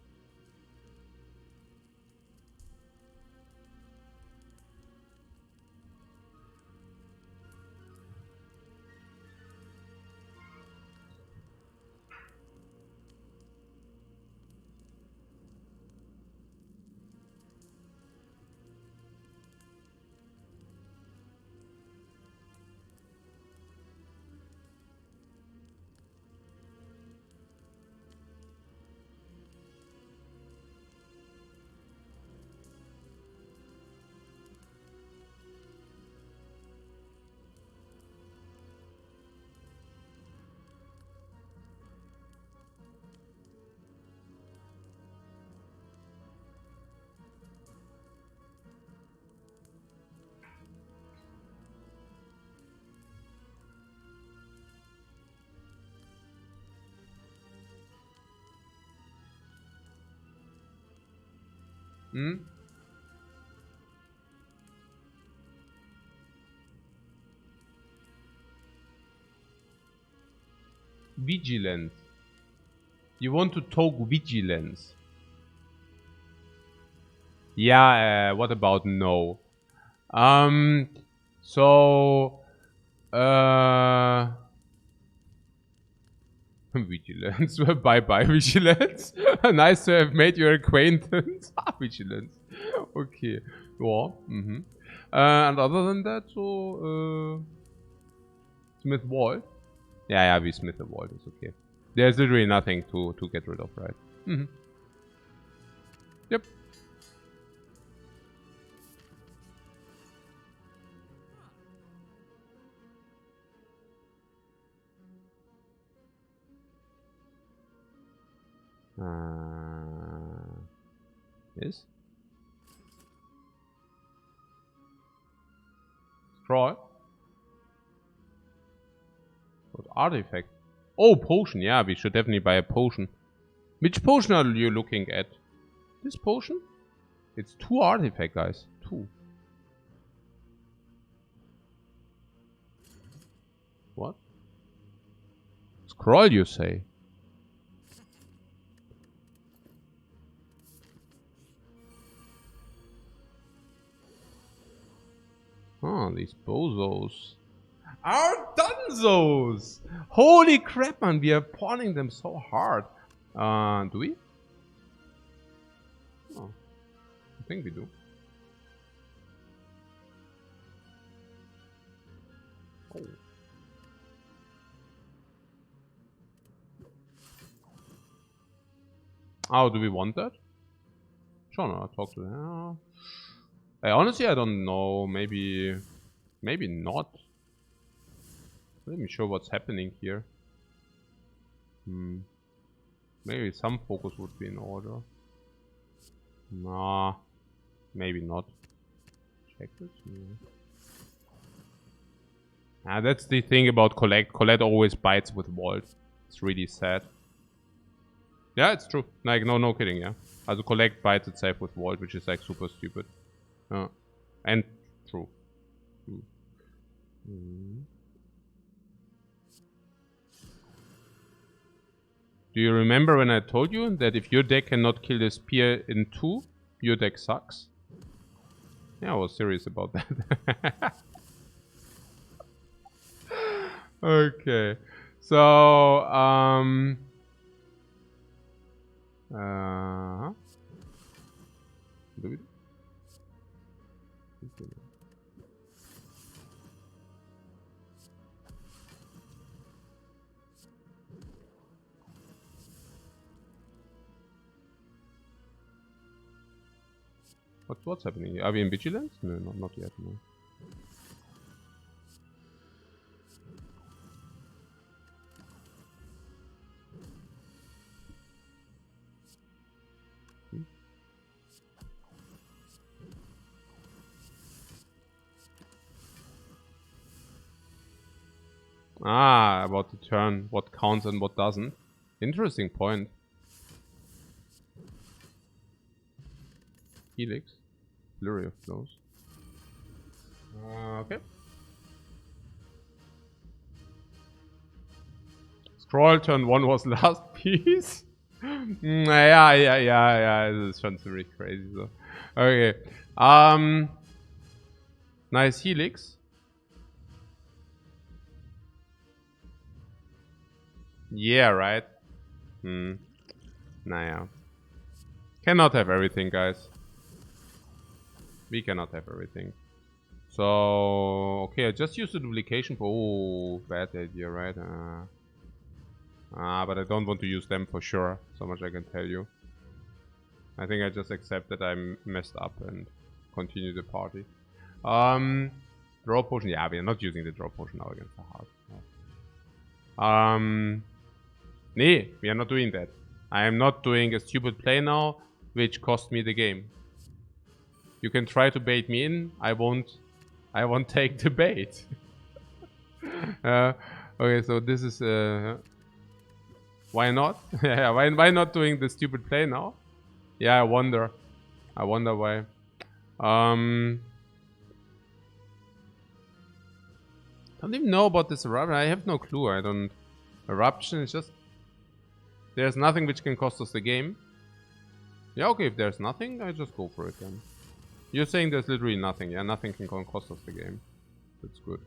Hmm? Vigilance. You want to talk vigilance? Yeah, what about no? So, vigilance. Bye bye, vigilance. Nice to have made your acquaintance. Vigilance. Okay. Yeah. And other than that, so, Smith Wall. Yeah, we Smith the Wall. It's okay. There's literally nothing to get rid of, right? Yep. Yes. Scroll. What artifact? Oh, potion. Yeah, we should definitely buy a potion. Which potion are you looking at? This potion? It's 2 artifact, guys. 2. What? Scroll, you say? Oh, these bozos. Our dunzos! Holy crap, man. We are pawning them so hard. Do we? Oh. I think we do. Oh, do we want that? Sure, no, I'll talk to her. Honestly, I don't know. Maybe not. Let me show what's happening here. Maybe some focus would be in order. Nah, maybe not. Check this. That's the thing about Colette. Colette always bites with Vault. It's really sad. Yeah, it's true. Like, no kidding, yeah. Also, Collect bites itself with Vault, which is like super stupid. And true. Do you remember when I told you that if your deck cannot kill the Spire in 2, your deck sucks? Yeah, I was serious about that. Okay. So, do we? What's happening here? Are we in vigilance? No, not yet. No. About the turn, what counts and what doesn't. Interesting point. Helix. Flurry of blows. Okay. Scroll turn 1 was last piece. Yeah. This is schon ziemlich crazy. So. Okay. Nice Helix. Yeah, right. Naja. Cannot have everything, guys. We cannot have everything. So, okay, I just used the duplication for... Oh, bad idea, right? But I don't want to use them for sure. So much I can tell you. I think I just accept that I messed up and continue the party. Draw potion. Yeah, we are not using the draw potion now against the heart. Nee, we are not doing that. I am not doing a stupid play now, which cost me the game. You can try to bait me in. I won't take the bait. Okay, so this is why not? Yeah, why not doing the stupid play now? Yeah, I wonder why. Don't even know about this eruption. I have no clue. I don't. Eruption is just. There's nothing which can cost us the game. Yeah, okay. If there's nothing, I just go for it then. You're saying there's literally nothing. Yeah, nothing can cost us the game. That's good.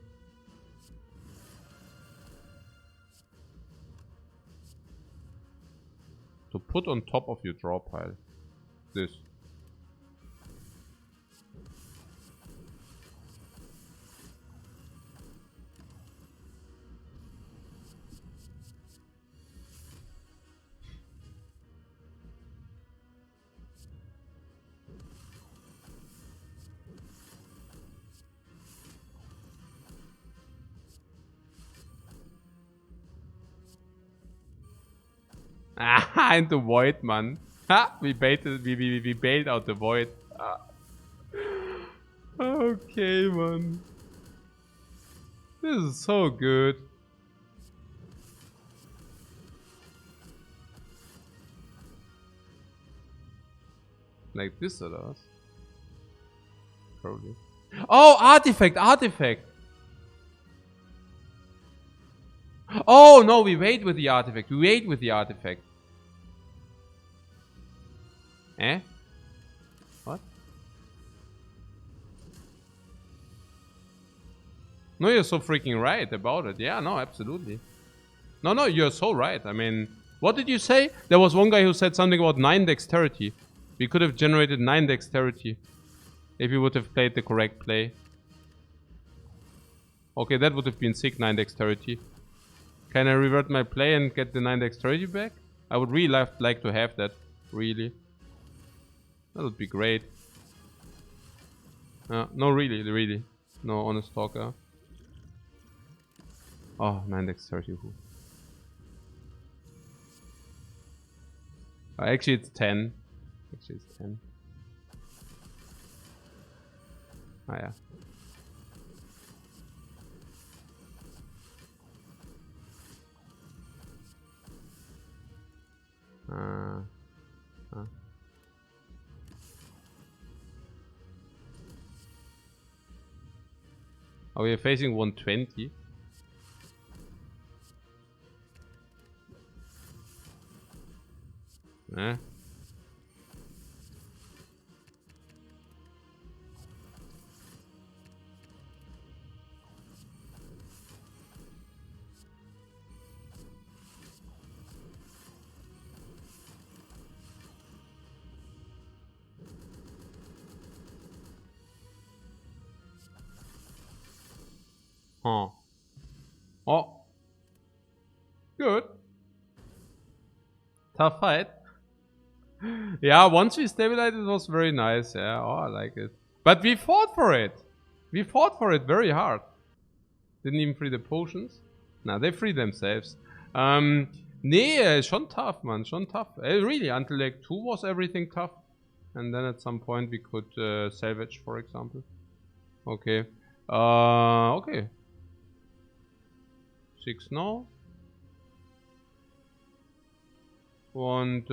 To put on top of your draw pile. This. Ah, in the void, man. Ha! We baited, we bailed out the void. Okay, man. This is so good. Like this or that? Probably. Oh, artifact! Oh, no, we wait with the artifact. Eh? What? No, you're so freaking right about it. Yeah, no, absolutely. No, you're so right. I mean, what did you say? There was one guy who said something about 9 dexterity. We could have generated 9 dexterity if we would have played the correct play. Okay, that would have been sick, 9 dexterity. Can I revert my play and get the 9 dexterity back? I would really like to have that. Really. That would be great. No, really. No, honest talker. Oh, 9 dexterity. Actually, it's 10. Actually, it's 10. Ah, yeah. Oh, we are facing 120. Eh? Huh. Oh. Good. Tough fight. Yeah, once we stabilized it was very nice. Yeah, oh, I like it. But we fought for it. We fought for it very hard. Didn't even free the potions. Nah, they free themselves. Nee, schon tough, man. Schon tough. Really, until like 2 was everything tough. And then at some point we could salvage, for example. Okay. Okay. 6 now. Und,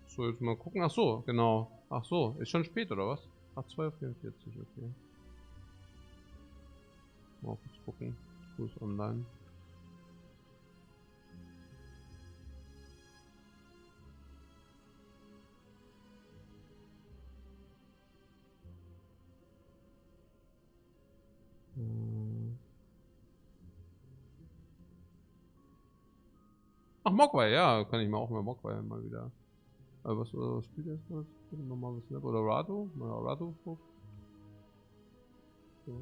so, jetzt mal gucken. Ach so, genau. Ach so, ist schon spät, oder was? Ach, 12:44, okay. Mal kurz gucken. Wo ist online? Ach, Mogwai, ja, kann ich mal auch mal Mogwai mal wieder. Was spielt jetzt mal? Nochmal was, oder Rado? Mal Rado. So.